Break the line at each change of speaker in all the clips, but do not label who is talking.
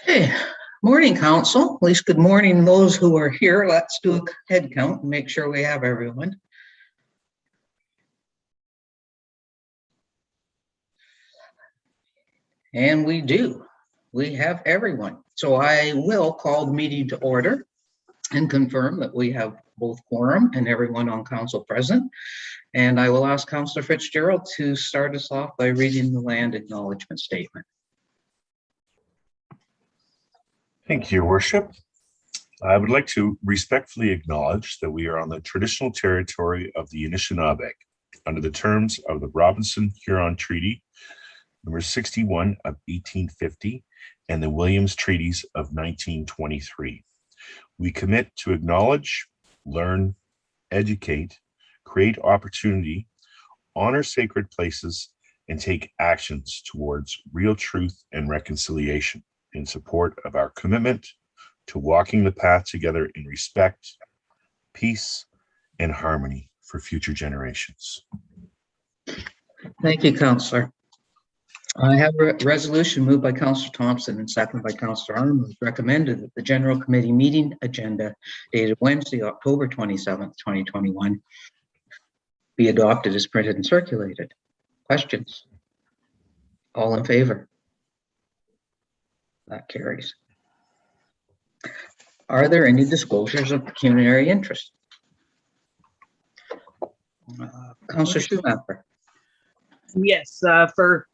Hey, morning, Council. At least good morning, those who are here. Let's do a head count and make sure we have everyone. And we do. We have everyone. So I will call the meeting to order and confirm that we have both quorum and everyone on council present. And I will ask Councillor Fitzgerald to start us off by reading the land acknowledgement statement.
Thank you, Your Worship. I would like to respectfully acknowledge that we are on the traditional territory of the Anishinaabe under the terms of the Robinson-Huron Treaty, number 61 of 1850, and the Williams Treaties of 1923. We commit to acknowledge, learn, educate, create opportunity, honor sacred places, and take actions towards real truth and reconciliation in support of our commitment to walking the path together in respect, peace, and harmony for future generations.
Thank you, Councillor. I have a resolution moved by Councillor Thompson and seconded by Councillor Arnold, recommended that the General Committee meeting agenda dated Wednesday, October 27th, 2021 be adopted as printed and circulated. Questions? All in favor? That carries. Are there any disclosures of pecuniary interest? Councillor Schumacher.
Yes, for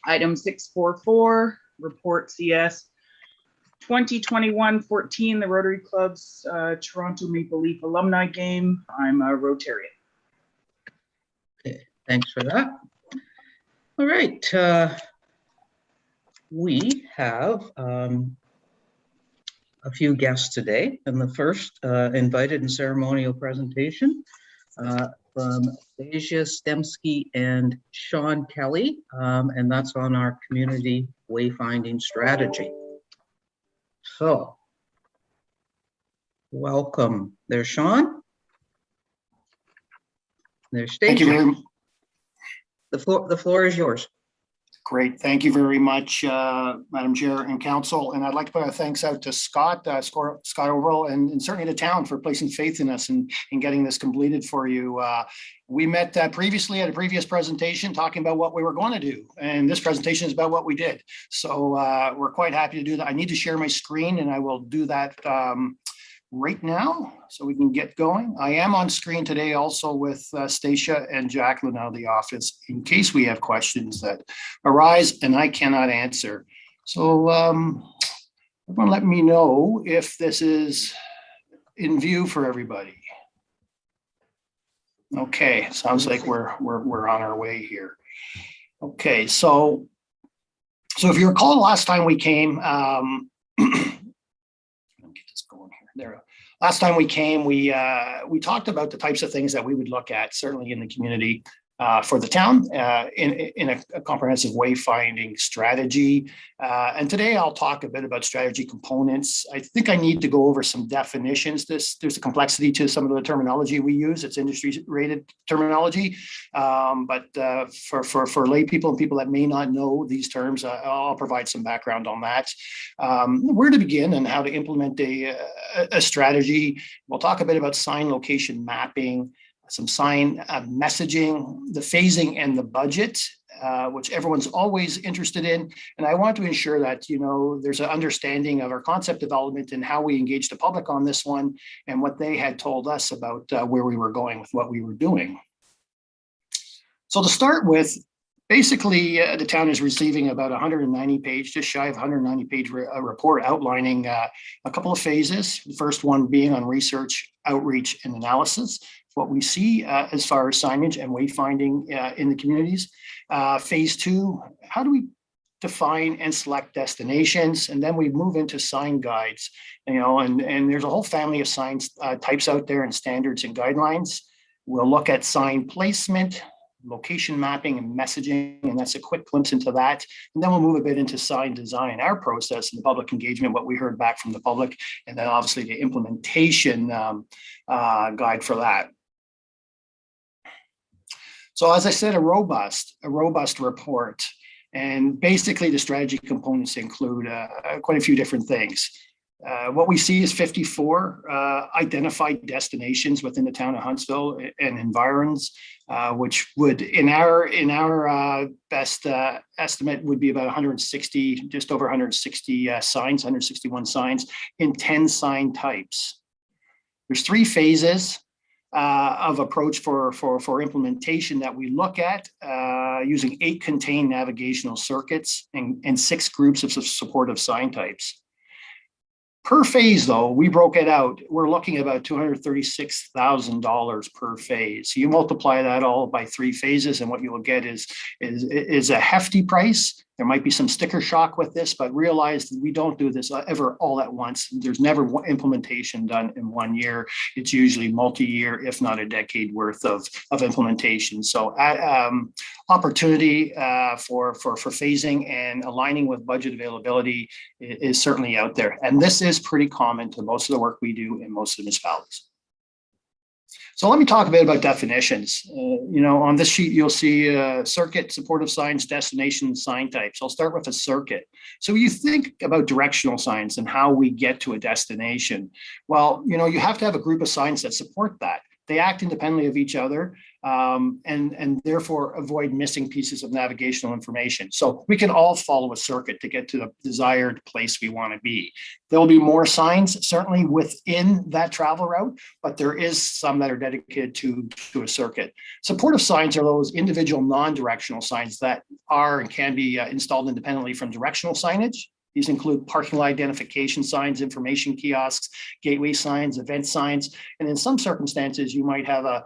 item 644, report CS 2021-14, the Rotary Club's Toronto Maple Leaf alumni game. I'm a Rotarian.
Okay, thanks for that. All right, we have a few guests today, and the first invited and ceremonial presentation from Asia Stemsky and Sean Kelly, and that's on our community wayfinding strategy. So, welcome. There's Sean. There's Stacia.
Thank you very much.
The floor is yours.
Great. Thank you very much, Madam Chair and Council. And I'd like to put our thanks out to Scott Overall, and certainly the town for placing faith in us and getting this completed for you. We met previously at a previous presentation talking about what we were going to do. And this presentation is about what we did. So we're quite happy to do that. I need to share my screen, and I will do that right now so we can get going. I am on screen today also with Stacia and Jacqueline out of the office in case we have questions that arise and I cannot answer. So everyone let me know if this is in view for everybody. Okay, sounds like we're on our way here. Okay, so if you recall last time we came, there. Last time we came, we talked about the types of things that we would look at, certainly in the community for the town in a comprehensive wayfinding strategy. And today I'll talk a bit about strategy components. I think I need to go over some definitions. There's a complexity to some of the terminology we use. It's industry-rated terminology, but for lay people and people that may not know these terms, I'll provide some background on that. Where to begin and how to implement a strategy. We'll talk a bit about sign location mapping, some sign messaging, the phasing and the budget, which everyone's always interested in. And I want to ensure that, there's an understanding of our concept development and how we engage the public on this one and what they had told us about where we were going with what we were doing. So to start with, basically, the town is receiving about 190-page, just shy of 190-page report outlining a couple of phases. The first one being on research, outreach, and analysis. What we see as far as signage and wayfinding in the communities. Phase two, how do we define and select destinations? And then we move into sign guides, and there's a whole family of signs types out there and standards and guidelines. We'll look at sign placement, location mapping and messaging, and that's a quick glimpse into that. And then we'll move a bit into sign design, our process and the public engagement, what we heard back from the public, and then obviously the implementation guide for that. So as I said, a robust report. And basically the strategy components include quite a few different things. What we see is 54 identified destinations within the town of Huntsville and environs, which would, in our best estimate, would be about 160, just over 160 signs, 161 signs in 10 sign types. There's 3 phases of approach for implementation that we look at using 8 contained navigational circuits and 6 groups of supportive sign types. Per phase, though, we broke it out. We're looking at about $236,000 per phase. So you multiply that all by 3 phases, and what you will get is a hefty price. There might be some sticker shock with this, but realize that we don't do this ever all at once. There's never implementation done in 1 year. It's usually multi-year, if not a decade worth of implementation. So opportunity for phasing and aligning with budget availability is certainly out there. And this is pretty common to most of the work we do in most municipalities. So let me talk a bit about definitions. On this sheet, you'll see circuit, supportive signs, destination, sign types. I'll start with a circuit. So you think about directional signs and how we get to a destination. Well, you have to have a group of signs that support that. They act independently of each other and therefore avoid missing pieces of navigational information. So we can all follow a circuit to get to the desired place we want to be. There will be more signs certainly within that travel route, but there is some that are dedicated to a circuit. Supportive signs are those individual non-directional signs that are and can be installed independently from directional signage. These include parking lot identification signs, information kiosks, gateway signs, event signs, and in some circumstances, you might have a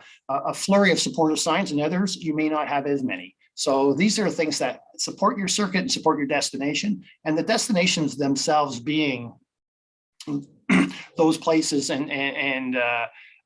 flurry of supportive signs, and others you may not have as many. So these are things that support your circuit and support your destination, and the destinations themselves being those places and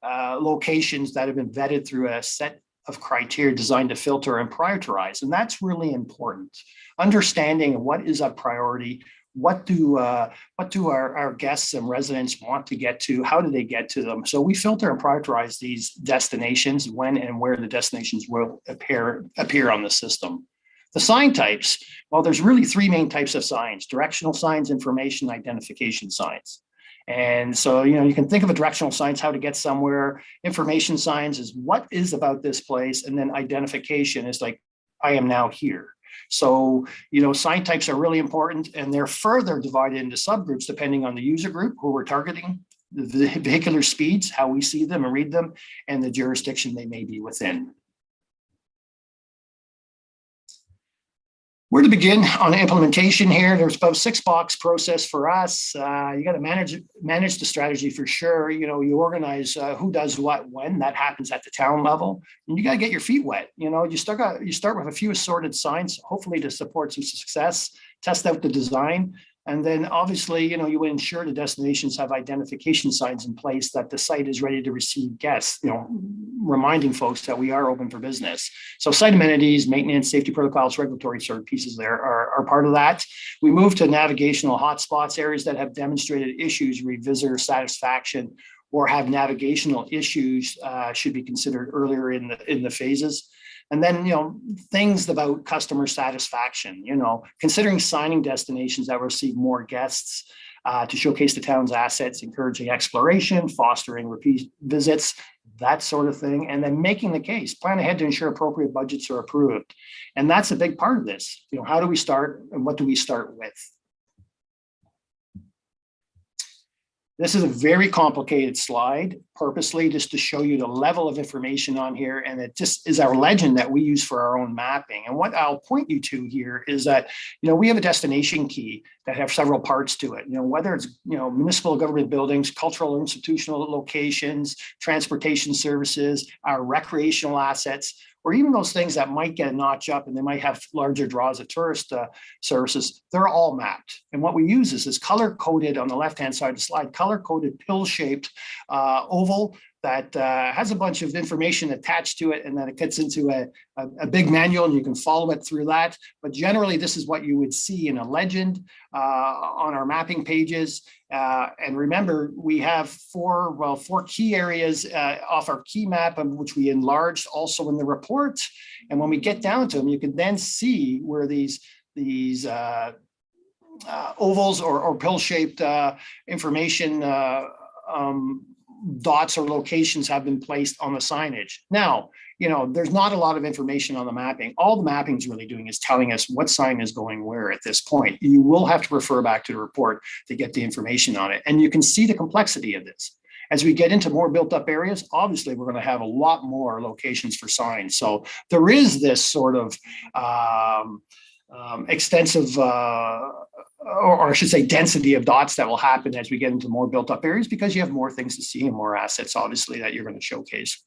locations that have been vetted through a set of criteria designed to filter and prioritize, and that's really important. Understanding what is a priority. What do our guests and residents want to get to? How do they get to them? So we filter and prioritize these destinations when and where the destinations will appear on the system. The sign types, well, there's really 3 main types of signs: directional signs, information, identification signs. And so, you can think of a directional signs, how to get somewhere. Information signs is what is about this place. And then identification is like, I am now here. So, sign types are really important, and they're further divided into subgroups depending on the user group who we're targeting, the vehicular speeds, how we see them and read them, and the jurisdiction they may be within. Where to begin on implementation here? There's about a 6-box process for us. You got to manage the strategy for sure. You organize who does what when. That happens at the town level, and you got to get your feet wet. You start with a few assorted signs, hopefully to support some success. Test out the design. And then obviously, you ensure the destinations have identification signs in place that the site is ready to receive guests, reminding folks that we are open for business. So site amenities, maintenance, safety protocols, regulatory sort of pieces there are part of that. We move to navigational hotspots, areas that have demonstrated issues with visitor satisfaction or have navigational issues should be considered earlier in the phases. And then, things about customer satisfaction, considering signing destinations that receive more guests to showcase the town's assets, encouraging exploration, fostering repeat visits, that sort of thing. And then making the case, plan ahead to ensure appropriate budgets are approved. And that's a big part of this. How do we start and what do we start with? This is a very complicated slide, purposely just to show you the level of information on here. And it just is our legend that we use for our own mapping. And what I'll point you to here is that, we have a destination key that have several parts to it. Whether it's, municipal government buildings, cultural or institutional locations, transportation services, our recreational assets, or even those things that might get a notch up and they might have larger draws of tourist services, they're all mapped. And what we use is this color-coded on the left-hand side of the slide, color-coded pill-shaped oval that has a bunch of information attached to it, and then it gets into a big manual, and you can follow it through that. But generally, this is what you would see in a legend on our mapping pages. And remember, we have four key areas off our key map, of which we enlarged also in the report. And when we get down to them, you can then see where these ovals or pill-shaped information dots or locations have been placed on the signage. Now, there's not a lot of information on the mapping. All the mapping is really doing is telling us what sign is going where at this point. You will have to refer back to the report to get the information on it. And you can see the complexity of this. As we get into more built up areas, obviously we're going to have a lot more locations for signs. So there is this sort of extensive or I should say density of dots that will happen as we get into more built up areas, because you have more things to see and more assets, obviously, that you're going to showcase.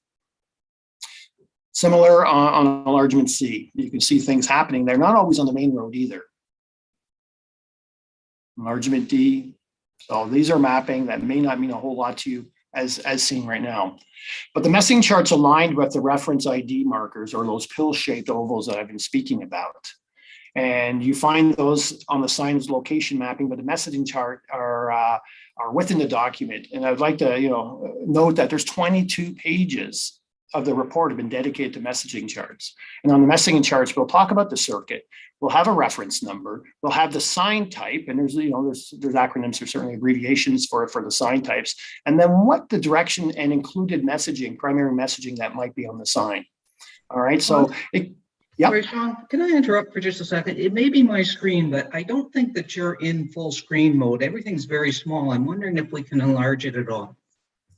Similar on enlargement C, you can see things happening. They're not always on the main road either. Enlargement D. So these are mapping that may not mean a whole lot to you as seen right now. But the messaging chart's aligned with the reference ID markers, or those pill-shaped ovals that I've been speaking about. And you find those on the sign's location mapping, but the messaging chart are within the document. And I'd like to, note that there's 22 pages of the report have been dedicated to messaging charts. And on the messaging charts, we'll talk about the circuit. We'll have a reference number. We'll have the sign type, and there's acronyms, there's certainly abbreviations for the sign types, and then what the direction and included messaging, primary messaging that might be on the sign. All right, so yep.
Sorry, Sean, can I interrupt for just a second? It may be my screen, but I don't think that you're in full screen mode. Everything's very small. I'm wondering if we can enlarge it at all.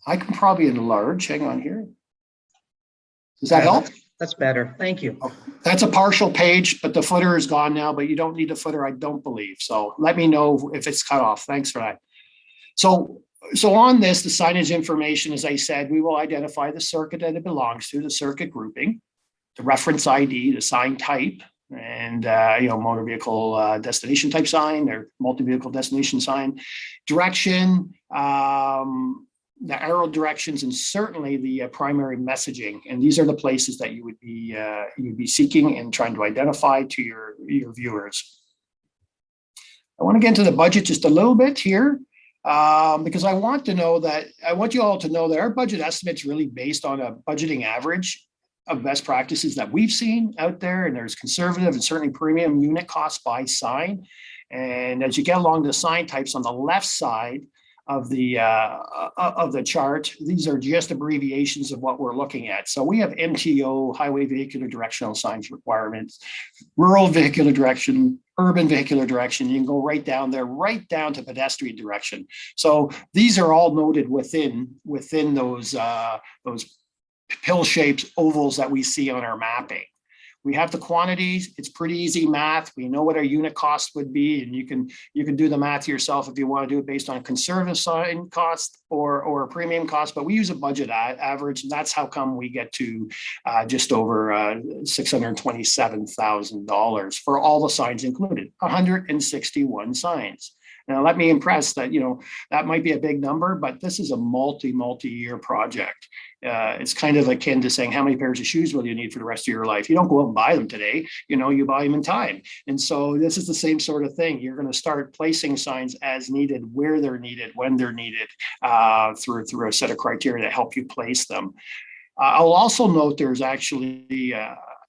I can probably enlarge. Hang on here. Does that help?
That's better. Thank you.
That's a partial page, but the footer is gone now, but you don't need a footer, I don't believe. So let me know if it's cut off. Thanks for that. So on this, the signage information, as I said, we will identify the circuit that it belongs to, the circuit grouping, the reference ID, the sign type, and motor vehicle destination type sign or multi-vehicle destination sign, direction, the arrow directions, and certainly the primary messaging. And these are the places that you would be seeking and trying to identify to your viewers. I want to get into the budget just a little bit here, because I want you all to know that our budget estimate's really based on a budgeting average of best practices that we've seen out there, and there's conservative and certainly premium unit costs by sign. And as you get along the sign types on the left side of the chart, these are just abbreviations of what we're looking at. So we have MTO, highway vehicular directional signs requirements, rural vehicular direction, urban vehicular direction. You can go right down there, right down to pedestrian direction. So these are all noted within those pill-shaped ovals that we see on our mapping. We have the quantities. It's pretty easy math. We know what our unit cost would be, and you can do the math yourself if you want to do it based on a conservative sign cost or a premium cost. But we use a budget average, and that's how come we get to just over $627,000 for all the signs included, 161 signs. Now, let me impress that, that might be a big number, but this is a multi-year project. It's kind of akin to saying, how many pairs of shoes will you need for the rest of your life? You don't go out and buy them today, you buy them in time. And so this is the same sort of thing. You're going to start placing signs as needed, where they're needed, when they're needed, through a set of criteria to help you place them. I'll also note there's actually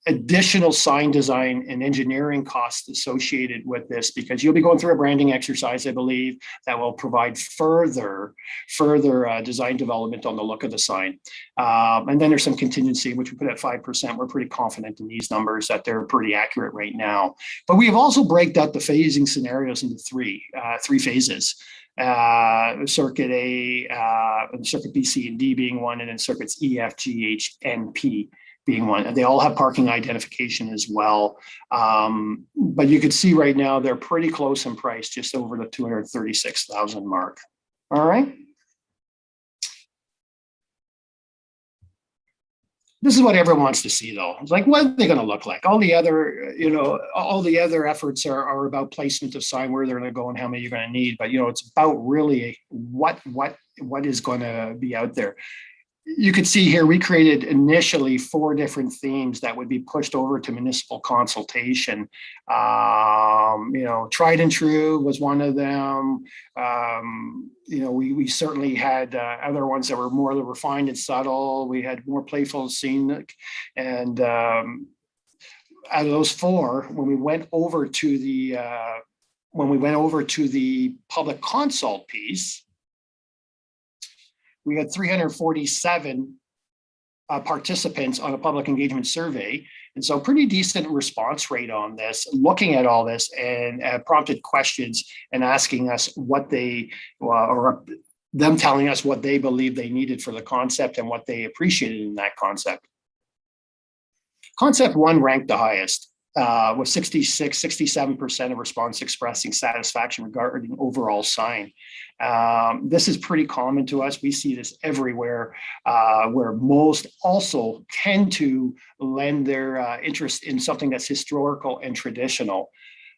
additional sign design and engineering costs associated with this, because you'll be going through a branding exercise, I believe, that will provide further design development on the look of the sign. And then there's some contingency, which we put at 5%. We're pretty confident in these numbers that they're pretty accurate right now. But we have also breaked out the phasing scenarios into three phases. Circuit A, circuit B, C, and D being one, and then circuits E, F, G, H, and P being one. And they all have parking identification as well. But you can see right now they're pretty close in price, just over the $236,000 mark. All right. This is what everyone wants to see, though. It's like, what are they going to look like? All the other, all the other efforts are about placement of sign, where they're going to go and how many you're going to need. But, it's about really what is going to be out there. you could see here, we created initially 4 different themes that would be pushed over to municipal consultation. Tried and true was one of them. We certainly had other ones that were more refined and subtle. We had more playful, scenic, and out of those 4, when we went over to the public consult piece, we had 347 participants on a public engagement survey. And so pretty decent response rate on this, looking at all this, and prompted questions and asking us what they, or them telling us what they believe they needed for the concept and what they appreciated in that concept. Concept 1 ranked the highest, with 67% of response expressing satisfaction regarding overall sign. This is pretty common to us. We see this everywhere, where most also tend to lend their interest in something that's historical and traditional.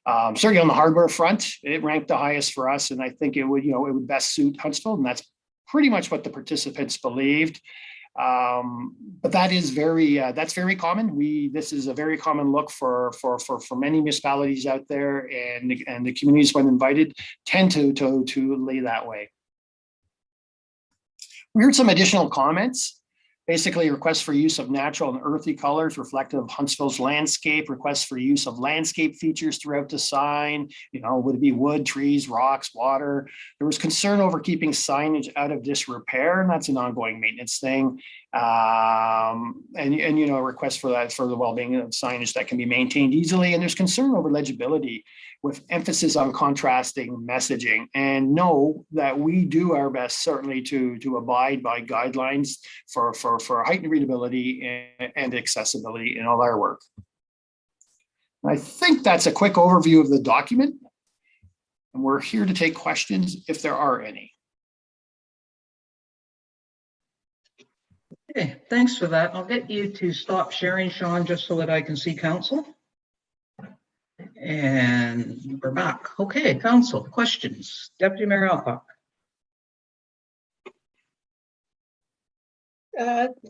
Certainly on the hardware front, it ranked the highest for us, and I think it would best suit Huntsville, and that's pretty much what the participants believed. But that is that's very common. This is a very common look for many municipalities out there, and the communities, when invited, tend to lay that way. We heard some additional comments. Basically, requests for use of natural and earthy colors reflective of Huntsville's landscape, requests for use of landscape features throughout the sign, would it be wood, trees, rocks, water? There was concern over keeping signage out of disrepair, and that's an ongoing maintenance thing. A request for that, for the well-being of signage that can be maintained easily. And there's concern over legibility with emphasis on contrasting messaging, and know that we do our best certainly to abide by guidelines for heightened readability and accessibility in all our work. I think that's a quick overview of the document, and we're here to take questions if there are any.
Okay, thanks for that. I'll get you to stop sharing, Sean, just so that I can see council. And we're back. Okay, council, questions. Deputy Mayor Alcock.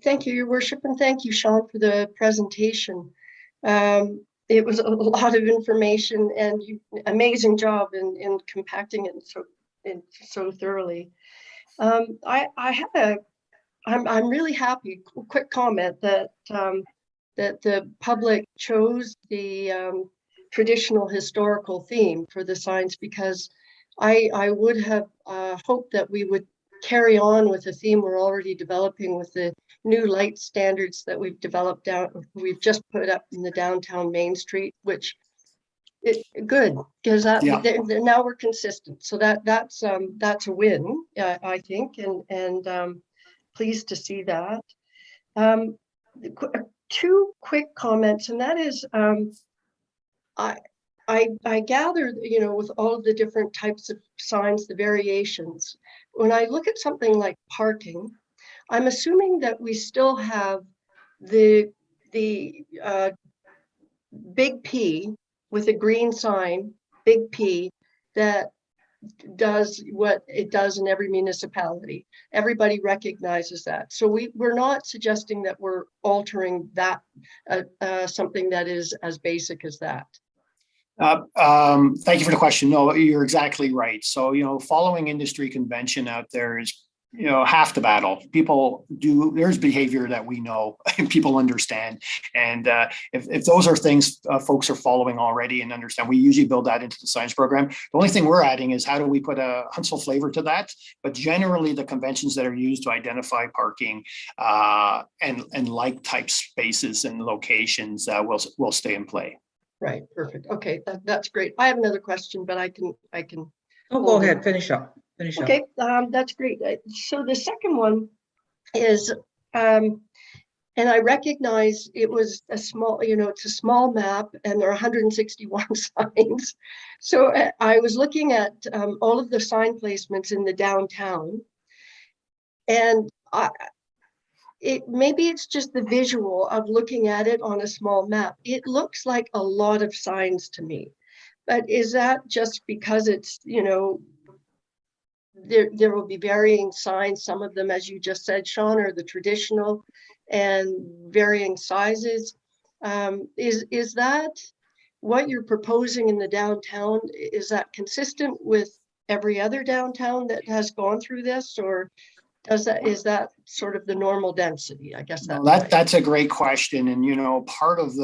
Thank you, Your Worship, and thank you, Sean, for the presentation. It was a lot of information, and amazing job in compacting it so thoroughly. I'm really happy. Quick comment that that the public chose the traditional historical theme for the signs, because I would have hoped that we would carry on with the theme we're already developing with the new light standards that we've developed we've just put up in the downtown Main Street, which good, because now we're consistent. So that's a win, I think, and pleased to see that. 2 quick comments, and that is, I gather, with all of the different types of signs, the variations, when I look at something like parking, I'm assuming that we still have the big P with a green sign, big P, that does what it does in every municipality. Everybody recognizes that. So we're not suggesting that we're altering that, something that is as basic as that.
Thank you for the question. No, you're exactly right. So, following industry convention out there is, half the battle. There's behavior that we know and people understand. And if those are things folks are following already and understand, we usually build that into the science program. The only thing we're adding is how do we put a Huntsville flavor to that? But generally the conventions that are used to identify parking and like type spaces and locations will stay in play.
Right, perfect. Okay, that's great. I have another question, but I can.
Oh, go ahead, finish up.
Okay, that's great. So the second one is, and I recognize it was a small, it's a small map, and there are 161 signs. So I was looking at all of the sign placements in the downtown, and maybe it's just the visual of looking at it on a small map. It looks like a lot of signs to me, but is that just because it's, there will be varying signs. Some of them, as you just said, Sean, are the traditional and varying sizes. Is that what you're proposing in the downtown? Is that consistent with every other downtown that has gone through this, or is that sort of the normal density? I guess
that's a great question. And, part of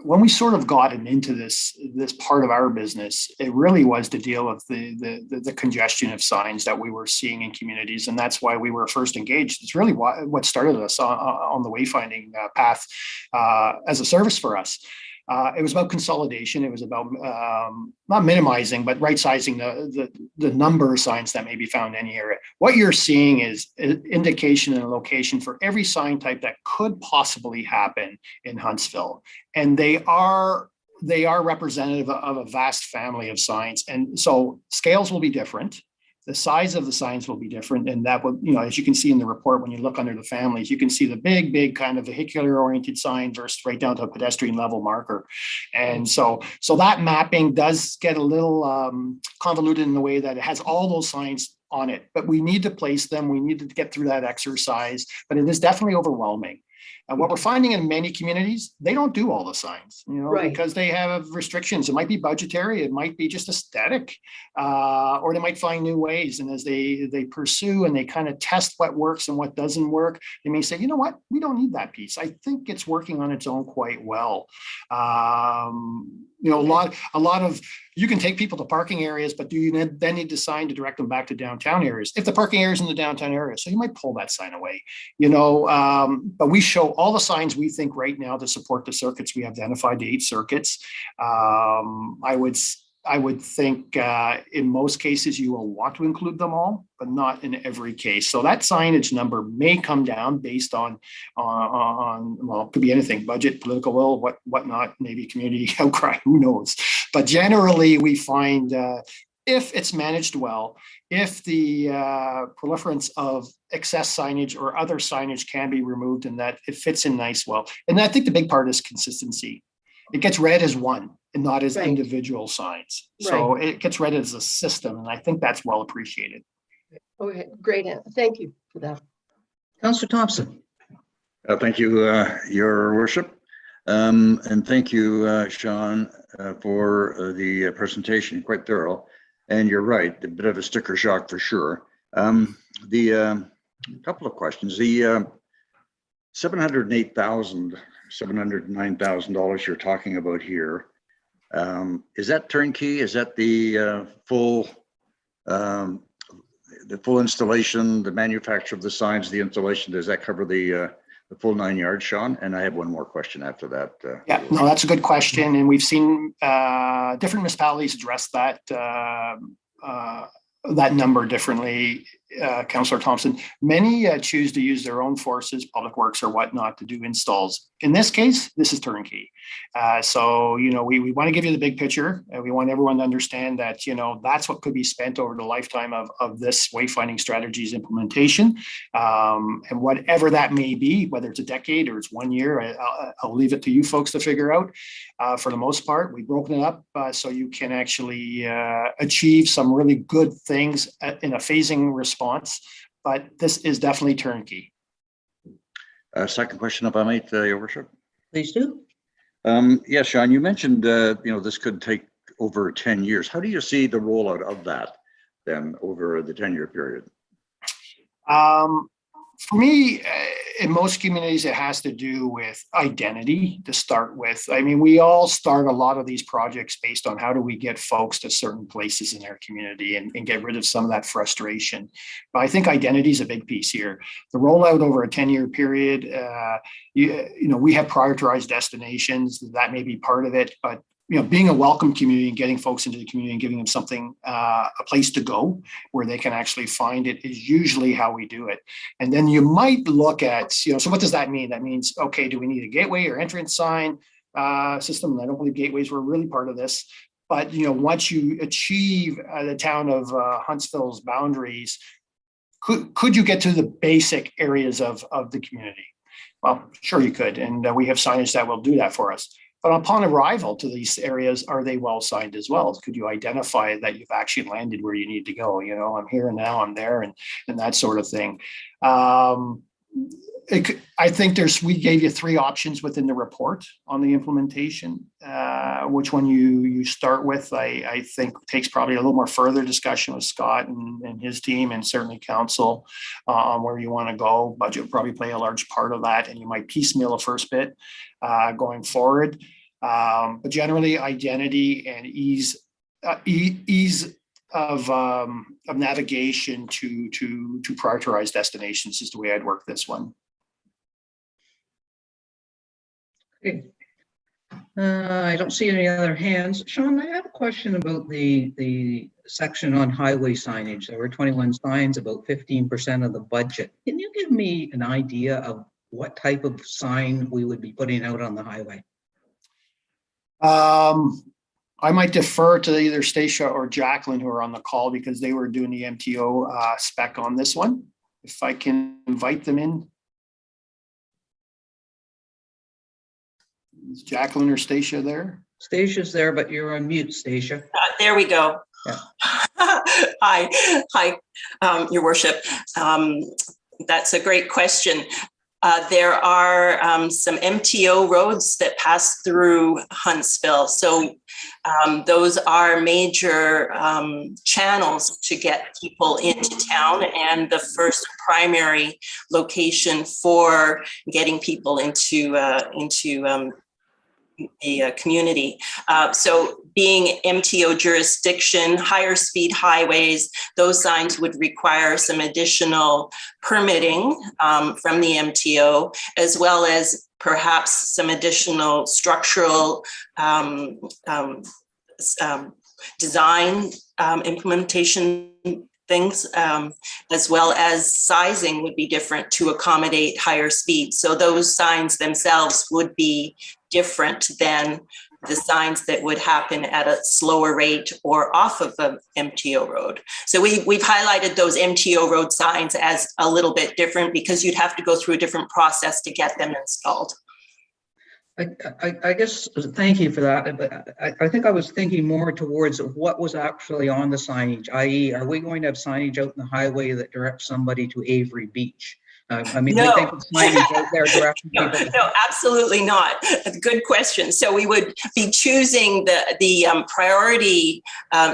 when we sort of gotten into this part of our business, it really was to deal with the congestion of signs that we were seeing in communities. And that's why we were first engaged. It's really what started us on the wayfinding path as a service for us. It was about consolidation. It was about not minimizing, but right-sizing the number of signs that may be found in any area. What you're seeing is an indication and a location for every sign type that could possibly happen in Huntsville. And they are representative of a vast family of signs. And so scales will be different. The size of the signs will be different. And that will, as you can see in the report, when you look under the families, you can see the big kind of vehicular oriented sign versus right down to a pedestrian level marker. And so that mapping does get a little convoluted in the way that it has all those signs on it, but we need to place them. We need to get through that exercise, but it is definitely overwhelming. And what we're finding in many communities, they don't do all the signs,
Right.
because they have restrictions. It might be budgetary, it might be just aesthetic, or they might find new ways. And as they pursue and they kind of test what works and what doesn't work, they may say, you know what, we don't need that piece. I think it's working on its own quite well. A lot of, you can take people to parking areas, but do you then need to sign to direct them back to downtown areas? If the parking area is in the downtown area, so you might pull that sign away, but we show all the signs we think right now to support the circuits. We identified the 8 circuits. I would think in most cases you will want to include them all, but not in every case. So that signage number may come down based on well, it could be anything: budget, political will, whatnot, maybe community outcry, who knows. But generally, we find if it's managed well, if the proliferance of excess signage or other signage can be removed, and that it fits in nice well. And I think the big part is consistency. It gets read as one and not as individual signs. So it gets read as a system, and I think that's well appreciated.
Okay, great. Thank you for that.
Councillor Thompson.
Thank you, Your Worship. And thank you, Sean, for the presentation, quite thorough. And you're right, a bit of a sticker shock for sure. The couple of questions. The $709,000 you're talking about here, is that turnkey? Is that the full installation, the manufacture of the signs, the installation? Does that cover the full 9 yards, Sean? And I have one more question after that.
Yeah, no, that's a good question. And we've seen different municipalities address that number differently, Councillor Thompson. Many choose to use their own forces, public works or whatnot, to do installs. In this case, this is turnkey. So, we want to give you the big picture. We want everyone to understand that, that's what could be spent over the lifetime of this wayfinding strategy's implementation. And whatever that may be, whether it's a decade or it's 1 year, I'll leave it to you folks to figure out. For the most part, we've broken it up so you can actually achieve some really good things in a phasing response. But this is definitely turnkey.
Second question, if I might, Your Worship.
Please do.
Yes, Sean, you mentioned, this could take over 10 years. How do you see the rollout of that then over the 10-year period?
For me, in most communities, it has to do with identity to start with. I mean, we all start a lot of these projects based on how do we get folks to certain places in their community and get rid of some of that frustration. But I think identity is a big piece here. The rollout over a 10-year period, we have prioritized destinations. That may be part of it, but being a welcome community and getting folks into the community and giving them something, a place to go where they can actually find it is usually how we do it. And then you might look at, so what does that mean? That means, okay, do we need a gateway or entrance sign system? And I don't believe gateways were really part of this. But, once you achieve the town of Huntsville's boundaries, could you get to the basic areas of the community? Well, sure you could. And we have signage that will do that for us. But upon arrival to these areas, are they well signed as well? Could you identify that you've actually landed where you need to go? You know, I'm here and now I'm there, and that sort of thing. I think we gave you 3 options within the report on the implementation. Which one you start with, I think takes probably a little more further discussion with Scott and his team, and certainly council on where you want to go. Budget will probably play a large part of that, and you might piecemeal the first bit going forward. But generally, identity and ease of navigation to prioritize destinations is the way I'd work this one.
Okay. I don't see any other hands. Sean, I have a question about the section on highway signage. There were 21 signs, about 15% of the budget. Can you give me an idea of what type of sign we would be putting out on the highway?
I might defer to either Stacia or Jacqueline, who are on the call, because they were doing the MTO spec on this one. If I can invite them in. Is Jacqueline or Stacia there?
Stacio's there, but you're on mute, Stacia.
There we go.
Yeah.
Hi, Your Worship. That's a great question. There are some MTO roads that pass through Huntsville. So those are major channels to get people into town, and the first primary location for getting people into the community. So being MTO jurisdiction, higher speed highways, those signs would require some additional permitting from the MTO, as well as perhaps some additional structural design implementation things, as well as sizing would be different to accommodate higher speed. So those signs themselves would be different than the signs that would happen at a slower rate or off of an MTO road. So we've highlighted those MTO road signs as a little bit different because you'd have to go through a different process to get them installed.
I guess, thank you for that, but I think I was thinking more towards what was actually on the signage, i.e. are we going to have signage out in the highway that directs somebody to Avery Beach? I mean,
No.
we think of signage out there directing people.
No, absolutely not. Good question. So we would be choosing the priority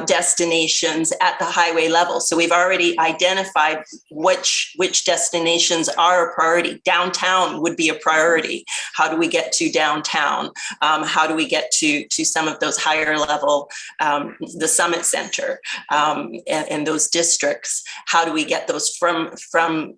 destinations at the highway level. So we've already identified which destinations are a priority. Downtown would be a priority. How do we get to downtown? How do we get to some of those higher level, the Summit Center and those districts? How do we get those from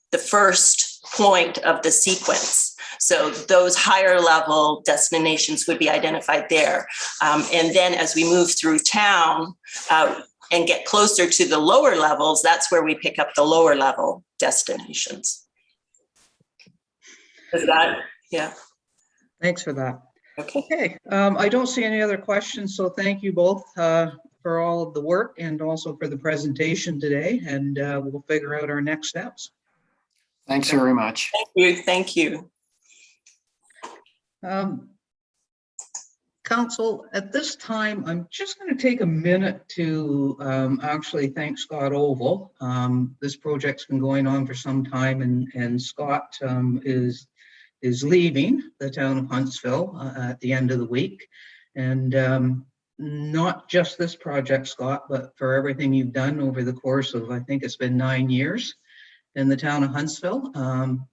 the first point of the sequence? So those higher level destinations would be identified there. And then as we move through town and get closer to the lower levels, that's where we pick up the lower level destinations. Is that, yeah.
Thanks for that.
Okay.
I don't see any other questions, so thank you both for all of the work and also for the presentation today, and we'll figure out our next steps.
Thanks very much.
Thank you. Thank you.
Council, at this time, I'm just going to take a minute to actually thank Scott Oval. This project's been going on for some time, and Scott is leaving the town of Huntsville at the end of the week. And not just this project, Scott, but for everything you've done over the course of, I think it's been 9 years in the town of Huntsville.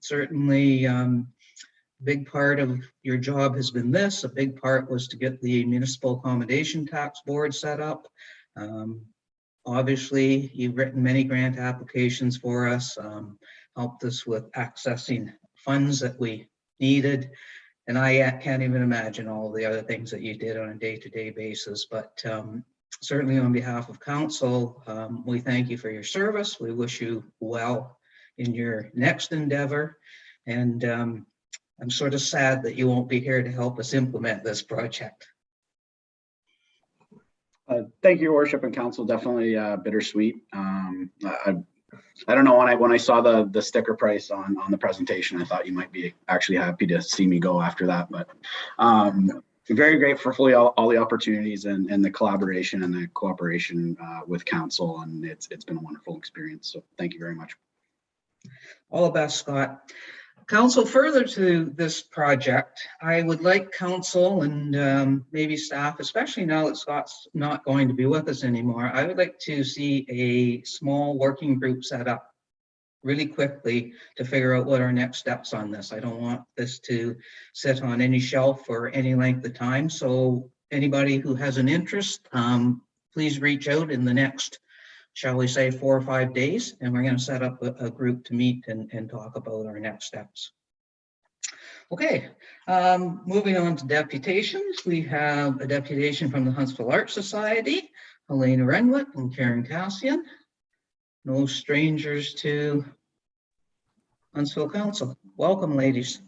Certainly, big part of your job has been this. A big part was to get the municipal accommodation tax board set up. Obviously, you've written many grant applications for us, helped us with accessing funds that we needed. And I can't even imagine all the other things that you did on a day-to-day basis. But certainly on behalf of council, we thank you for your service. We wish you well in your next endeavor. And I'm sort of sad that you won't be here to help us implement this project.
Thank you, Your Worship and Council. Definitely bittersweet. I don't know, when I saw the sticker price on the presentation, I thought you might be actually happy to see me go after that. But very grateful for all the opportunities and the collaboration and the cooperation with Counsel, and it's been a wonderful experience. So thank you very much.
All the best, Scott. Council, further to this project, I would like council and maybe staff, especially now that Scott's not going to be with us anymore, I would like to see a small working group set up really quickly to figure out what our next steps on this. I don't want this to sit on any shelf for any length of time. So anybody who has an interest, please reach out in the next, shall we say, 4 or 5 days, and we're going to set up a group to meet and talk about our next steps. Okay, moving on to deputations. We have a deputation from the Huntsville Art Society, Helena Renwick and Karen Cassian. No strangers to Huntsville Council. Welcome, ladies.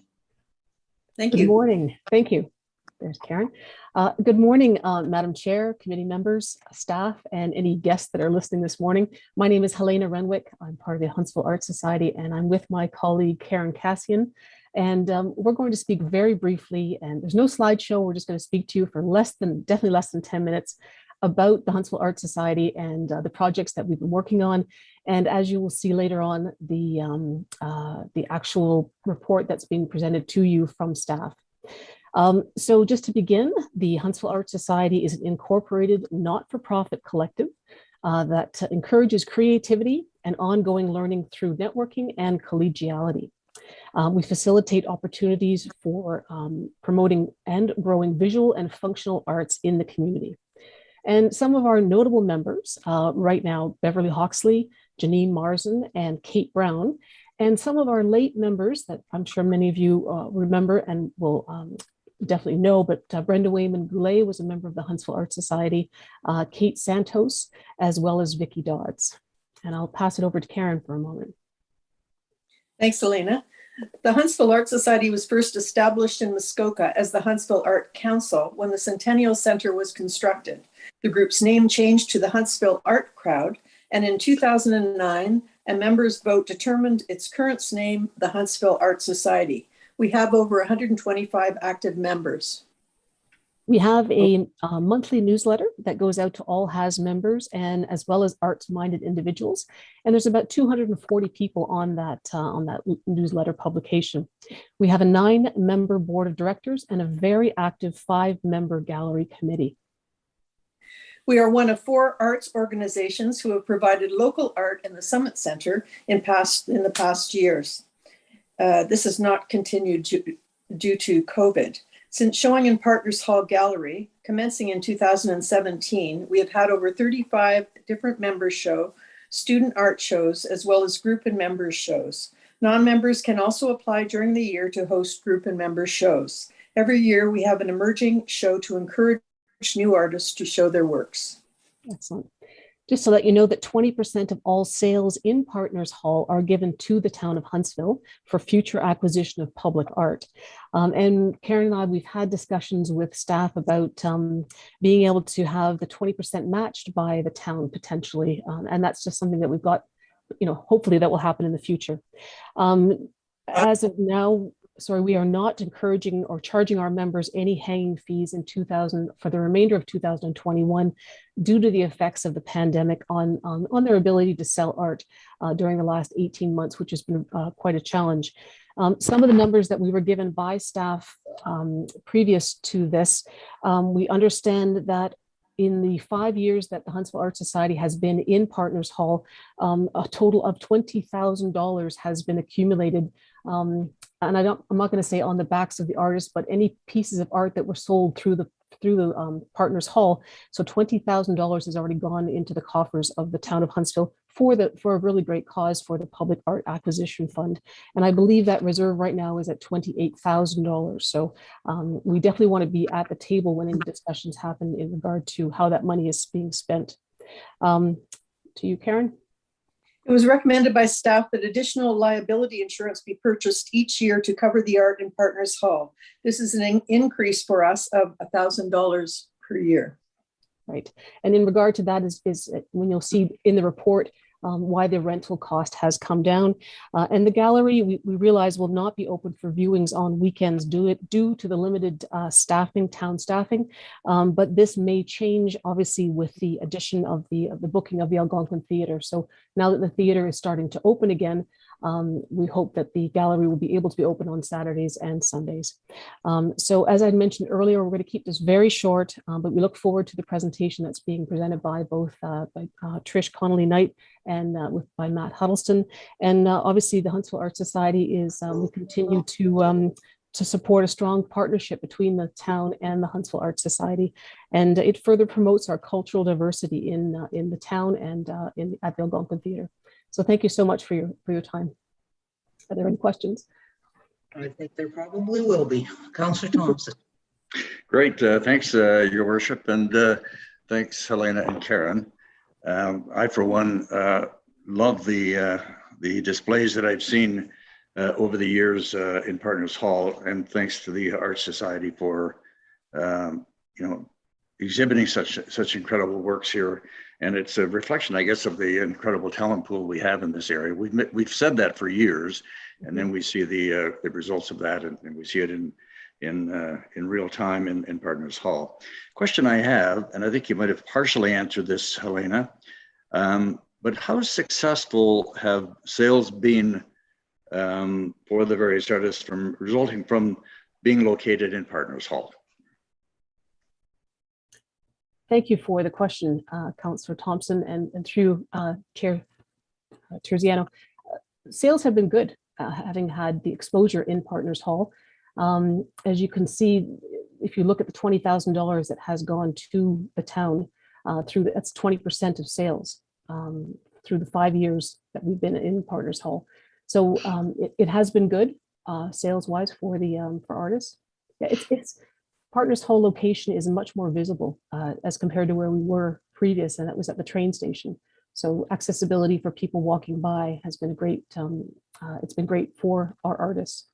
Thank you.
Good morning. Thank you. There's Karen. Good morning, Madam Chair, committee members, staff, and any guests that are listening this morning. My name is Helena Renwick. I'm part of the Huntsville Art Society, and I'm with my colleague Karen Cassian. And we're going to speak very briefly, and there's no slideshow. We're just going to speak to you for definitely less than 10 minutes about the Huntsville Art Society and the projects that we've been working on. And as you will see later on, the actual report that's being presented to you from staff. So just to begin, the Huntsville Art Society is an incorporated not-for-profit collective that encourages creativity and ongoing learning through networking and collegiality. We facilitate opportunities for promoting and growing visual and functional arts in the community. And some of our notable members right now, Beverly Hawksley, Janine Marsden, and Kate Brown, and some of our late members that I'm sure many of you remember and will definitely know, but Brenda Wayman Goulet was a member of the Huntsville Art Society, Kate Santos, as well as Vicki Dodds. And I'll pass it over to Karen for a moment.
Thanks, Helena. The Huntsville Art Society was first established in Muskoka as the Huntsville Art Council when the Centennial Center was constructed. The group's name changed to the Huntsville Art Crowd, and in 2009, a members' vote determined its current name, the Huntsville Art Society. We have over 125 active members.
We have a monthly newsletter that goes out to all HAS members and as well as arts-minded individuals. And there's about 240 people on that newsletter publication. We have a 9-member board of directors and a very active 5-member gallery committee.
We are one of 4 arts organizations who have provided local art in the Summit Center in the past years. This has not continued due to COVID. Since showing in Partners Hall Gallery, commencing in 2017, we have had over 35 different members show, student art shows, as well as group and members shows. Non-members can also apply during the year to host group and members shows. Every year we have an emerging show to encourage new artists to show their works.
Excellent. Just to let you know that 20% of all sales in Partners Hall are given to the town of Huntsville for future acquisition of public art. And Karen and I, we've had discussions with staff about being able to have the 20% matched by the town potentially. And that's just something that we've got, hopefully that will happen in the future. As of now, we are not encouraging or charging our members any hanging fees for the remainder of 2021 due to the effects of the pandemic on their ability to sell art during the last 18 months, which has been quite a challenge. Some of the numbers that we were given by staff previous to this, we understand that in the 5 years that the Huntsville Art Society has been in Partners Hall, a total of $20,000 has been accumulated. And I'm not going to say on the backs of the artists, but any pieces of art that were sold through the Partners Hall. So $20,000 has already gone into the coffers of the town of Huntsville for a really great cause, for the Public Art Acquisition Fund. And I believe that reserve right now is at $28,000. So we definitely want to be at the table when any discussions happen in regard to how that money is being spent. To you, Karen.
It was recommended by staff that additional liability insurance be purchased each year to cover the art in Partners Hall. This is an increase for us of $1,000 per year.
Right. And in regard to that is when you'll see in the report, why the rental cost has come down. And the gallery, we realize, will not be open for viewings on weekends due to the limited town staffing. But this may change, obviously, with the addition of the booking of the Algonquin Theatre. So now that the theatre is starting to open again, we hope that the gallery will be able to be open on Saturdays and Sundays. So as I mentioned earlier, we're going to keep this very short, but we look forward to the presentation that's being presented by both Trish Connolly-Knight and by Matt Huddleston. And obviously the Huntsville Art Society is, we continue to support a strong partnership between the town and the Huntsville Art Society. And it further promotes our cultural diversity in the town and at the Algonquin Theatre. So thank you so much for your time. Are there any questions?
I think there probably will be. Councillor Thompson.
Great, thanks, Your Worship, and thanks, Helena and Karen. I, for one, love the displays that I've seen over the years in Partners Hall, and thanks to the Art Society for exhibiting such incredible works here. And it's a reflection, I guess, of the incredible talent pool we have in this area. We've said that for years, and then we see the results of that, and we see it in real time in Partners Hall. Question I have, and I think you might have partially answered this, Helena, but how successful have sales been for the various artists resulting from being located in Partners Hall?
Thank you for the question, Councillor Thompson, and through Chair Terziano. Sales have been good, having had the exposure in Partners Hall. As you can see, if you look at the $20,000 that has gone to the town, that's 20% of sales through the 5 years that we've been in Partners Hall. So it has been good sales-wise for artists. Yeah, it's Partners Hall location is much more visible as compared to where we were previous, and that was at the train station. So accessibility for people walking by has been a great. It's been great for our artists.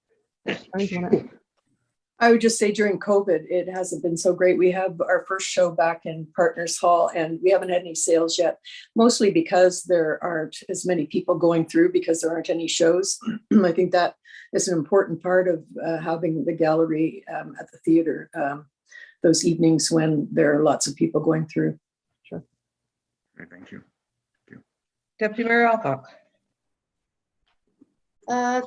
I would just say during COVID, it hasn't been so great. We have our first show back in Partners Hall, and we haven't had any sales yet, mostly because there aren't as many people going through because there aren't any shows. I think that is an important part of having the gallery at the theater those evenings when there are lots of people going through.
Sure.
Okay, thank you.
Deputy Mayor Alcock.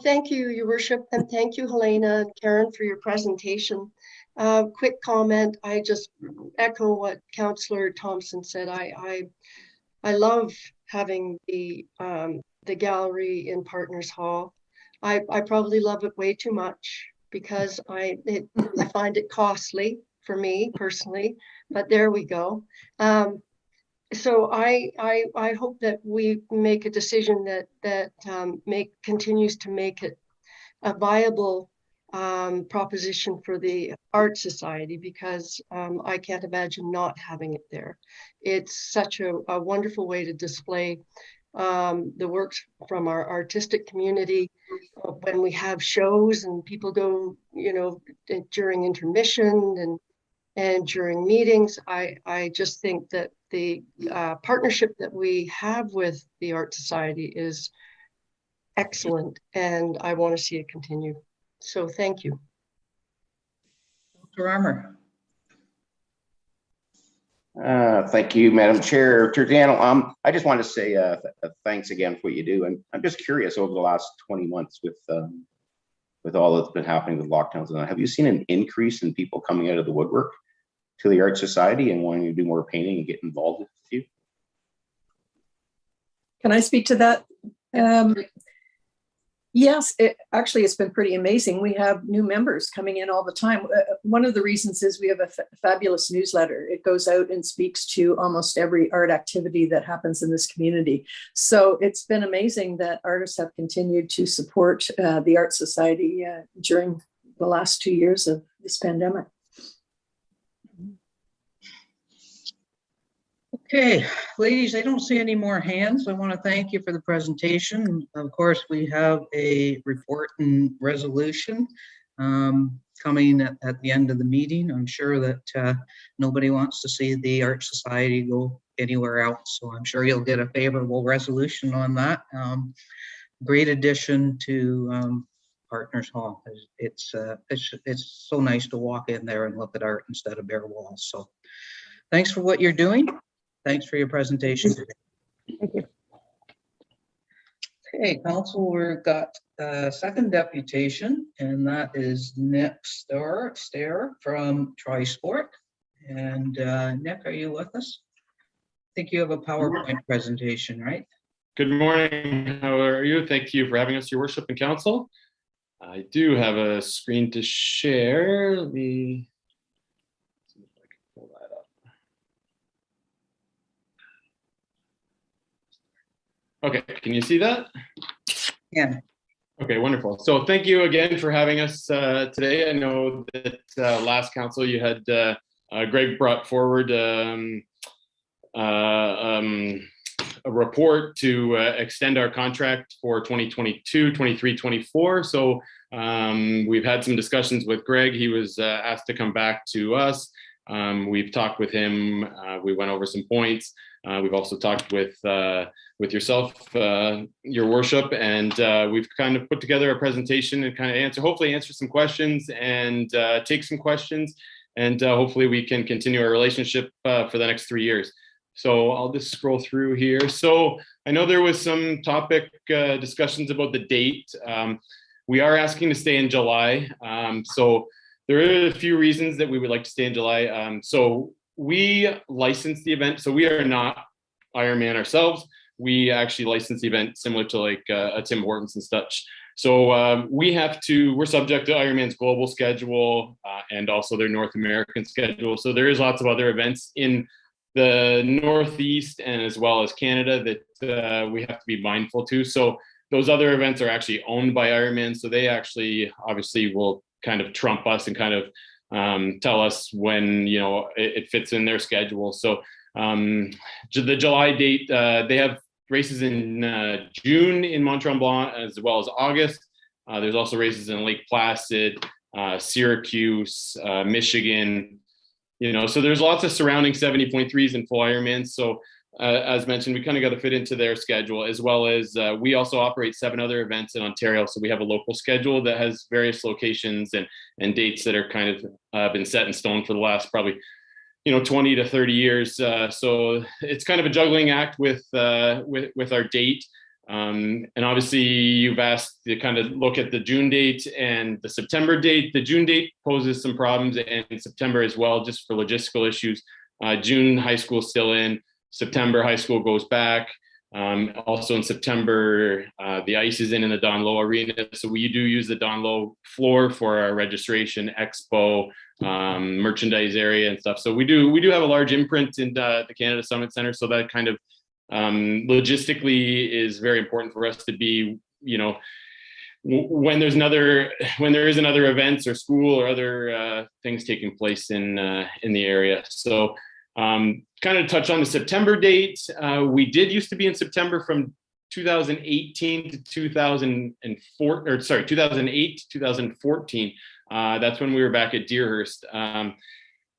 Thank you, Your Worship, and thank you, Helena and Karen, for your presentation. Quick comment, I just echo what Councillor Thompson said. I love having the gallery in Partners Hall. I probably love it way too much because I find it costly for me personally, but there we go. So I hope that we make a decision that continues to make it a viable proposition for the Art Society, because I can't imagine not having it there. It's such a wonderful way to display the works from our artistic community when we have shows and people go, during intermission and during meetings. I just think that the partnership that we have with the Art Society is excellent, and I want to see it continue. So thank you.
Dr. Armour.
Thank you, Madam Chair. Terziano, I just want to say thanks again for what you do. And I'm just curious, over the last 20 months with all that's been happening with lockdowns, have you seen an increase in people coming out of the woodwork to the Art Society and wanting to do more painting and get involved with you?
Can I speak to that? Yes, it's been pretty amazing. We have new members coming in all the time. One of the reasons is we have a fabulous newsletter. It goes out and speaks to almost every art activity that happens in this community. So it's been amazing that artists have continued to support the Art Society during the last 2 years of this pandemic.
Okay, ladies, I don't see any more hands. I want to thank you for the presentation. Of course, we have a report and resolution. coming at the end of the meeting. I'm sure that nobody wants to see the Art Society go anywhere else, so I'm sure you'll get a favorable resolution on that. Great addition to Partners Hall. It's so nice to walk in there and look at art instead of bare walls. So thanks for what you're doing. Thanks for your presentation today.
Thank you.
Okay, Council, we've got a second deputation, and that is Nick Stair from Trisport. And Nick, are you with us? I think you have a PowerPoint presentation, right?
Good morning. How are you? Thank you for having us, Your Worship and Council. I do have a screen to share. Let me see if I can pull that up. Okay, can you see that?
Yeah.
Okay, wonderful. So thank you again for having us today. I know that last council you had Greg brought forward a report to extend our contract for 2022, 23, 24. So we've had some discussions with Greg. He was asked to come back to us. We've talked with him. We went over some points. We've also talked with yourself, Your Worship, and we've kind of put together a presentation and kind of hopefully answer some questions and take some questions. And hopefully we can continue our relationship for the next 3 years. So I'll just scroll through here. So I know there was some topic discussions about the date. We are asking to stay in July. So there are a few reasons that we would like to stay in July. So we license the event. So we are not Ironman ourselves. We actually license the event similar to like a Tim Hortons and such. So we're subject to Ironman's global schedule and also their North American schedule. So there is lots of other events in the Northeast and as well as Canada that we have to be mindful to. So those other events are actually owned by Ironman. So they actually obviously will kind of trump us and kind of tell us when, you know, it fits in their schedule. So the July date, they have races in June in Mont Tremblant as well as August. There's also races in Lake Placid, Syracuse, Michigan. You know, so there's lots of surrounding 70.3s and full Ironmans. So as mentioned, we kind of got to fit into their schedule, as well as we also operate 7 other events in Ontario. So we have a local schedule that has various locations and dates that are kind of been set in stone for the last probably, 20 to 30 years. So it's kind of a juggling act with our date. And obviously you've asked to kind of look at the June date and the September date. The June date poses some problems, and September as well, just for logistical issues. June, high school still in. September, high school goes back. Also in September, the ice is in the Don Low Arena. So we do use the Don Low floor for our registration, expo, merchandise area and stuff. So we do have a large imprint in the Canada Summit Center. So that kind of logistically is very important for us to be, when there is another events or school or other things taking place in the area. So kind of touch on the September date. We did used to be in September from 2018 to 2004, or sorry, 2008 to 2014. That's when we were back at Deerhurst.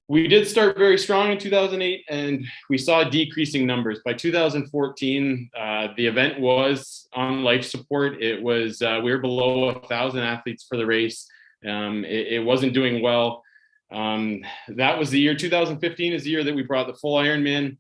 We did start very strong in 2008, and we saw decreasing numbers. By 2014, the event was on life support. It was we were below 1,000 athletes for the race. It wasn't doing well. That was the year. 2015 is the year that we brought the full Ironman.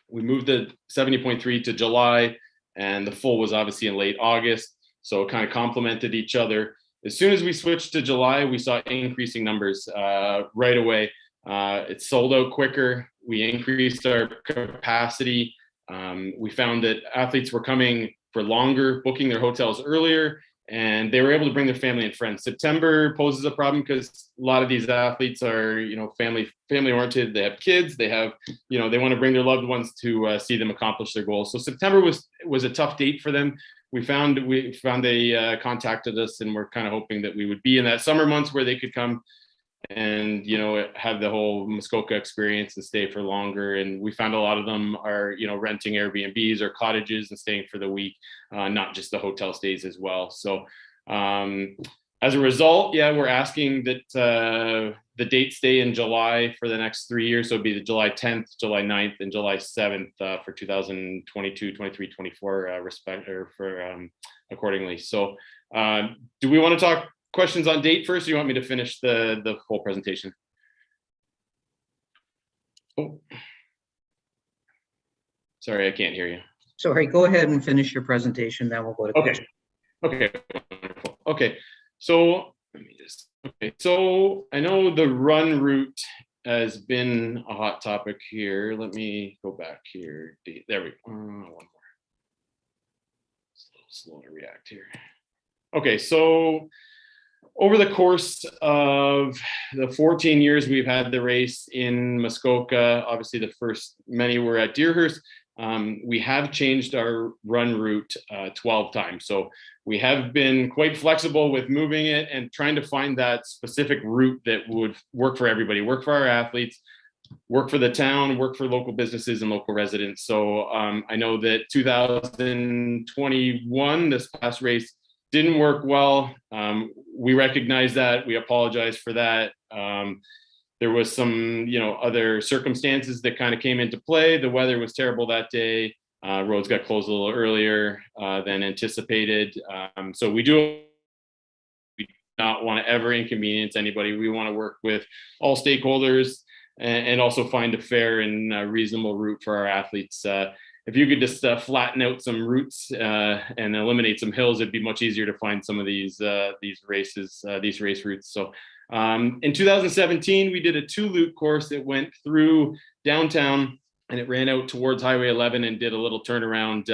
We moved the 70.3 to July, and the full was obviously in late August. So it kind of complemented each other. As soon as we switched to July, we saw increasing numbers right away. It sold out quicker. We increased our capacity. We found that athletes were coming for longer, booking their hotels earlier, and they were able to bring their family and friends. September poses a problem because a lot of these athletes are, family oriented. They have kids. They have, they want to bring their loved ones to see them accomplish their goals. So September was a tough date for them. We found they contacted us, and we're kind of hoping that we would be in that summer months where they could come and have the whole Muskoka experience and stay for longer. And we found a lot of them are renting Airbnbs or cottages and staying for the week, not just the hotel stays as well. So as a result, yeah, we're asking that the dates stay in July for the next 3 years. So it'd be the July 10th, July 9th, and July 7th for 2022, 23, 24 accordingly. So do we want to talk questions on date first, or you want me to finish the full presentation? Oh, sorry, I can't hear you.
Sorry, go ahead and finish your presentation, then we'll go to questions.
Okay, wonderful. Okay, so let me just, okay, so I know the run route has been a hot topic here. Let me go back here. There we go. One more. It's a little slow to react here. Okay, so over the course of the 14 years we've had the race in Muskoka, obviously the first many were at Deerhurst. We have changed our run route 12 times. So we have been quite flexible with moving it and trying to find that specific route that would work for everybody, work for our athletes, work for the town, work for local businesses and local residents. So I know that 2021, this past race, didn't work well. We recognize that. We apologize for that. There was some, other circumstances that kind of came into play. The weather was terrible that day. Roads got closed a little earlier than anticipated. So we do not want to ever inconvenience anybody. We want to work with all stakeholders and also find a fair and reasonable route for our athletes. If you could just flatten out some routes and eliminate some hills, it'd be much easier to find some of these race routes. So in 2017, we did a 2-loop course that went through downtown and it ran out towards Highway 11 and did a little turnaround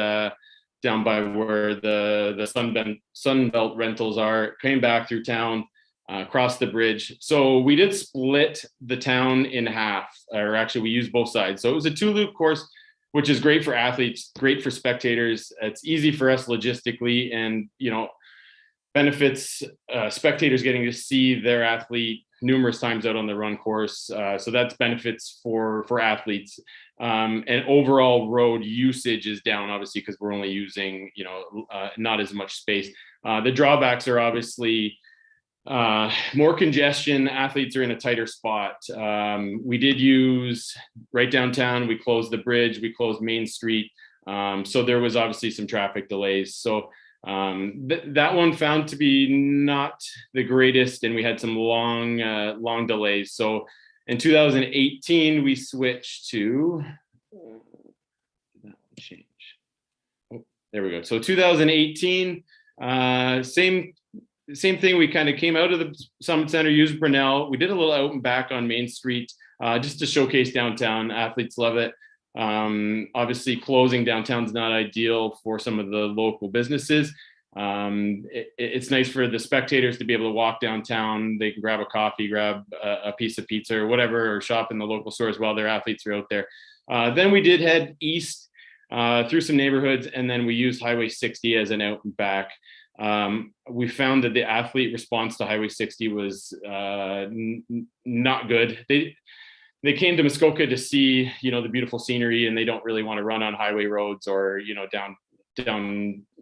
down by where the Sunbelt rentals are, came back through town, across the bridge. So we did split the town in half, or actually we used both sides. So it was a 2-loop course, which is great for athletes, great for spectators. It's easy for us logistically and, benefits spectators getting to see their athlete numerous times out on the run course. So that's benefits for athletes. And overall road usage is down, obviously, because we're only using, not as much space. The drawbacks are obviously more congestion. Athletes are in a tighter spot. We did use right downtown. We closed the bridge. We closed Main Street. So there was obviously some traffic delays. So that one found to be not the greatest, and we had some long delays. So in 2018, we switched to that change. Oh, there we go. So 2018, same thing. We kind of came out of the Summit Center, used Brunel. We did a little out and back on Main Street just to showcase downtown. Athletes love it. Obviously, closing downtown is not ideal for some of the local businesses. It's nice for the spectators to be able to walk downtown. They can grab a coffee, grab a piece of pizza or whatever, or shop in the local stores while their athletes are out there. Then we did head east through some neighborhoods, and then we used Highway 60 as an out and back. We found that the athlete response to Highway 60 was not good. They came to Muskoka to see, the beautiful scenery, and they don't really want to run on highway roads or, down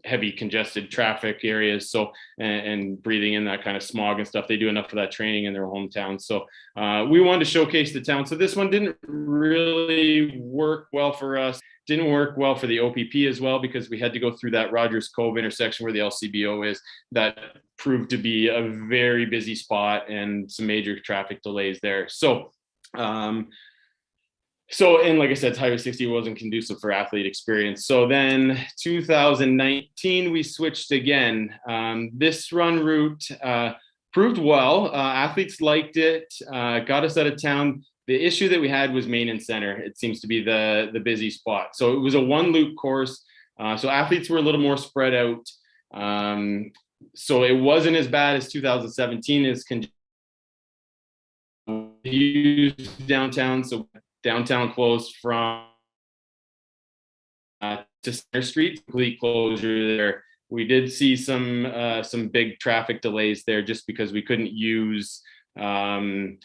heavy congested traffic areas. So, and breathing in that kind of smog and stuff. They do enough of that training in their hometown. So we wanted to showcase the town. So this one didn't really work well for us. Didn't work well for the OPP as well, because we had to go through that Rogers Cove intersection where the LCBO is. That proved to be a very busy spot and some major traffic delays there. So, and like I said, Highway 60 wasn't conducive for athlete experience. So then 2019, we switched again. This run route proved well. Athletes liked it, got us out of town. The issue that we had was Main and Center. It seems to be the busy spot. So it was a 1-loop course. So athletes were a little more spread out. So it wasn't as bad as 2017 is used downtown. So downtown closed from to Center Street, complete closure there. We did see some big traffic delays there just because we couldn't use the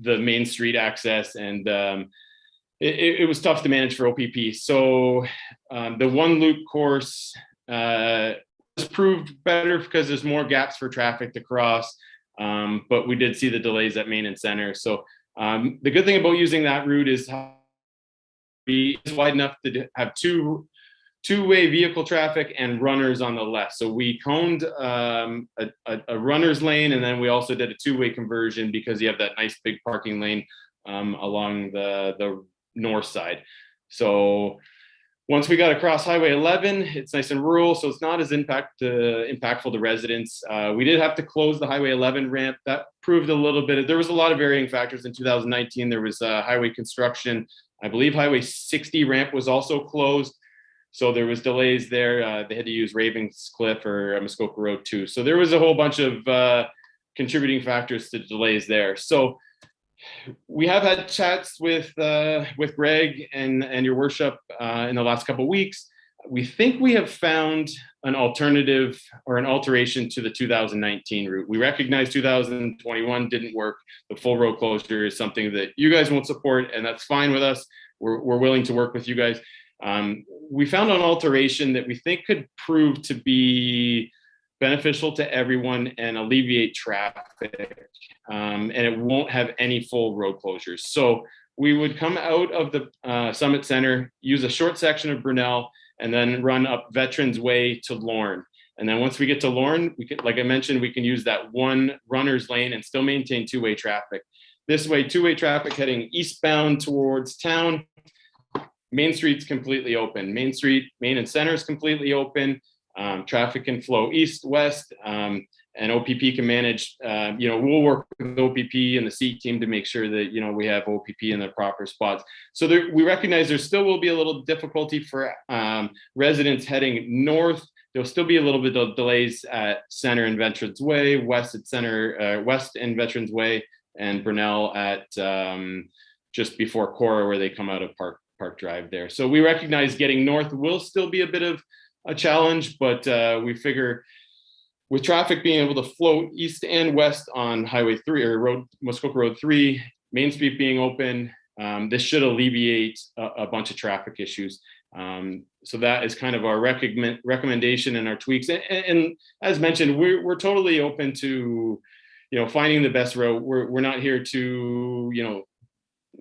Main Street access, and it was tough to manage for OPP. So the 1-loop course was proved better because there's more gaps for traffic to cross. But we did see the delays at Main and Center. So the good thing about using that route is it's wide enough to have two-way vehicle traffic and runners on the left. So we coned a runner's lane, and then we also did a two-way conversion because you have that nice big parking lane along the north side. So once we got across Highway 11, it's nice and rural, so it's not as impactful to residents. We did have to close the Highway 11 ramp. That proved a little bit. There was a lot of varying factors in 2019. There was highway construction. I believe Highway 60 ramp was also closed. So there was delays there. They had to use Ravenscliff or Muskoka Road too. So there was a whole bunch of contributing factors to delays there. So we have had chats with Greg and your worship in the last couple of weeks. We think we have found an alternative or an alteration to the 2019 route. We recognize 2021 didn't work. The full road closure is something that you guys won't support, and that's fine with us. We're willing to work with you guys. We found an alteration that we think could prove to be beneficial to everyone and alleviate traffic, and it won't have any full road closures. So we would come out of the Summit Center, use a short section of Brunel, and then run up Veterans Way to Lorne. And then once we get to Lorne, we could, like I mentioned, we can use that one runner's lane and still maintain two-way traffic. This way, two-way traffic heading eastbound towards town. Main Street's completely open. Main and Center is completely open. Traffic can flow east, west, and OPP can manage. We'll work with OPP and the seat team to make sure that, we have OPP in the proper spots. So we recognize there still will be a little difficulty for residents heading north. There'll still be a little bit of delays at Center and Veterans Way, west at Center, west and Veterans Way, and Brunel at just before Cora, where they come out of Park Drive there. So we recognize getting north will still be a bit of a challenge, but we figure with traffic being able to flow east and west on Highway 3 or Muskoka Road 3, Main Street being open, this should alleviate a bunch of traffic issues. So that is kind of our recommendation and our tweaks. And as mentioned, we're totally open to, finding the best route. We're not here to,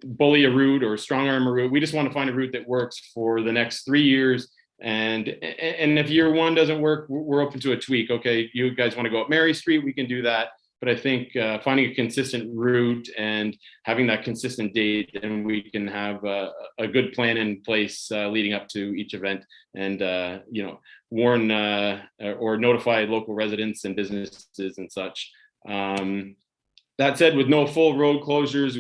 bully a route or strong arm a route. We just want to find a route that works for the next 3 years. And if year one doesn't work, we're open to a tweak. Okay, you guys want to go up Mary Street, we can do that. But I think finding a consistent route and having that consistent date, and we can have a good plan in place leading up to each event, and warn or notify local residents and businesses and such. That said, with no full road closures,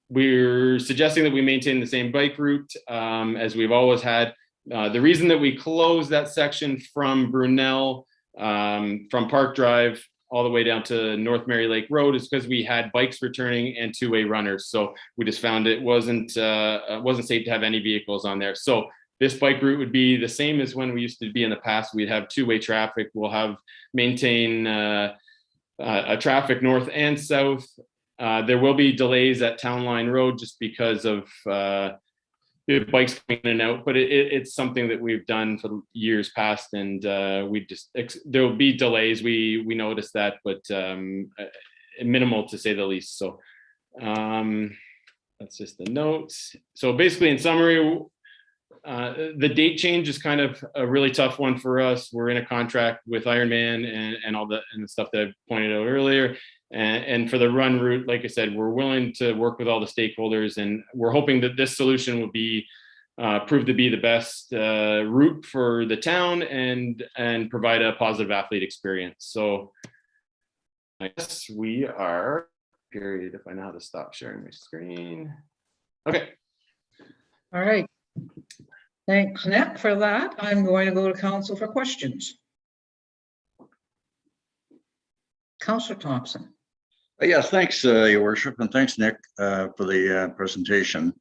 we're suggesting that we maintain the same bike route as we've always had. The reason that we closed that section from Brunel, from Park Drive all the way down to North Mary Lake Road is because we had bikes returning and two-way runners. So we just found it wasn't safe to have any vehicles on there. So this bike route would be the same as when we used to be in the past. We'd have two-way traffic. We'll maintain a traffic north and south. There will be delays at Town Line Road just because of bikes coming in and out, but it's something that we've done for years past, and there will be delays. We noticed that, but minimal to say the least. So that's just the notes. So basically, in summary, the date change is kind of a really tough one for us. We're in a contract with Ironman and all the stuff that I pointed out earlier. And for the run route, like I said, we're willing to work with all the stakeholders, and we're hoping that this solution will be prove to be the best route for the town and provide a positive athlete experience. So I guess we are, period, if I know how to stop sharing my screen. Okay.
All right. Thanks, Nick, for that. I'm going to go to council for questions. Councillor Thompson.
Yes, thanks, Your Worship, and thanks, Nick, for the presentation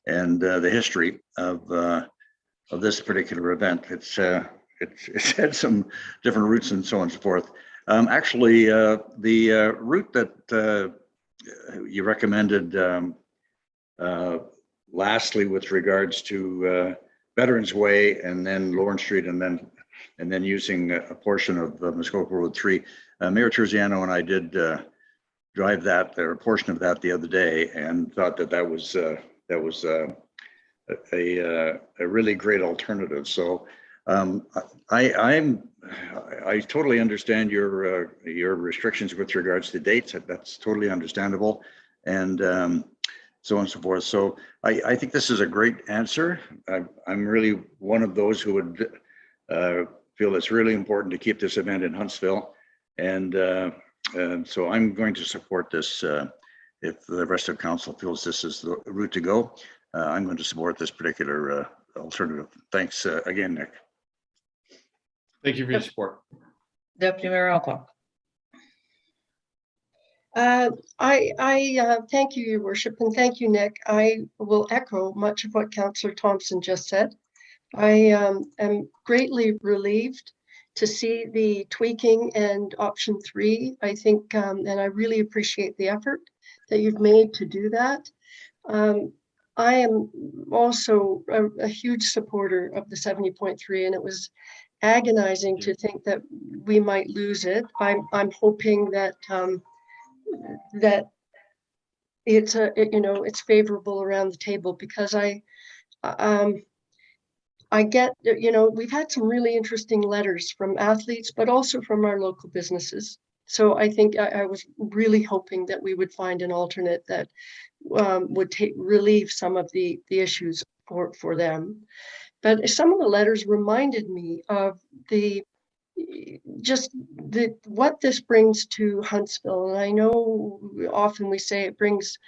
and the history of this particular event. It's had some different routes and so on and so forth. Actually, the route that you recommended lastly with regards to Veterans Way and then Lawrence Street and then using a portion of Muskoka Road 3. Mayor Terziano and I did drive that, or a portion of that, the other day, and thought that was a really great alternative. So I totally understand your restrictions with regards to dates. That's totally understandable, and so on and so forth. So I think this is a great answer. I'm really one of those who would feel it's really important to keep this event in Huntsville, and so I'm going to support this. If the rest of council feels this is the route to go, I'm going to support this particular alternative. Thanks again, Nick.
Thank you for your support.
Deputy Mayor Alcock.
I thank you, Your Worship, and thank you, Nick. I will echo much of what Councillor Thompson just said. I am greatly relieved to see the tweaking and option 3. I think, and I really appreciate the effort that you've made to do that. I am also a huge supporter of the 70.3, and it was agonizing to think that we might lose it. I'm hoping that that it's it's favorable around the table, because I get, we've had some really interesting letters from athletes, but also from our local businesses. So I think I was really hoping that we would find an alternate that would relieve some of the issues for them. But some of the letters reminded me of what this brings to Huntsville. And I know often we say it brings,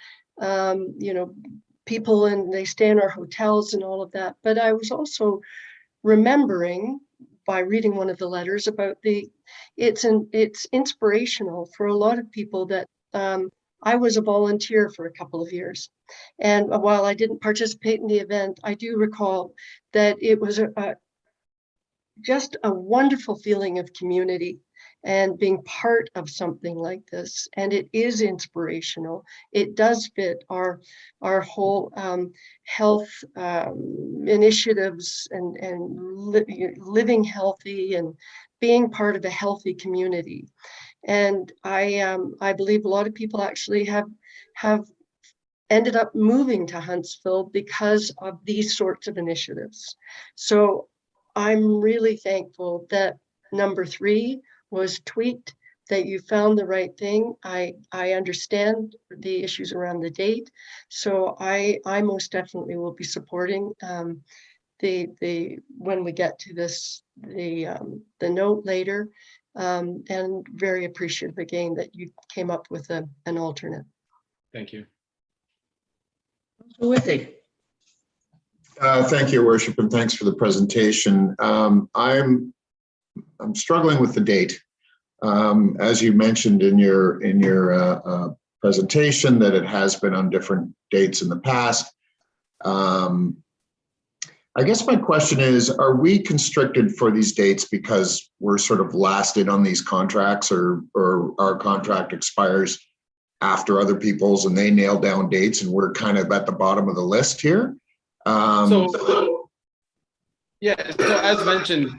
people, and they stay in our hotels and all of that. But I was also remembering, by reading one of the letters, about it's inspirational for a lot of people that I was a volunteer for a couple of years. And while I didn't participate in the event, I do recall that it was just a wonderful feeling of community and being part of something like this. And it is inspirational. It does fit our whole health initiatives and living healthy and being part of a healthy community. And I believe a lot of people actually have ended up moving to Huntsville because of these sorts of initiatives. So I'm really thankful that number 3 was tweaked, that you found the right thing. I understand the issues around the date. So I most definitely will be supporting when we get to this, the note later, and very appreciative again that you came up with an alternate.
Thank you.
Withy.
Thank you, Your Worship, and thanks for the presentation. I'm struggling with the date. As you mentioned in your presentation, that it has been on different dates in the past. I guess my question is, are we constricted for these dates because we're sort of last in on these contracts, or our contract expires after other people's and they nail down dates and we're kind of at the bottom of the list here?
Yeah, so as mentioned,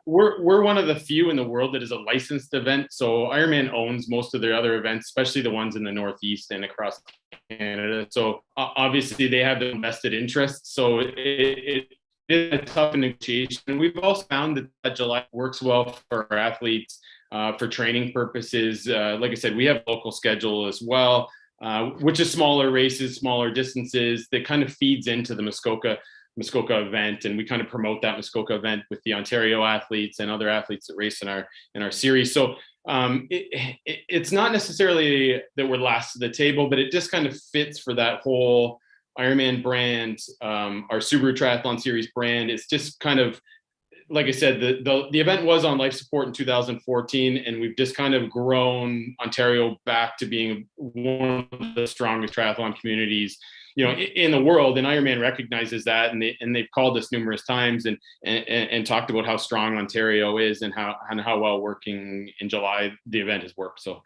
we're one of the few in the world that is a licensed event. So Ironman owns most of their other events, especially the ones in the Northeast and across Canada. So obviously they have the vested interest. So it is a tough negotiation. We've also found that July works well for our athletes for training purposes. Like I said, we have local schedule as well, which is smaller races, smaller distances, that kind of feeds into the Muskoka event, and we kind of promote that Muskoka event with the Ontario athletes and other athletes that race in our series. So it's not necessarily that we're last to the table, but it just kind of fits for that whole Ironman brand, our Subaru Triathlon Series brand. It's just kind of, like I said, the event was on life support in 2014, and we've just kind of grown Ontario back to being one of the strongest triathlon communities, in the world. And Ironman recognizes that, and they've called us numerous times and talked about how strong Ontario is and how well working in July the event has worked. So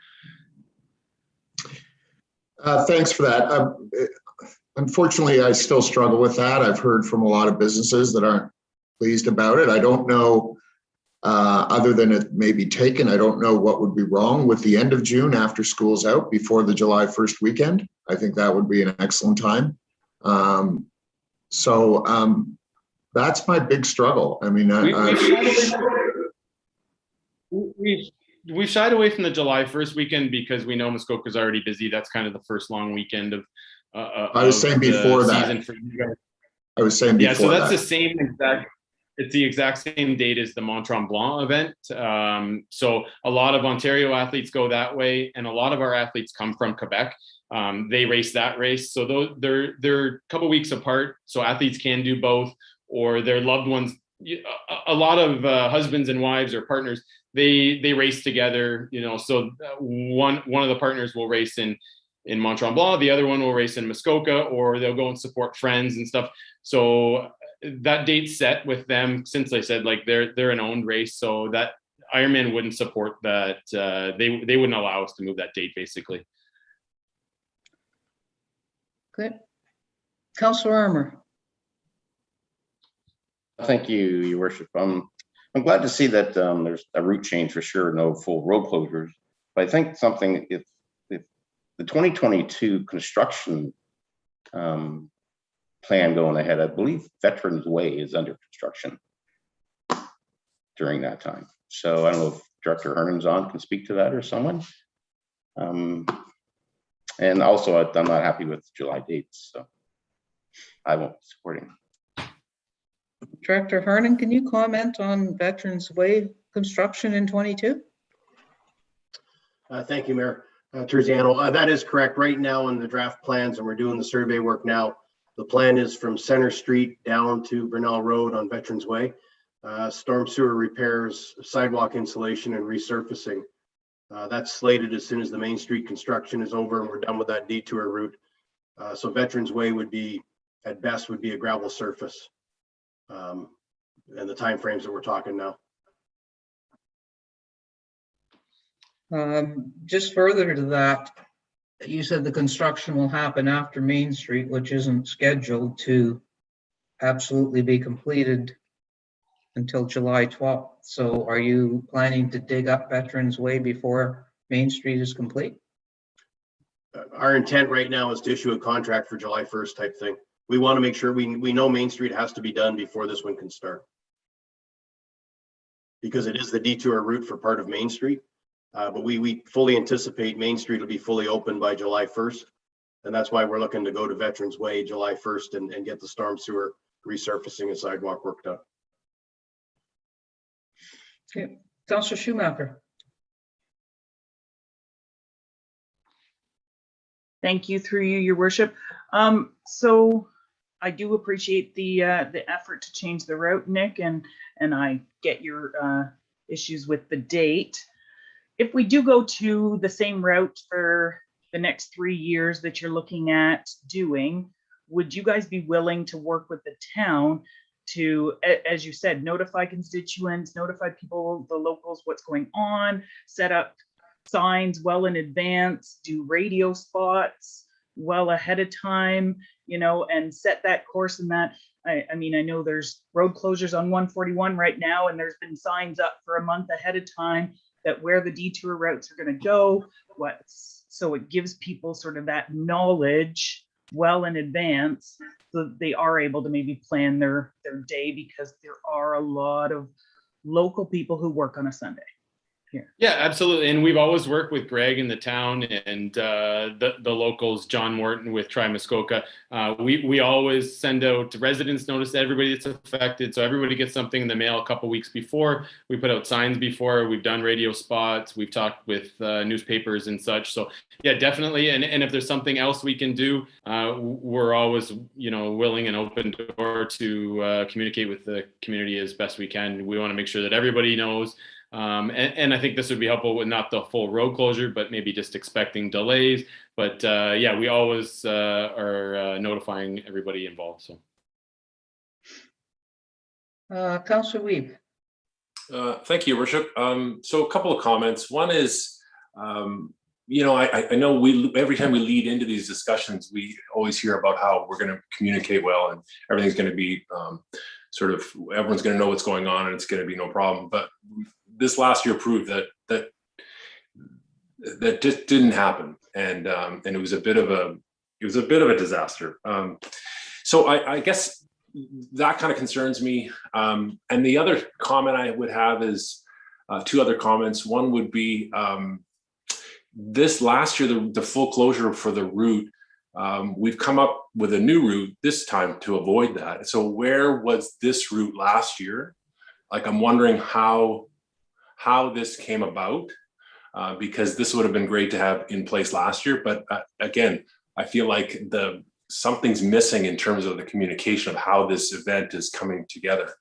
thanks for that. Unfortunately, I still struggle with that. I've heard from a lot of businesses that aren't pleased about it. I don't know, other than it may be taken, I don't know what would be wrong with the end of June after school's out before the July 1st weekend. I think that would be an excellent time. That's my big struggle. I mean,
we've shied away from the July 1st weekend because we know Muskoka's already busy. That's kind of the first long weekend of
I was saying before that. I was saying before
yeah, so that's
that.
the same exact. It's the exact same date as the Mont Tremblant event. So a lot of Ontario athletes go that way, and a lot of our athletes come from Quebec. They race that race, so they're a couple weeks apart. So athletes can do both, or their loved ones. A lot of husbands and wives or partners, they race together. So one of the partners will race in Mont Tremblant, the other one will race in Muskoka, or they'll go and support friends and stuff. So that date's set with them, since I said like they're an owned race, so that Ironman wouldn't support that. They wouldn't allow us to move that date, basically.
Good. Councillor Armour.
Thank you, Your Worship. I'm glad to see that there's a route change for sure, no full road closures. But I think something, if the 2022 construction plan going ahead, I believe Veterans Way is under construction during that time. So I don't know if Director Hernan's on, can speak to that, or someone. And also, I'm not happy with July dates, so I won't be supporting.
Director Hernan, can you comment on Veterans Way construction in 22?
Thank you, Mayor Terziano. That is correct. Right now in the draft plans, and we're doing the survey work now, the plan is from Center Street down to Burnell Road on Veterans Way. Storm sewer repairs, sidewalk insulation, and resurfacing. That's slated as soon as the Main Street construction is over and we're done with that detour route. So Veterans Way would be, at best, would be a gravel surface. And the timeframes that we're talking now.
Just further to that, you said the construction will happen after Main Street, which isn't scheduled to absolutely be completed until July 12th. So are you planning to dig up Veterans Way before Main Street is complete?
Our intent right now is to issue a contract for July 1st type thing. We want to make sure we know Main Street has to be done before this one can start. Because it is the detour route for part of Main Street. But we fully anticipate Main Street will be fully open by July 1st. And that's why we're looking to go to Veterans Way July 1st and get the storm sewer resurfacing and sidewalk work done.
Okay, Councillor Schumacher.
Thank you, through you, Your Worship. So I do appreciate the effort to change the route, Nick, and I get your issues with the date. If we do go to the same route for the next 3 years that you're looking at doing, would you guys be willing to work with the town to, as you said, notify constituents, notify people, the locals, what's going on, set up signs well in advance, do radio spots well ahead of time, and set that course in that. I mean, I know there's road closures on 141 right now, and there's been signs up for a month ahead of time that where the detour routes are going to go, so it gives people sort of that knowledge well in advance, so that they are able to maybe plan their day, because there are a lot of local people who work on a Sunday here.
Yeah, absolutely. And we've always worked with Greg in the town and the locals, John Morton with Tri Muskoka. We always send out residence notice to everybody that's affected. So everybody gets something in the mail a couple weeks before. We put out signs before. We've done radio spots. We've talked with newspapers and such. So yeah, definitely. And if there's something else we can do, we're always, willing and open door to communicate with the community as best we can. We want to make sure that everybody knows. And I think this would be helpful with not the full road closure, but maybe just expecting delays. But yeah, we always are notifying everybody involved. So,
Councillor Weeb.
Thank you, Your Worship. So a couple of comments. One is I know every time we lead into these discussions, we always hear about how we're going to communicate well and everything's going to be everyone's going to know what's going on and it's going to be no problem. But this last year proved that just didn't happen, and it was a bit of a disaster. So I guess that kind of concerns me. And the other comment I would have is two other comments. One would be this last year, the full closure for the route, we've come up with a new route this time to avoid that. So where was this route last year? Like, I'm wondering how this came about, because this would have been great to have in place last year. But again, I feel like something's missing in terms of the communication of how this event is coming together.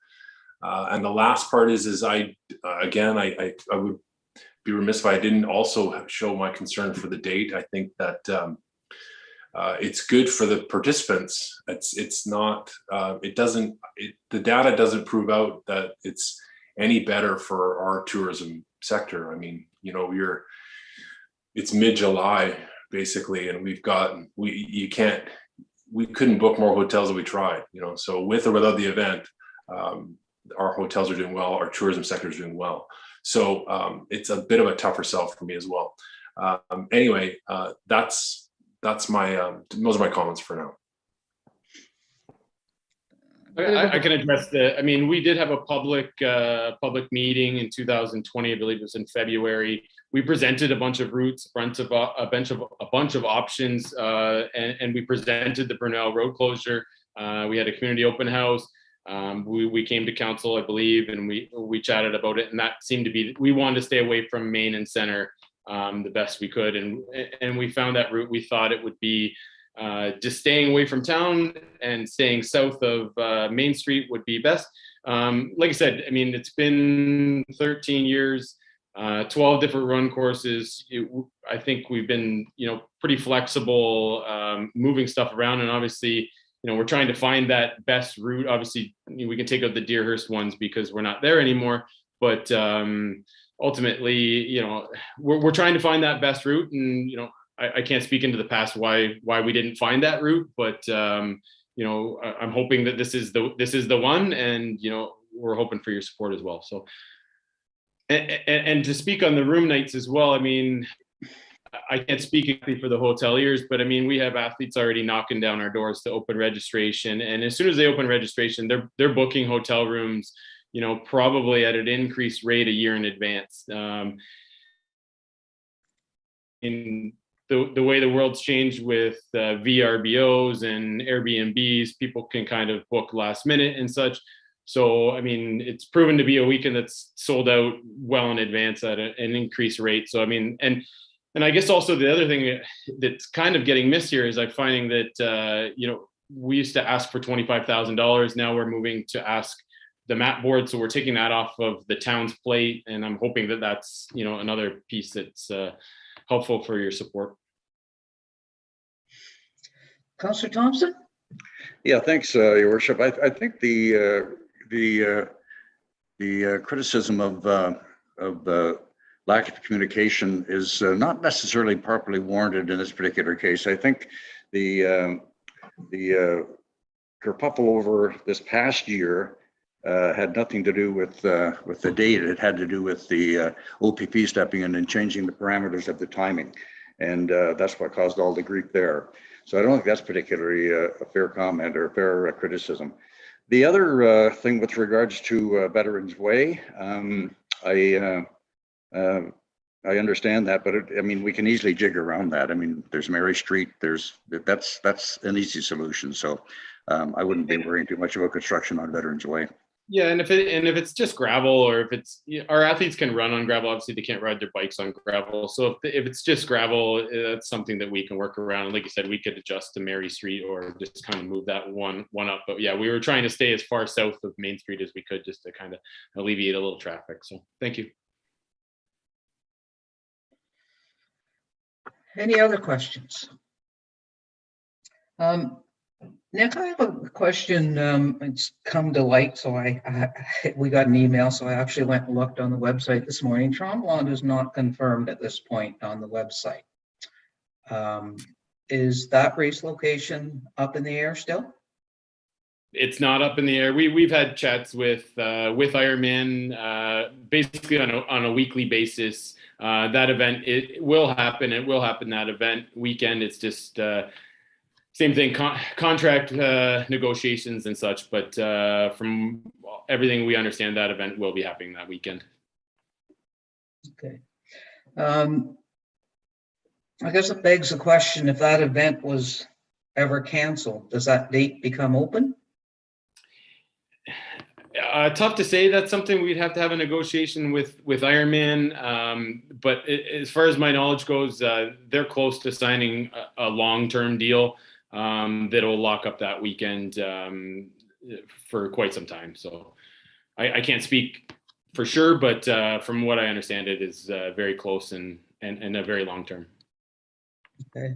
And the last part is I would be remiss if I didn't also show my concern for the date. I think that it's good for the participants. It's not. The data doesn't prove out that it's any better for our tourism sector. I mean, it's mid-July basically, and we couldn't book more hotels than we tried. So with or without the event, our hotels are doing well. Our tourism sector is doing well. So it's a bit of a tougher sell for me as well. Anyway, those are my comments for now.
I can address we did have a public meeting in 2020. I believe it was in February. We presented a bunch of routes, a bunch of options, and we presented the Brunel Road closure. We had a community open house. We came to council, I believe, and we chatted about it, and that seemed to be, we wanted to stay away from Main and Center the best we could, and we found that route. We thought it would be just staying away from town and staying south of Main Street would be best. Like I said, it's been 13 years, 12 different run courses. I think we've been, pretty flexible, moving stuff around, and obviously, we're trying to find that best route. Obviously, we can take out the Deerhurst ones because we're not there anymore, but ultimately, we're trying to find that best route, and I can't speak into the past why we didn't find that route, but I'm hoping that this is the one, and we're hoping for your support as well. So, and to speak on the room nights as well, I can't speak exactly for the hoteliers, but we have athletes already knocking down our doors to open registration, and as soon as they open registration, they're booking hotel rooms, probably at an increased rate a year in advance. In the way the world's changed with VRBOs and Airbnbs, people can kind of book last minute and such. So, it's proven to be a weekend that's sold out well in advance at an increased rate. So, and I guess also the other thing that's kind of getting missed here is I'm finding that, we used to ask for $25,000. Now we're moving to ask the map board. So we're taking that off of the town's plate. And I'm hoping that that's, another piece that's helpful for your support.
Councillor Thompson?
Yeah, thanks, Your Worship. I think the criticism of lack of communication is not necessarily properly warranted in this particular case. I think the kerfuffle over this past year had nothing to do with the date. It had to do with the OPP stepping in and changing the parameters of the timing, and that's what caused all the grief there. So I don't think that's particularly a fair comment or a fair criticism. The other thing with regards to Veterans Way, I understand that, but we can easily jig around that. There's Mary Street. That's an easy solution. So I wouldn't be worrying too much about construction on Veterans Way.
Yeah, and if it's just gravel, or if it's, our athletes can run on gravel. Obviously, they can't ride their bikes on gravel. So if it's just gravel, that's something that we can work around. And like you said, we could adjust to Mary Street or just kind of move that one up. But yeah, we were trying to stay as far south of Main Street as we could, just to kind of alleviate a little traffic. So thank you.
Any other questions? Nick, I have a question. It's come to light, so we got an email, so I actually went and looked on the website this morning. Tremblant is not confirmed at this point on the website. Is that race location up in the air still?
It's not up in the air. We've had chats with Ironman basically on a weekly basis. That event, it will happen. It will happen that event weekend. It's just same thing, contract negotiations and such. But from everything we understand, that event will be happening that weekend.
Okay. I guess it begs the question, if that event was ever canceled, does that date become open?
Tough to say. That's something we'd have to have a negotiation with Ironman. But as far as my knowledge goes, they're close to signing a long-term deal that'll lock up that weekend for quite some time. So I can't speak for sure, but from what I understand, it is very close and a very long-term.
Okay.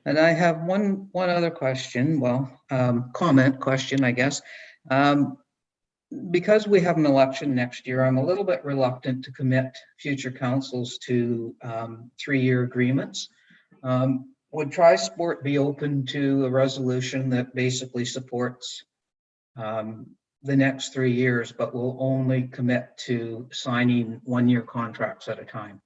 And I have one other question, comment question, I guess. Because we have an election next year, I'm a little bit reluctant to commit future councils to 3-year agreements. Would Tri-Sport be open to a resolution that basically supports the next 3 years, but will only commit to signing 1-year contracts at a time?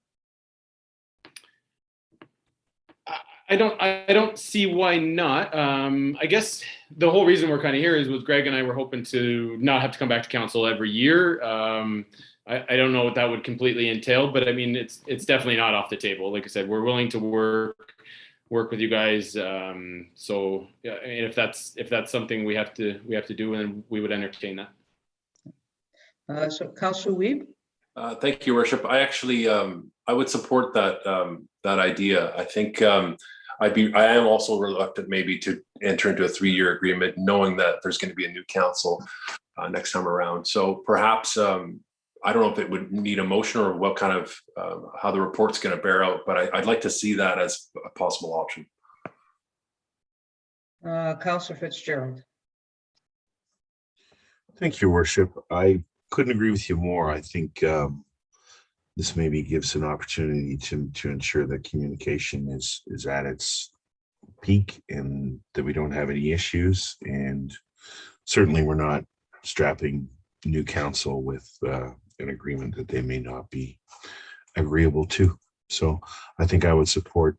I don't see why not. I guess the whole reason we're kind of here is with Greg and I were hoping to not have to come back to council every year. I don't know what that would completely entail, but I mean, it's definitely not off the table. Like I said, we're willing to work with you guys. So yeah, if that's something we have to do, then we would entertain that.
So Councillor Wiebe?
Thank you, Worship. I actually I would support that idea. I think I am also reluctant maybe to enter into a 3-year agreement, knowing that there's going to be a new council next time around. So perhaps I don't know if it would need a motion or what kind of how the report's going to bear out, but I'd like to see that as a possible option.
Councillor Fitzgerald.
Thank you, Worship. I couldn't agree with you more. I think this maybe gives an opportunity to ensure that communication is at its peak and that we don't have any issues. And certainly we're not strapping new council with an agreement that they may not be agreeable to. So I think I would support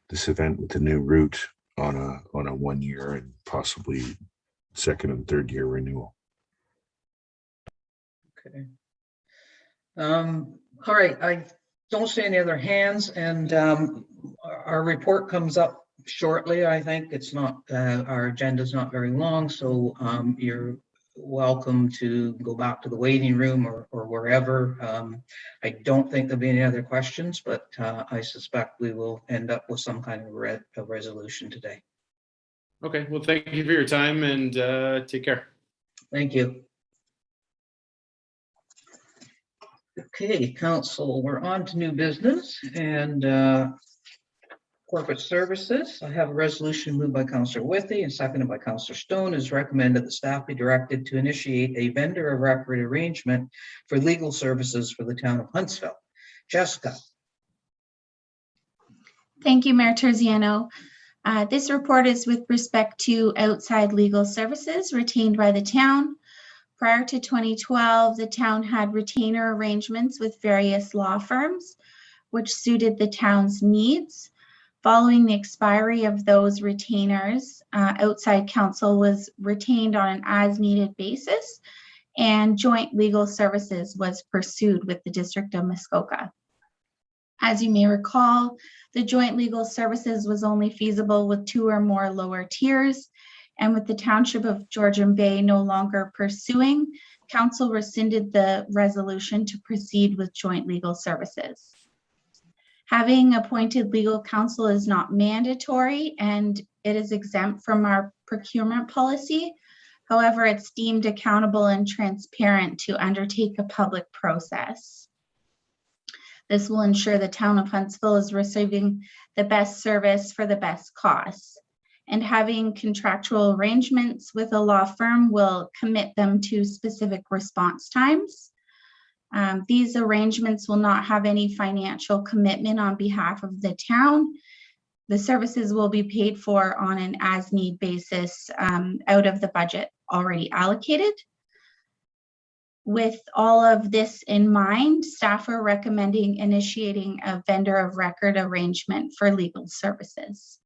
this event with the new route on a 1-year and possibly 2nd and 3rd year renewal.
Okay. All right, I don't see any other hands, and our report comes up shortly. I think it's not, our agenda is not very long, so you're welcome to go back to the waiting room or wherever. I don't think there'll be any other questions, but I suspect we will end up with some kind of resolution today.
Okay, well, thank you for your time and take care.
Thank you. Okay, Council, we're on to new business and corporate services. I have a resolution moved by Councillor Withey and seconded by Councillor Stone. Is recommended that staff be directed to initiate a vendor of record arrangement for legal services for the town of Huntsville. Jessica.
Thank you, Mayor Terziano. This report is with respect to outside legal services retained by the town. Prior to 2012, the town had retainer arrangements with various law firms, which suited the town's needs. Following the expiry of those retainers, outside counsel was retained on an as-needed basis, and joint legal services was pursued with the District of Muskoka. As you may recall, the joint legal services was only feasible with 2 or more lower tiers, and with the Township of Georgian Bay no longer pursuing, council rescinded the resolution to proceed with joint legal services. Having appointed legal counsel is not mandatory and it is exempt from our procurement policy. However, it's deemed accountable and transparent to undertake a public process. This will ensure the town of Huntsville is receiving the best service for the best cost. And having contractual arrangements with a law firm will commit them to specific response times. These arrangements will not have any financial commitment on behalf of the town. The services will be paid for on an as-need basis out of the budget already allocated. With all of this in mind, staff are recommending initiating a vendor of record arrangement for legal services.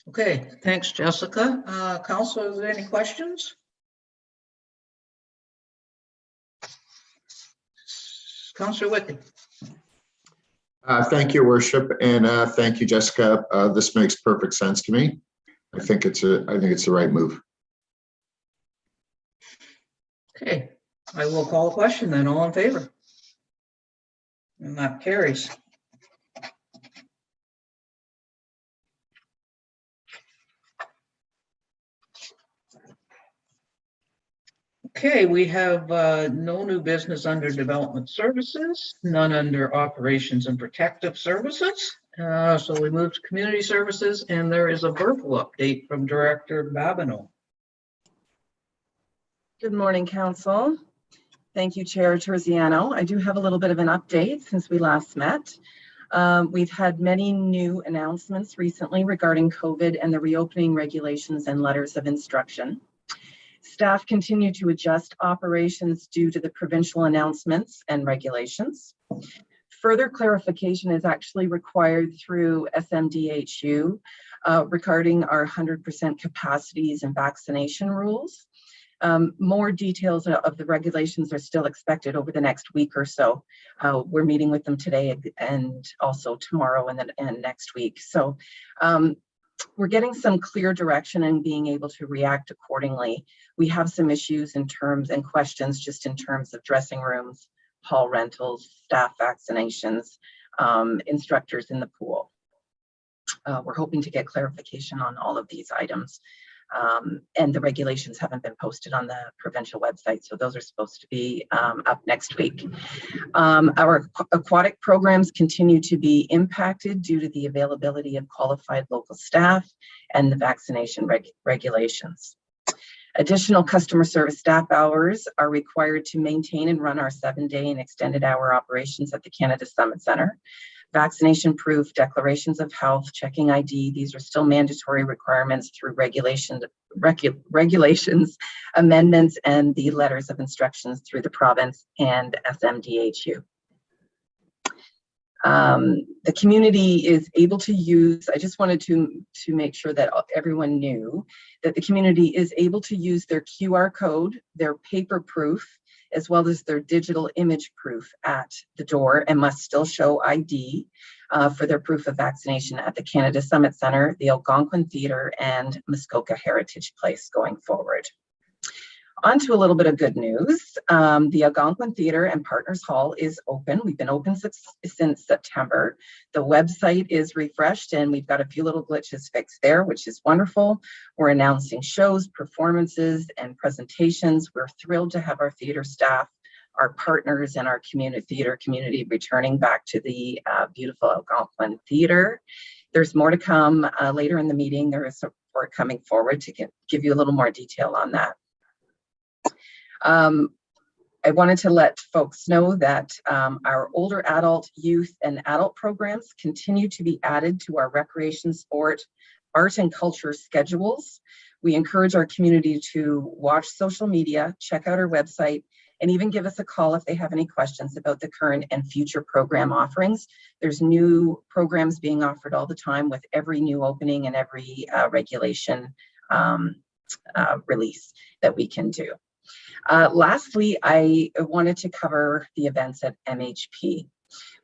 Okay, thanks, Jessica. Council, is there any questions? Councillor Wickett.
Thank you, Worship, and thank you, Jessica. This makes perfect sense to me. I think it's the right move.
Okay, I will call a question then. All in favor? And that carries. Okay, we have no new business under development services, none under operations and protective services. So we move to community services, and there is a verbal update from Director Babineau.
Good morning, Council. Thank you, Chair Terziano. I do have a little bit of an update since we last met. We've had many new announcements recently regarding COVID and the reopening regulations and letters of instruction. Staff continue to adjust operations due to the provincial announcements and regulations. Further clarification is actually required through SMDHU regarding our 100% capacities and vaccination rules. More details of the regulations are still expected over the next week or so. We're meeting with them today and also tomorrow and next week. So we're getting some clear direction and being able to react accordingly. We have some issues in terms and questions just in terms of dressing rooms, hall rentals, staff vaccinations, instructors in the pool. We're hoping to get clarification on all of these items. And the regulations haven't been posted on the provincial website, so those are supposed to be up next week. Our aquatic programs continue to be impacted due to the availability of qualified local staff and the vaccination regulations. Additional customer service staff hours are required to maintain and run our 7-day and extended hour operations at the Canada Summit Centre. Vaccination proof, declarations of health, checking ID, these are still mandatory requirements through regulations, amendments, and the letters of instructions through the province and SMDHU. The community is able to use, I just wanted to make sure that everyone knew that the community is able to use their QR code, their paper proof, as well as their digital image proof at the door, and must still show ID for their proof of vaccination at the Canada Summit Centre, the Algonquin Theatre, and Muskoka Heritage Place going forward. On to a little bit of good news. The Algonquin Theatre and Partners Hall is open. We've been open since September. The website is refreshed and we've got a few little glitches fixed there, which is wonderful. We're announcing shows, performances, and presentations. We're thrilled to have our theatre staff, our partners, and our theatre community returning back to the beautiful Algonquin Theatre. There's more to come later in the meeting. There is support coming forward to give you a little more detail on that. I wanted to let folks know that our older adult, youth, and adult programs continue to be added to our recreation, sport, art, and culture schedules. We encourage our community to watch social media, check out our website, and even give us a call if they have any questions about the current and future program offerings. There's new programs being offered all the time with every new opening and every regulation release that we can do. Lastly, I wanted to cover the events at MHP.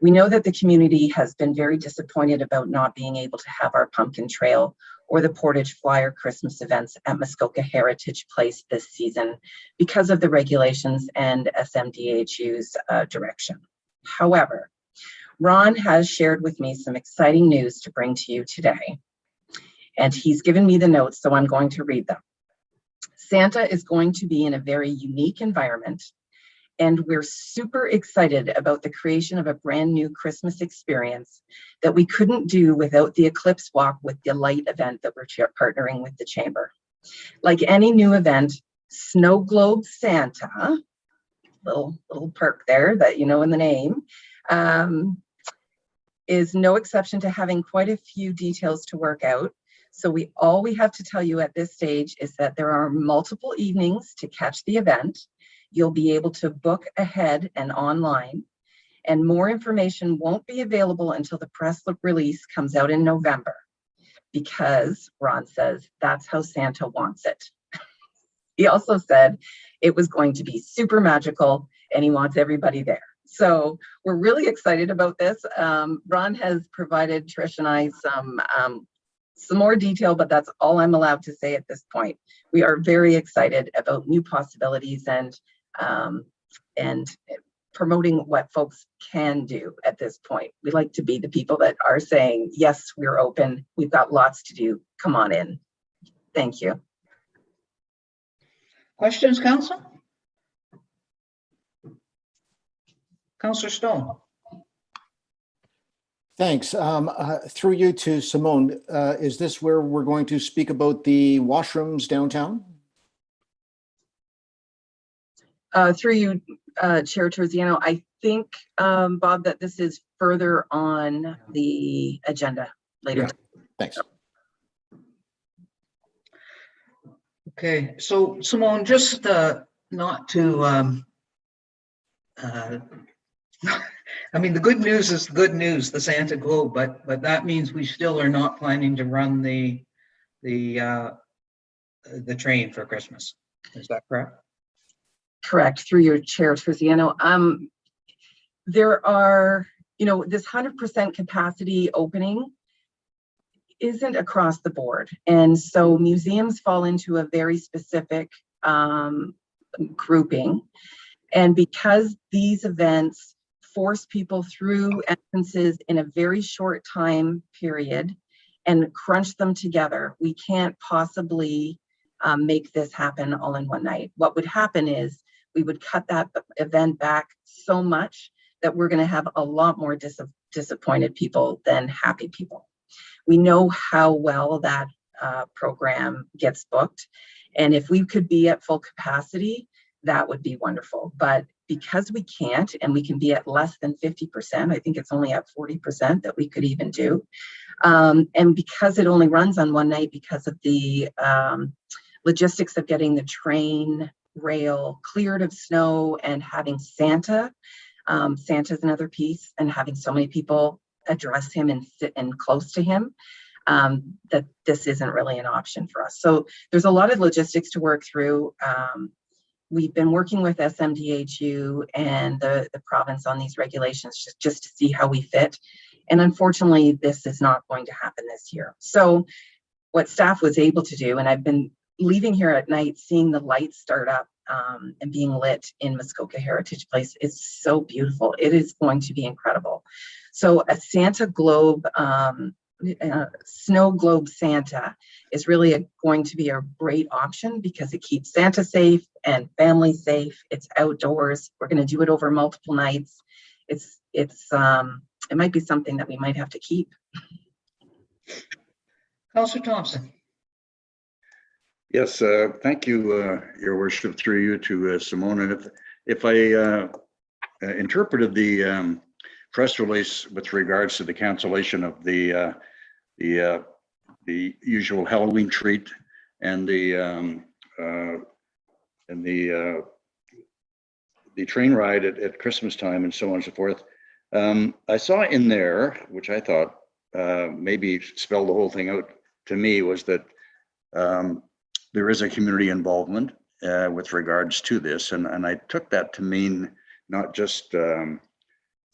We know that the community has been very disappointed about not being able to have our pumpkin trail or the Portage Flyer Christmas events at Muskoka Heritage Place this season because of the regulations and SMDHU's direction. However, Ron has shared with me some exciting news to bring to you today, and he's given me the notes, so I'm going to read them. Santa is going to be in a very unique environment, and we're super excited about the creation of a brand new Christmas experience that we couldn't do without the Eclipse Walk with Delight event that we're partnering with the Chamber. Like any new event, Snow Globe Santa little perk there that you know in the name, is no exception to having quite a few details to work out. So all we have to tell you at this stage is that there are multiple evenings to catch the event. You'll be able to book ahead and online, and more information won't be available until the press release comes out in November, because Ron says that's how Santa wants it. He also said it was going to be super magical and he wants everybody there. So we're really excited about this. Ron has provided Trish and I some more detail, but that's all I'm allowed to say at this point. We are very excited about new possibilities and promoting what folks can do at this point. We like to be the people that are saying, yes, we're open. We've got lots to do. Come on in. Thank you.
Questions, Council? Councillor Stone.
Thanks. Through you to Simone, is this where we're going to speak about the washrooms downtown?
Through you, Chair Terziano, I think, Bob, that this is further on the agenda later.
Yeah. Thanks.
Okay, so Simone, just not to, I mean, the good news is the good news, the Santa Globe, but that means we still are not planning to run the train for Christmas. Is that correct?
Correct. Through your Chair Terziano. There are, this 100% capacity opening isn't across the board. And so museums fall into a very specific grouping. And because these events force people through entrances in a very short time period and crunch them together, we can't possibly make this happen all in one night. What would happen is we would cut that event back so much that we're going to have a lot more disappointed people than happy people. We know how well that program gets booked. And if we could be at full capacity, that would be wonderful. But because we can't, and we can be at less than 50%, I think it's only at 40% that we could even do. And because it only runs on one night because of the logistics of getting the train rail cleared of snow and having Santa, Santa's another piece, and having so many people address him and sit and close to him, that this isn't really an option for us. So there's a lot of logistics to work through. We've been working with SMDHU and the province on these regulations just to see how we fit. And unfortunately, this is not going to happen this year. So what staff was able to do, and I've been leaving here at night, seeing the lights start up and being lit in Muskoka Heritage Place is so beautiful. It is going to be incredible. So a Santa Globe, snow globe Santa is really going to be a great option because it keeps Santa safe and family safe. It's outdoors. We're going to do it over multiple nights. It might be something that we might have to keep.
Councillor Thompson.
Yes, thank you, Your Worship, through you to Simone. And if I interpreted the press release with regards to the cancellation of the usual Halloween treat and the train ride at Christmas time and so on and so forth, I saw in there, which I thought maybe spelled the whole thing out to me, was that there is a community involvement with regards to this, and I took that to mean not just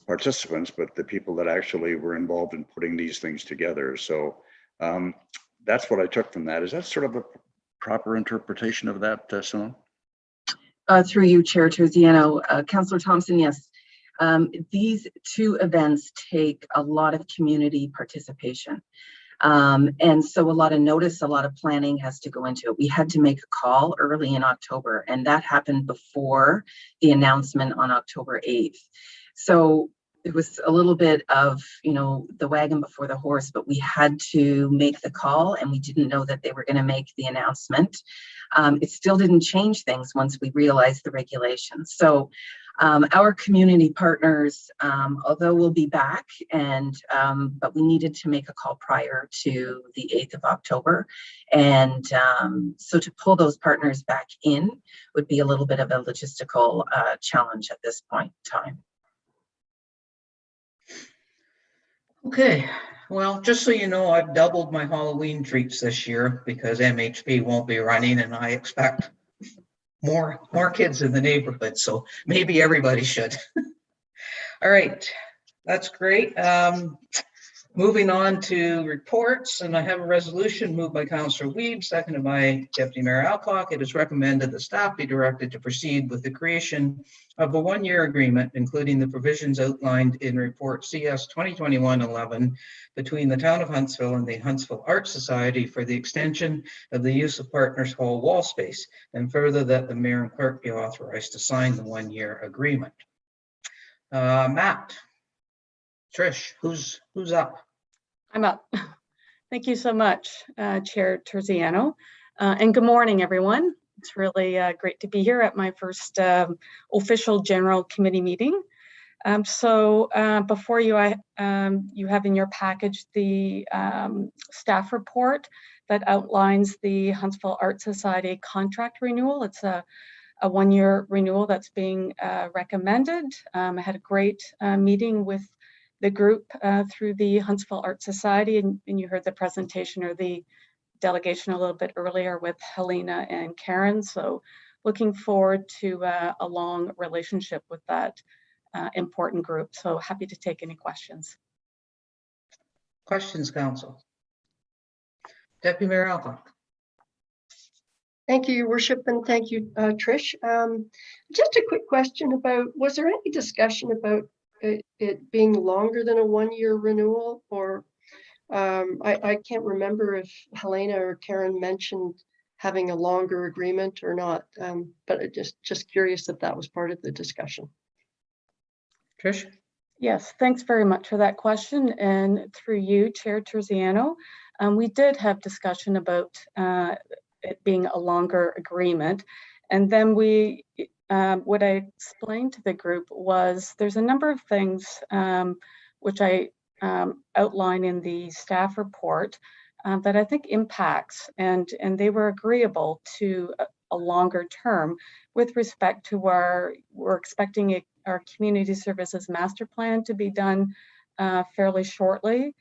participants, but the people that actually were involved in putting these things together. So that's what I took from that. Is that sort of a proper interpretation of that, Simone?
Through you, Chair Terziano. Councillor Thompson, yes. These two events take a lot of community participation. And so a lot of notice, a lot of planning has to go into it. We had to make a call early in October, and that happened before the announcement on October 8th. So it was a little bit of, the wagon before the horse, but we had to make the call and we didn't know that they were going to make the announcement. It still didn't change things once we realized the regulations. So our community partners, although we'll be back, but we needed to make a call prior to the 8th of October. And so to pull those partners back in would be a little bit of a logistical challenge at this point in time.
Okay, well, just so you know, I've doubled my Halloween treats this year because MHP won't be running and I expect more kids in the neighborhood, so maybe everybody should. All right, that's great. Moving on to reports, and I have a resolution moved by Councillor Weeb, seconded by Deputy Mayor Alcock. It is recommended that staff be directed to proceed with the creation of a one-year agreement, including the provisions outlined in report CS 2021-11 between the Town of Huntsville and the Huntsville Art Society for the extension of the use of Partners Hall wall space, and further that the mayor and clerk be authorized to sign the one-year agreement. Matt, Trish, who's up?
I'm up. Thank you so much, Chair Terziano. And good morning, everyone. It's really great to be here at my first official General Committee meeting. Before you, you have in your package the staff report that outlines the Huntsville Art Society contract renewal. It's a one-year renewal that's being recommended. I had a great meeting with the group through the Huntsville Art Society, and you heard the presentation or the delegation a little bit earlier with Helena and Karen. So looking forward to a long relationship with that important group. So happy to take any questions.
Questions, Council? Deputy Mayor Alcock.
Thank you, Your Worship, and thank you, Trish. Just a quick question about, was there any discussion about it being longer than a one-year renewal, or I can't remember if Helena or Karen mentioned having a longer agreement or not, but just curious if that was part of the discussion.
Trish?
Yes, thanks very much for that question. And through you, Chair Terziano, we did have discussion about it being a longer agreement. And then what I explained to the group was there's a number of things which I outline in the staff report that I think impacts, and they were agreeable to a longer term with respect to we're expecting our community services master plan to be done fairly shortly.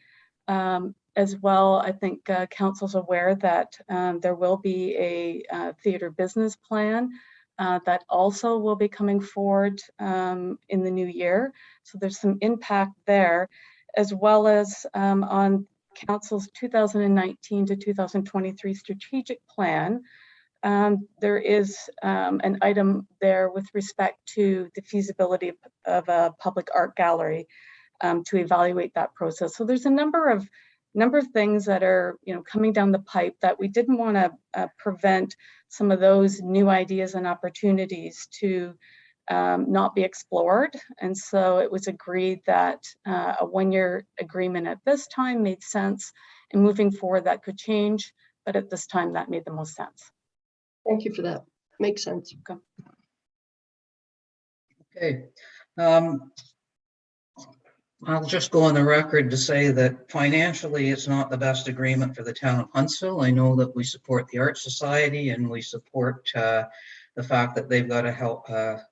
As well, I think Council's aware that there will be a theater business plan that also will be coming forward in the new year. So there's some impact there, as well as on Council's 2019 to 2023 strategic plan. There is an item there with respect to the feasibility of a public art gallery to evaluate that process. So there's a number of things that are coming down the pipe that we didn't want to prevent some of those new ideas and opportunities to not be explored. And so it was agreed that a one-year agreement at this time made sense, and moving forward that could change, but at this time that made the most sense.
Thank you for that. Makes sense.
Okay. I'll just go on the record to say that financially it's not the best agreement for the town of Huntsville. I know that we support the Art Society and we support the fact that they've got to help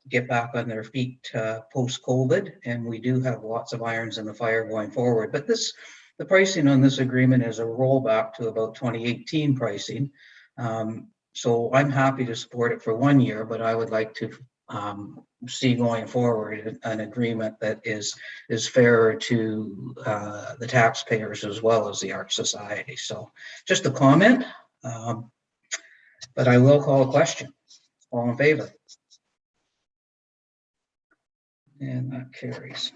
get back on their feet post-COVID, and we do have lots of irons in the fire going forward. But the pricing on this agreement is a rollback to about 2018 pricing. So I'm happy to support it for 1 year, but I would like to see going forward an agreement that is fairer to the taxpayers as well as the Art Society. So just a comment, but I will call a question. All in favor? And that carries.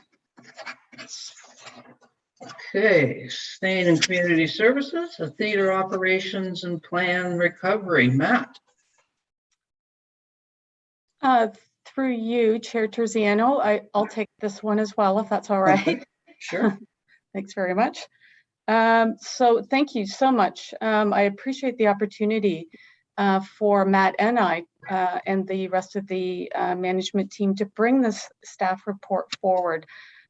Okay, staying in community services, the theater operations and plan recovery. Matt.
Through you, Chair Terziano, I'll take this one as well, if that's all right.
Sure.
Thanks very much. So thank you so much. I appreciate the opportunity for Matt and I and the rest of the management team to bring this staff report forward.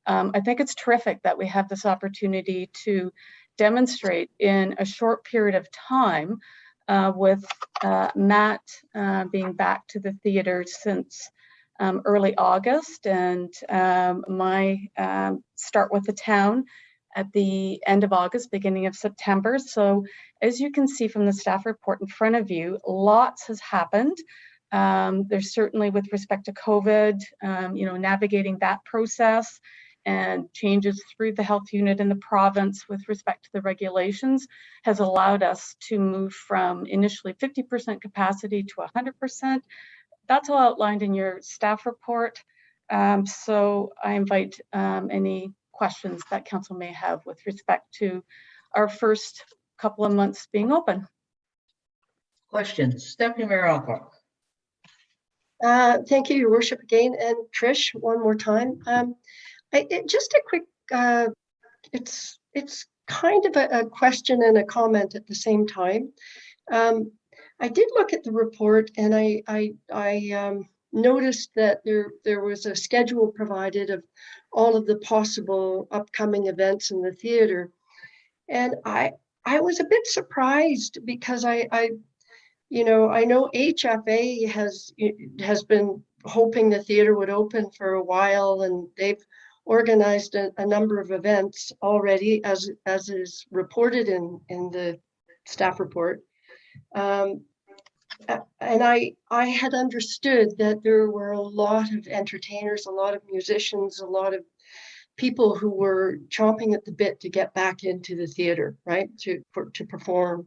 I think it's terrific that we have this opportunity to demonstrate in a short period of time with Matt being back to the theater since early August, and my start with the town at the end of August, beginning of September. So as you can see from the staff report in front of you, lots has happened. There's certainly, with respect to COVID, navigating that process and changes through the health unit in the province with respect to the regulations has allowed us to move from initially 50% capacity to 100%. That's all outlined in your staff report. So I invite any questions that council may have with respect to our first couple of months being open.
Questions? Deputy Mayor Alcock.
Thank you, Your Worship, again, and Trish, one more time. Just a quick, it's kind of a question and a comment at the same time. I did look at the report, and I noticed that there was a schedule provided of all of the possible upcoming events in the theater, and I was a bit surprised because I know HFA has been hoping the theater would open for a while, and they've organized a number of events already, as is reported in the staff report. And I had understood that there were a lot of entertainers, a lot of musicians, a lot of people who were chomping at the bit to get back into the theater, right, to perform.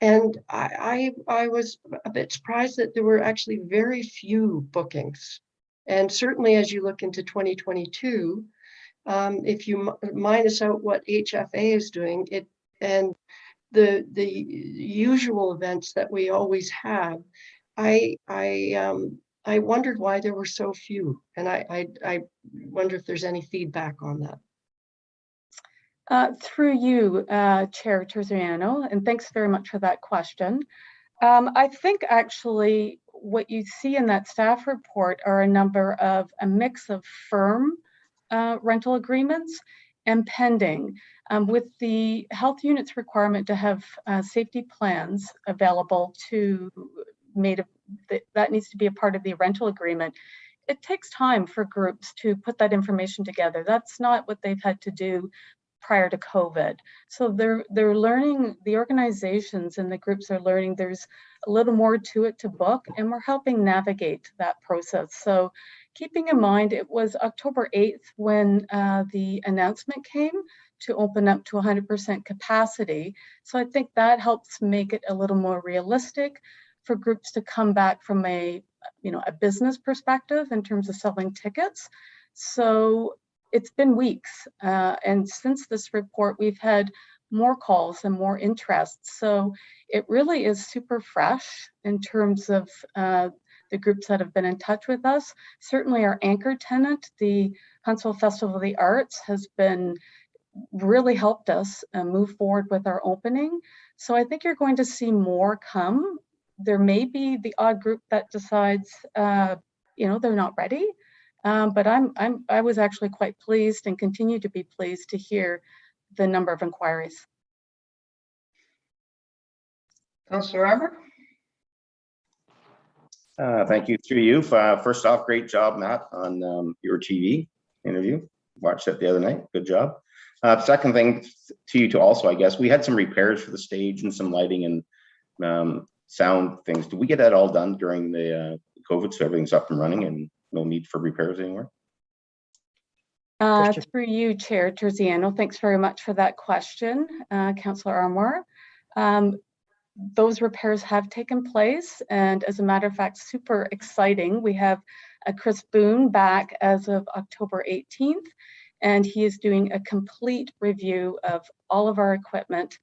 And I was a bit surprised that there were actually very few bookings. And certainly as you look into 2022, if you minus out what HFA is doing, and the usual events that we always have, I wondered why there were so few, and I wonder if there's any feedback on that.
Through you, Chair Terziano, and thanks very much for that question. I think actually what you see in that staff report are a mix of firm rental agreements and pending. With the health unit's requirement to have safety plans available that needs to be a part of the rental agreement. It takes time for groups to put that information together. That's not what they've had to do prior to COVID. So they're learning, the organizations and the groups are learning there's a little more to it to book, and we're helping navigate that process. So keeping in mind, it was October 8th when the announcement came to open up to 100% capacity. So I think that helps make it a little more realistic for groups to come back from a business perspective in terms of selling tickets. So it's been weeks, and since this report, we've had more calls and more interest. So it really is super fresh in terms of the groups that have been in touch with us. Certainly our anchor tenant, the Huntsville Festival of the Arts, has been really helped us move forward with our opening. So I think you're going to see more come. There may be the odd group that decides, they're not ready. But I was actually quite pleased and continue to be pleased to hear the number of inquiries.
Councillor Armour?
Thank you. Through you. First off, great job, Matt, on your TV interview. Watched it the other night. Good job. Second thing to you also, I guess, we had some repairs for the stage and some lighting and sound things. Did we get that all done during the COVID, so everything's up and running and no need for repairs anymore?
Through you, Chair Terziano, thanks very much for that question, Councillor Armour. Those repairs have taken place, and as a matter of fact, super exciting. We have Chris Boone back as of October 18th, and he is doing a complete review of all of our equipment,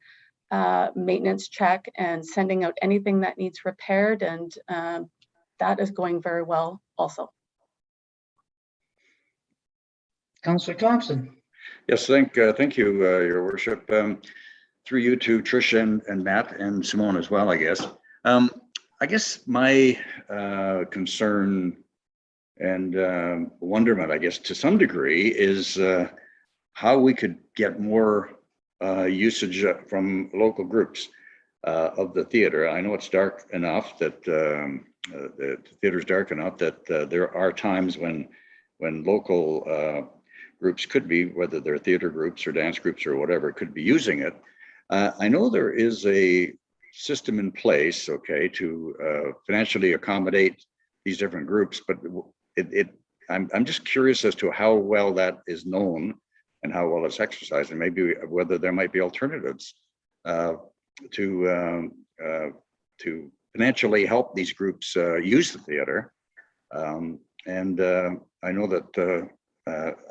maintenance check, and sending out anything that needs repaired, and that is going very well also.
Councillor Thompson.
Yes, thank you, Your Worship. Through you to Trish and Matt and Simone as well, I guess. I guess my concern and wonderment, I guess, to some degree, is how we could get more usage from local groups of the theater. I know it's dark enough that the theater's dark enough that there are times when local groups could be, whether they're theater groups or dance groups or whatever, could be using it. I know there is a system in place, okay, to financially accommodate these different groups, but I'm just curious as to how well that is known and how well it's exercised, and maybe whether there might be alternatives to financially help these groups use the theater. And I know that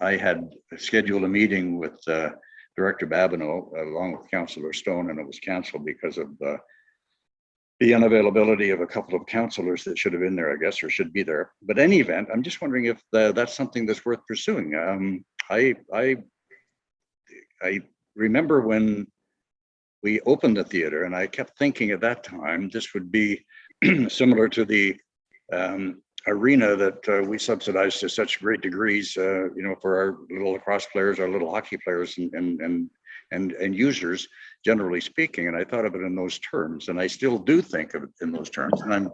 I had scheduled a meeting with Director Babineau along with Councillor Stone, and it was canceled because of the unavailability of a couple of councillors that should have been there, I guess, or should be there. But in any event, I'm just wondering if that's something that's worth pursuing. I remember when we opened the theater, and I kept thinking at that time this would be similar to the arena that we subsidized to such great degrees, you know, for our little lacrosse players, our little hockey players, and users, generally speaking. And I thought of it in those terms, and I still do think of it in those terms. And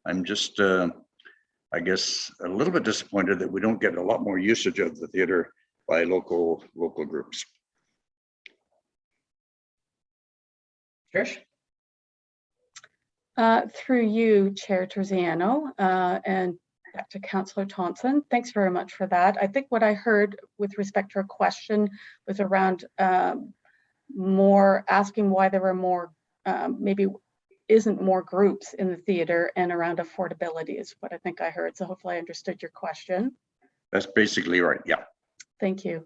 I'm just, I guess, a little bit disappointed that we don't get a lot more usage of the theater by local groups.
Trish?
Through you, Chair Terziano, and back to Councillor Thompson. Thanks very much for that. I think what I heard with respect to her question was around more asking why there were more, maybe isn't more groups in the theater, and around affordability is what I think I heard. So hopefully I understood your question.
That's basically right, yeah.
Thank you.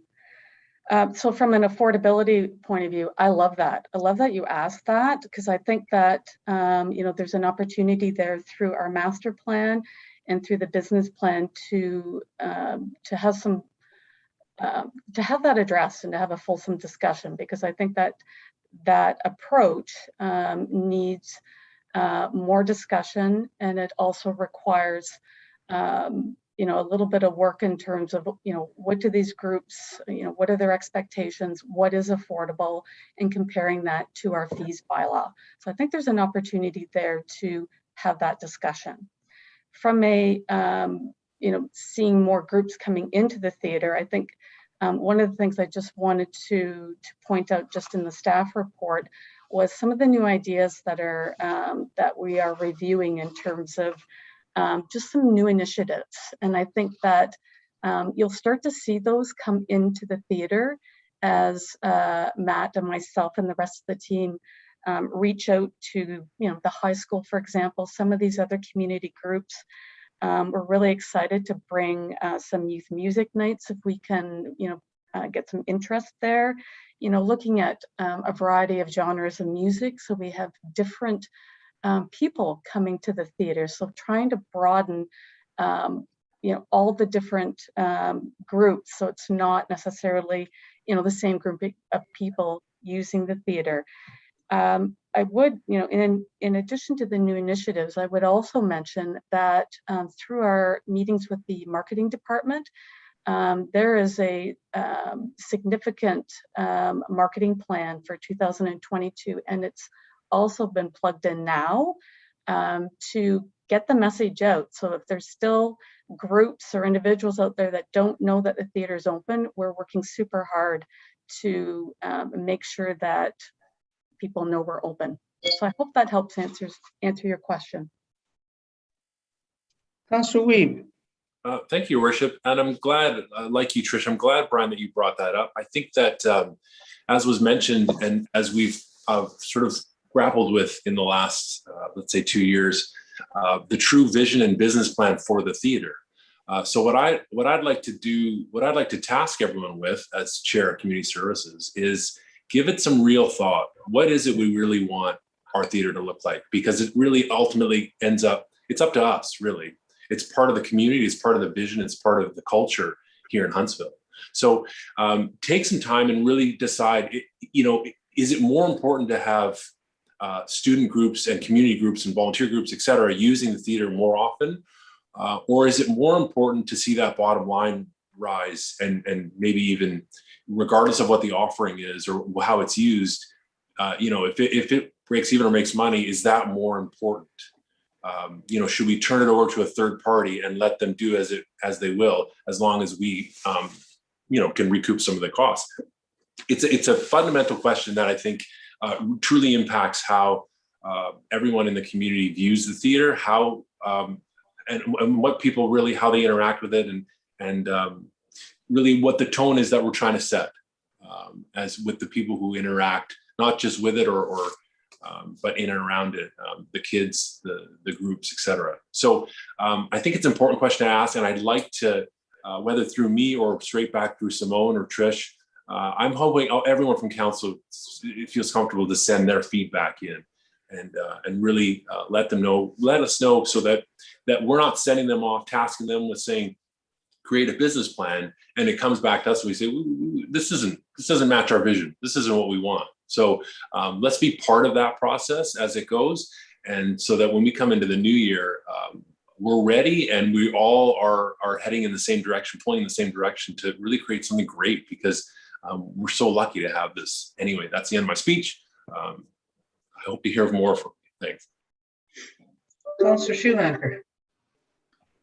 So from an affordability point of view, I love that. I love that you asked that, because I think that you know, there's an opportunity there through our master plan and through the business plan to have some to have that addressed and to have a fulsome discussion, because I think that that approach needs more discussion, and it also requires you know, a little bit of work in terms of, you know, what do these groups, you know, what are their expectations, what is affordable, and comparing that to our fees bylaw. So I think there's an opportunity there to have that discussion. From a, you know, seeing more groups coming into the theater, I think one of the things I just wanted to point out just in the staff report was some of the new ideas that are that we are reviewing in terms of just some new initiatives. And I think that you'll start to see those come into the theater as Matt and myself and the rest of the team reach out to, you know, the high school, for example, some of these other community groups. We're really excited to bring some youth music nights if we can, you know, get some interest there, you know, looking at a variety of genres of music. So we have different people coming to the theater. So trying to broaden, you know, all the different groups. So it's not necessarily, you know, the same group of people using the theater. I would, you know, in addition to the new initiatives, I would also mention that through our meetings with the marketing department, there is a significant marketing plan for 2022, and it's also been plugged in now to get the message out. So if there's still groups or individuals out there that don't know that the theater is open, we're working super hard to make sure that people know we're open. So I hope that helps answer your question.
Councillor Weeb.
Thank you, Your Worship. And I'm glad, like you, Trish, I'm glad, Brian, that you brought that up. I think that as was mentioned, and as we've sort of grappled with in the last, let's say 2 years, the true vision and business plan for the theater. So what I'd like to do, what I'd like to task everyone with as Chair of Community Services is give it some real thought. What is it we really want our theater to look like? Because it really ultimately ends up, it's up to us, really. It's part of the community, it's part of the vision, it's part of the culture here in Huntsville. So take some time and really decide, is it more important to have student groups and community groups and volunteer groups, et cetera, using the theater more often? Or is it more important to see that bottom line rise and maybe even regardless of what the offering is or how it's used, if it breaks even or makes money, is that more important? Should we turn it over to a third party and let them do as they will, as long as we, can recoup some of the costs? It's a fundamental question that I think truly impacts how everyone in the community views the theater, how and what people really, how they interact with it, and really what the tone is that we're trying to set as with the people who interact, not just with it or but in and around it, the kids, the groups, et cetera. So I think it's an important question to ask, and I'd like to, whether through me or straight back through Simone or Trish, I'm hoping everyone from council feels comfortable to send their feedback in and really let us know so that we're not sending them off, tasking them with saying, create a business plan, and it comes back to us and we say, this doesn't match our vision. This isn't what we want. So let's be part of that process as it goes. And so that when we come into the new year, we're ready and we all are heading in the same direction, pointing in the same direction to really create something great, because we're so lucky to have this. Anyway, that's the end of my speech. I hope to hear more from you. Thanks.
Councillor Schumacher.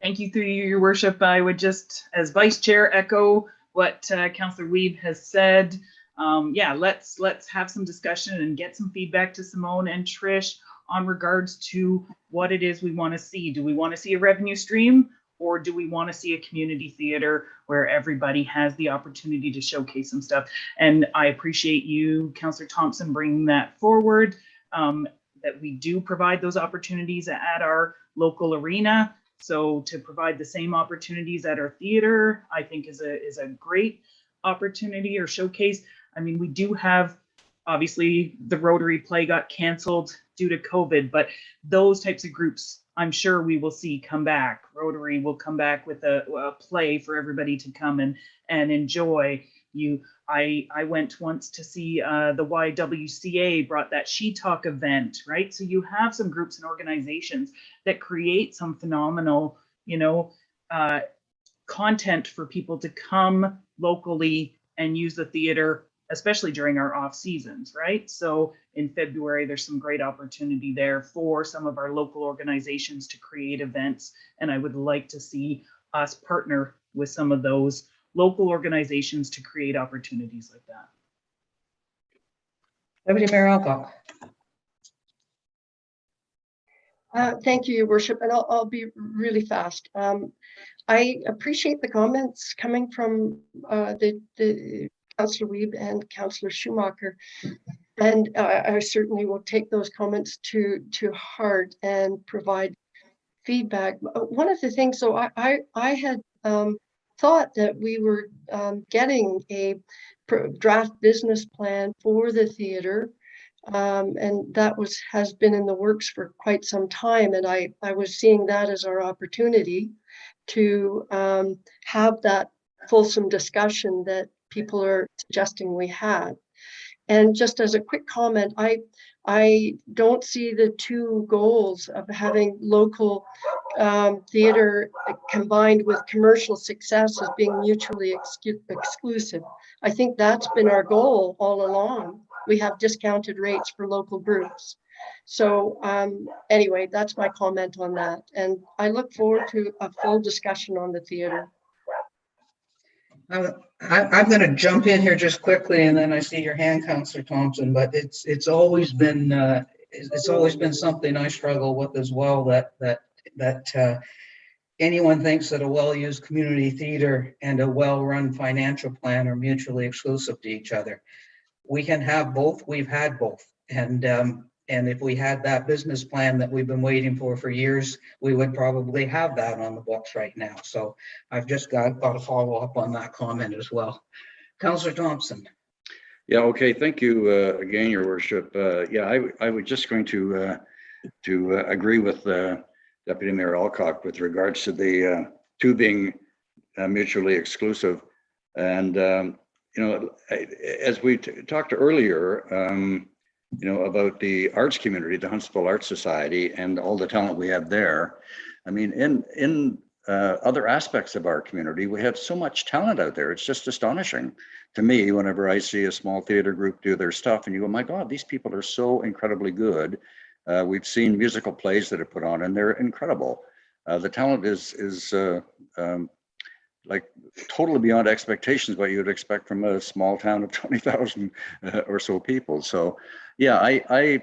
Thank you, through you, Your Worship. I would just, as Vice Chair, echo what Councillor Weed has said. Let's have some discussion and get some feedback to Simone and Trish on regards to what it is we want to see. Do we want to see a revenue stream, or do we want to see a community theater where everybody has the opportunity to showcase some stuff? And I appreciate you, Councillor Thompson, bringing that forward, that we do provide those opportunities at our local arena. So to provide the same opportunities at our theater, I think is a great opportunity or showcase. I mean, we do have, obviously, the Rotary play got canceled due to COVID, but those types of groups, I'm sure we will see come back. Rotary will come back with a play for everybody to come and enjoy. I went once to see the YWCA brought that She Talk event, right? So you have some groups and organizations that create some phenomenal, content for people to come locally and use the theater, especially during our off seasons, right? So in February, there's some great opportunity there for some of our local organizations to create events. And I would like to see us partner with some of those local organizations to create opportunities like that.
Deputy Mayor Alcock.
Thank you, Your Worship, and I'll be really fast. I appreciate the comments coming from the Councillor Weeb and Councillor Schumacher, and I certainly will take those comments to heart and provide feedback. One of the things, so I had thought that we were getting a draft business plan for the theater, and that has been in the works for quite some time, and I was seeing that as our opportunity to have that fulsome discussion that people are suggesting we have. And just as a quick comment, I don't see the two goals of having local theater combined with commercial success as being mutually exclusive. I think that's been our goal all along. We have discounted rates for local groups. So anyway, that's my comment on that. And I look forward to a full discussion on the theater.
I'm going to jump in here just quickly, and then I see your hand, Councillor Thompson. But it's always been something I struggle with as well. That anyone thinks that a well-used community theater and a well-run financial plan are mutually exclusive to each other. We can have both. We've had both, and if we had that business plan that we've been waiting for years, we would probably have that on the books right now. So I've just got to follow up on that comment as well. Councillor Thompson.
Yeah, okay, thank you again, Your Worship. I was just going to agree with Deputy Mayor Alcock with regards to the two being mutually exclusive. And, as we talked earlier, about the arts community, the Huntsville Arts Society, and all the talent we have there. I mean, in other aspects of our community, we have so much talent out there. It's just astonishing to me whenever I see a small theater group do their stuff and you go, my God, these people are so incredibly good. We've seen musical plays that are put on and they're incredible. The talent is like totally beyond expectations, what you would expect from a small town of 20,000 or so people. So yeah, I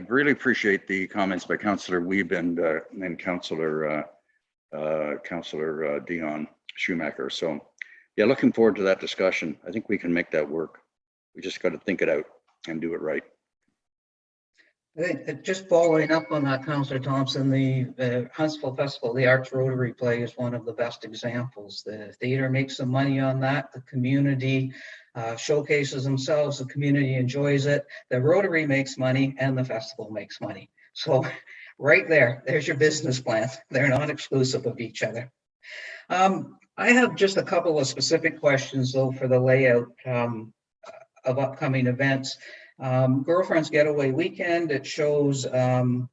really appreciate the comments by Councillor Wiebe and Councillor Dion Schumacher. So yeah, looking forward to that discussion. I think we can make that work. We just got to think it out and do it right.
I think just following up on that, Councillor Thompson, the Huntsville Festival, the Arts Rotary play is one of the best examples. The theater makes some money on that. The community showcases themselves. The community enjoys it. The Rotary makes money and the festival makes money. So right there's your business plan. They're not exclusive of each other. I have just a couple of specific questions though for the layout of upcoming events. Girlfriend's Getaway Weekend, it shows on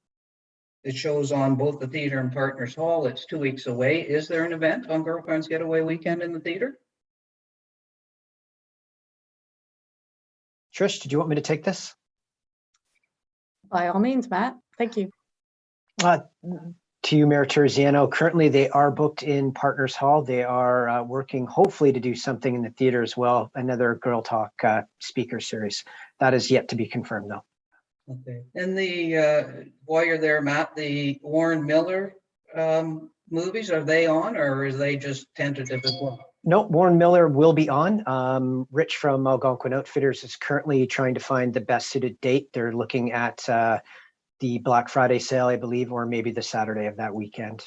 both the theater and Partners Hall. It's 2 weeks away. Is there an event on Girlfriend's Getaway Weekend in the theater?
Trish, did you want me to take this?
By all means, Matt. Thank you.
To you, Mayor Terziano, currently they are booked in Partners Hall. They are working hopefully to do something in the theater as well, another Girl Talk speaker series. That is yet to be confirmed though.
Okay, and while you're there, Matt, the Warren Miller movies, are they on or are they just tentative as well?
No, Warren Miller will be on. Rich from Algonquin Outfitters is currently trying to find the best suited date. They're looking at the Black Friday sale, I believe, or maybe the Saturday of that weekend.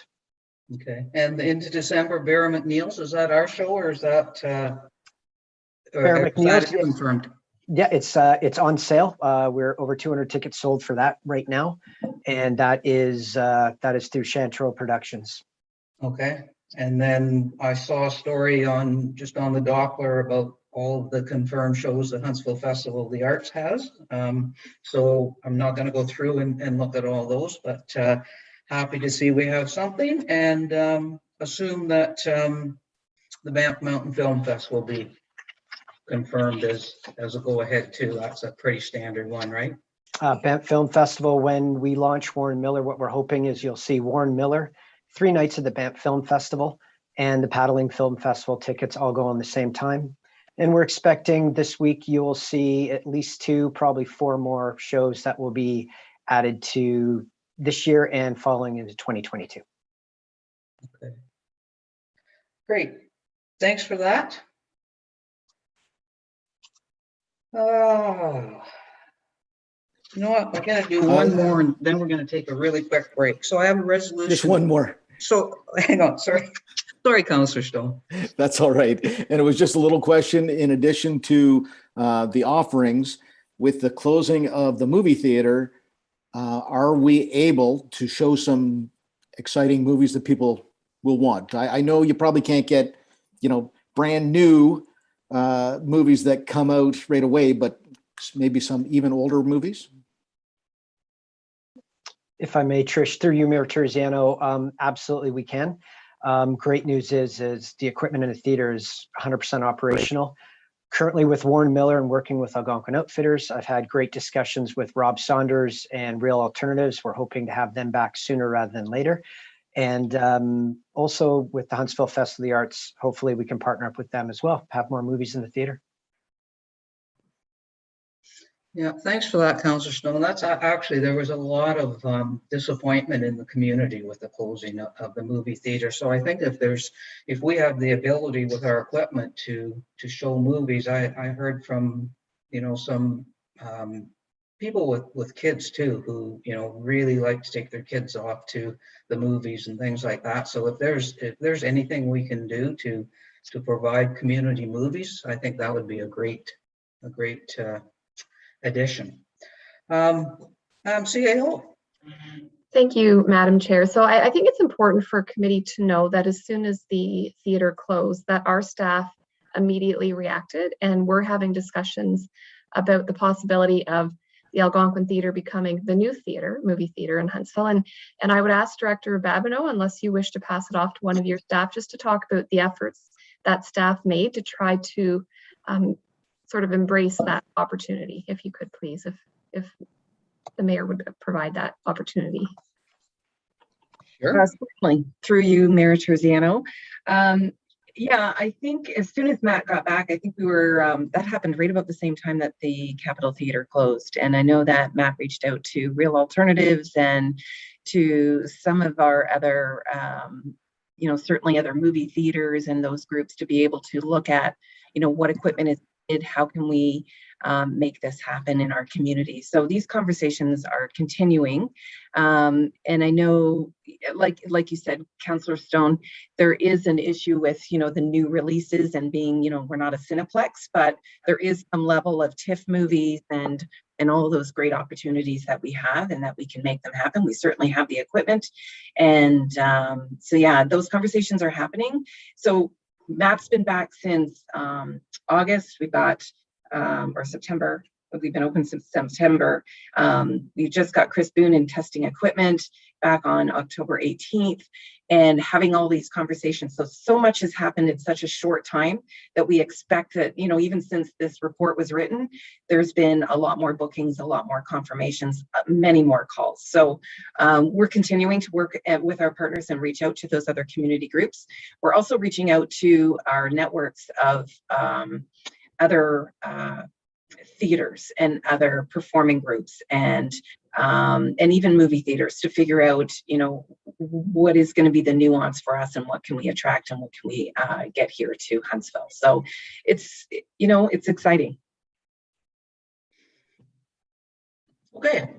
Okay, and into December, Bear McNeil's, is that our show or is that
Bear McNeil's
confirmed?
Yeah, it's on sale. We're over 200 tickets sold for that right now, and that is through Chanterelle Productions. Okay,
And then I saw a story on the Doppler about all of the confirmed shows that Huntsville Festival of the Arts has. So I'm not going to go through and look at all those, but happy to see we have something, and assume that the Banff Mountain Film Fest will be confirmed as a go-ahead too. That's a pretty standard one, right?
Banff Film Festival, when we launch Warren Miller, what we're hoping is you'll see Warren Miller, 3 nights of the Banff Film Festival, and the Paddling Film Festival tickets all go on the same time. And we're expecting this week you will see at least 2, probably 4 more shows that will be added to this year and following into 2022.
Okay. Great. Thanks for that. You know what? We're going to do one more and then we're going to take a really quick break. So I have a resolution.
Just one more.
So hang on. Sorry, Councillor Stone.
That's all right. And it was just a little question in addition to the offerings with the closing of the movie theater. Are we able to show some exciting movies that people will want? I know you probably can't get, brand new movies that come out right away, but maybe some even older movies.
If I may, Trish, through you, Mayor Terziano, absolutely we can. Great news is the equipment in the theater is 100% operational. Right. Currently with Warren Miller and working with Algonquin Outfitters, I've had great discussions with Rob Saunders and Real Alternatives. We're hoping to have them back sooner rather than later. And also with the Huntsville Festival of the Arts, hopefully we can partner up with them as well, have more movies in the theater.
Yeah, thanks for that, Councillor Stone. That's actually, there was a lot of disappointment in the community with the closing of the movie theater. So I think if we have the ability with our equipment to show movies, I heard from, some people with kids too, who, really like to take their kids off to the movies and things like that. So if there's anything we can do to provide community movies, I think that would be a great addition. CAO.
Thank you, Madam Chair. So I think it's important for committee to know that as soon as the theater closed, that our staff immediately reacted, and we're having discussions about the possibility of the Algonquin Theatre becoming the new theater, movie theater in Huntsville. And I would ask Director Babineau, unless you wish to pass it off to one of your staff, just to talk about the efforts that staff made to try to sort of embrace that opportunity, if you could please, if the mayor would provide that opportunity.
Sure.
Certainly, through you, Mayor Terziano. Yeah, I think as soon as Matt got back, I think we were, that happened right about the same time that the Capitol Theatre closed. And I know that Matt reached out to Real Alternatives and to some of our other, certainly other movie theaters and those groups to be able to look at, what equipment is needed, how can we make this happen in our community. So these conversations are continuing. And I know, like you said, Councillor Stone, there is an issue with, the new releases and being, we're not a Cineplex, but there is some level of TIFF movies and all those great opportunities that we have and that we can make them happen. We certainly have the equipment. And so, yeah, those conversations are happening. So Matt's been back since August. We got or September. We've been open since September. We just got Chris Boone in testing equipment back on October 18th and having all these conversations. So much has happened in such a short time that we expect that, even since this report was written, there's been a lot more bookings, a lot more confirmations, many more calls. So we're continuing to work with our partners and reach out to those other community groups. We're also reaching out to our networks of other theaters and other performing groups and even movie theaters to figure out, what is going to be the nuance for us and what can we attract and what can we get here to Huntsville. So it's exciting.
Okay.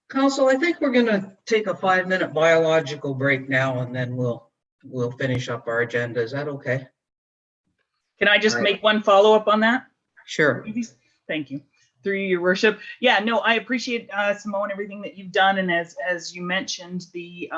Council, I think we're going to take a 5-minute biological break now, and then we'll finish up our agenda. Is that okay?
Can I just make one follow-up on that?
Sure.
Thank you. Through your worship. Yeah, no, I appreciate Simone, everything that you've done. And as you mentioned, the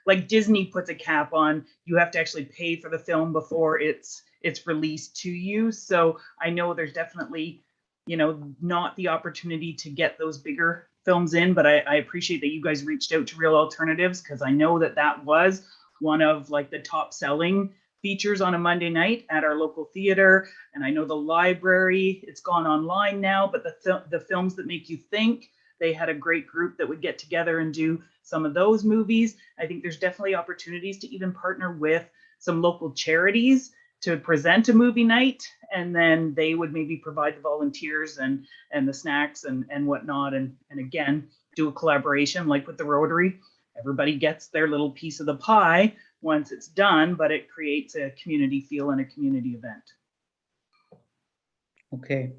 like Disney puts a cap on, you have to actually pay for the film before it's released to you. So I know there's definitely, not the opportunity to get those bigger films in, but I appreciate that you guys reached out to Real Alternatives, because I know that was one of like the top selling features on a Monday night at our local theater. And I know the library, it's gone online now, but the films that make you think, they had a great group that would get together and do some of those movies. I think there's definitely opportunities to even partner with some local charities to present a movie night, and then they would maybe provide the volunteers and the snacks and whatnot. And again, do a collaboration like with the Rotary. Everybody gets their little piece of the pie once it's done, but it creates a community feel and a community event.
Okay.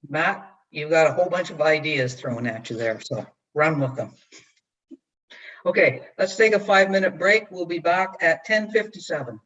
Matt, you've got a whole bunch of ideas thrown at you there, so run with them. Okay, let's take a 5-minute break. We'll be back at 10:57.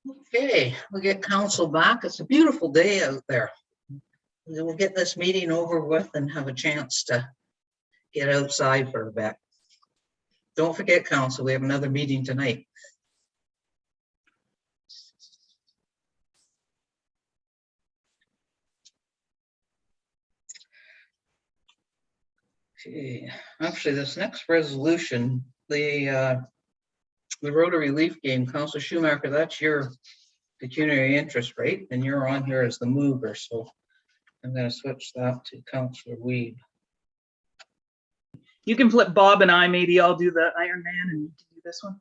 Okay, we'll get council back. It's a beautiful day out there. We'll get this meeting over with and have a chance to get outside for a bit. Don't forget, council, we have another meeting tonight. Okay, actually, this next resolution, the Rotary Leaf game, Councilor Schumacher, that's your pecuniary interest rate, and you're on here as the mover, so I'm going to switch that to Councilor Weed.
You can flip Bob and I, maybe I'll do the Iron Man and you can do this one.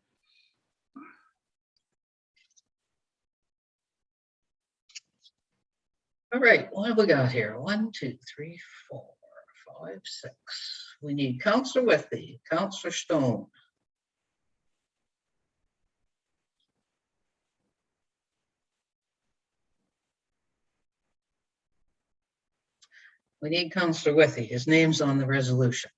All right, what have we got here? 1, 2, 3, 4, 5, 6. We need Councilor Withy, Councilor Stone. We need Councilor Withy. His name's on the resolution.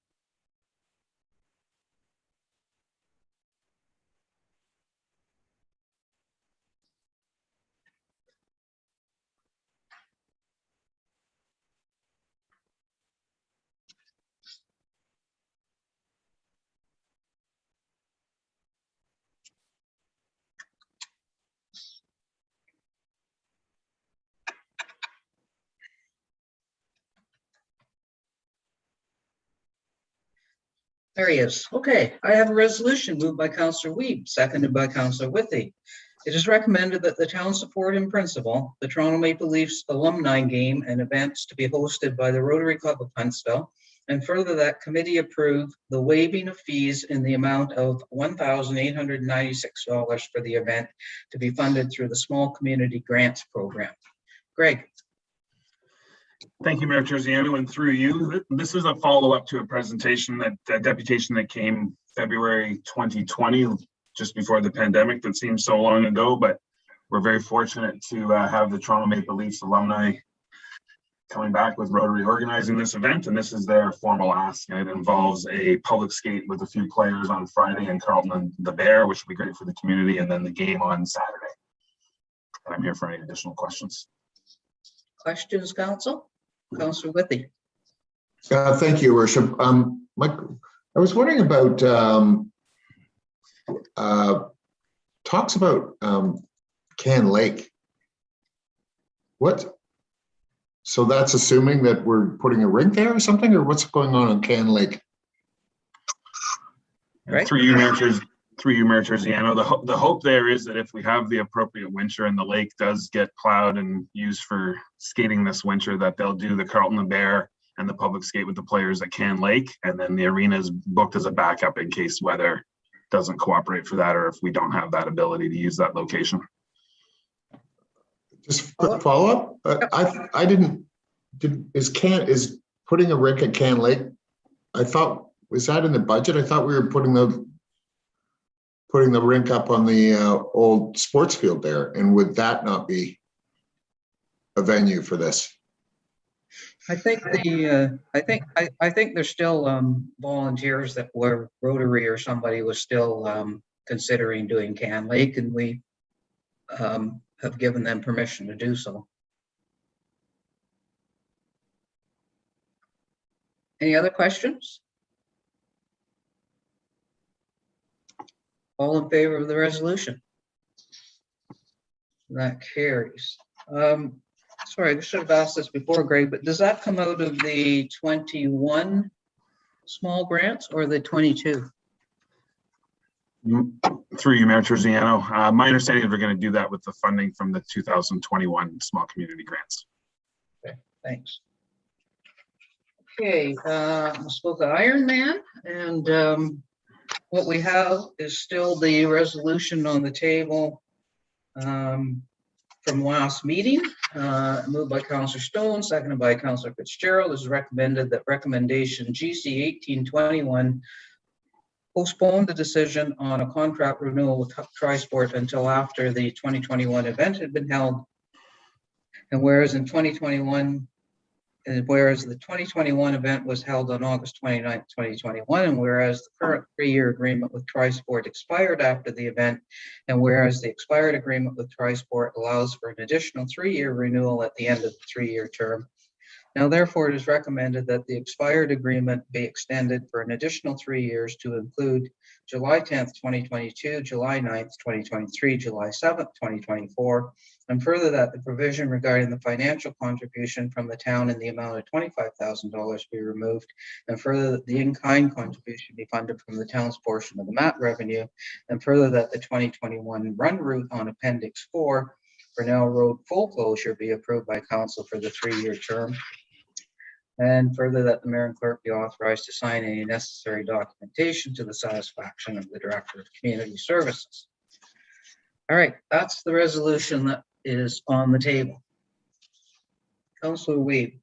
There he is. Okay, I have a resolution moved by Councilor Weed, seconded by Councilor Withy. It is recommended that the town support in principle the Toronto Maple Leafs alumni game and events to be hosted by the Rotary Club of Huntsville, and further that committee approve the waiving of fees in the amount of $1,896 for the event to be funded through the Small Community Grants Program. Greg.
Thank you, Mayor Terziano, and through you. This is a follow-up to a presentation that deputation that came February 2020, just before the pandemic. That seems so long ago, but we're very fortunate to have the Toronto Maple Leafs alumni coming back with Rotary organizing this event, and this is their formal ask. And it involves a public skate with a few players on Friday in Carlton and the Bear, which will be great for the community, and then the game on Saturday. And I'm here for any additional questions.
Questions, Council? Councilor Withy.
Thank you, Worship. Mike, I was wondering about talks about Can Lake. What? So that's assuming that we're putting a rink there or something, or what's going on Can Lake?
Right. Through you, Mayor Terziano, the hope there is that if we have the appropriate winter and the lake does get plowed and used for skating this winter, that they'll do the Carlton and Bear and the public skate with the players at Can Lake, and then the arena is booked as a backup in case weather doesn't cooperate for that, or if we don't have that ability to use that location.
Just quick follow up. I didn't. Is putting a rink at Can Lake? I thought, was that in the budget? I thought we were putting the rink up on the old sports field there, and would that not be a venue for this?
I think I think there's still volunteers that were Rotary or somebody was still considering doing Can Lake, and we have given them permission to do so. Any other questions? All in favor of the resolution? That carries. Sorry, I should have asked this before, Greg, but does that come out of the 21 small grants or the 22?
Through you, Mayor Terziano. My understanding is we're going to do that with the funding from the 2021 small community grants.
Okay, thanks. Okay, let's go to Iron Man, and what we have is still the resolution on the table from last meeting, moved by Councilor Stone, seconded by Councilor Fitzgerald. It is recommended that recommendation GC 1821 postpone the decision on a contract renewal with Trisport until after the 2021 event had been held. And whereas in 2021, And whereas the 2021 event was held on August 29th, 2021, and whereas the current 3-year agreement with Trisport expired after the event, and whereas the expired agreement with Trisport allows for an additional 3-year renewal at the end of the 3-year term. Now, therefore, it is recommended that the expired agreement be extended for an additional 3 years to include July 10th, 2022, July 9th, 2023, July 7th, 2024, and further that the provision regarding the financial contribution from the town in the amount of $25,000 be removed, and further that the in-kind contribution be funded from the town's portion of the MAT revenue, and further that the 2021 run route on Appendix 4, Brunel Road full closure, be approved by council for the 3-year term. And further that the mayor and clerk be authorized to sign any necessary documentation to the satisfaction of the Director of Community Services. All right, that's the resolution that is on the table. Councillor Weed.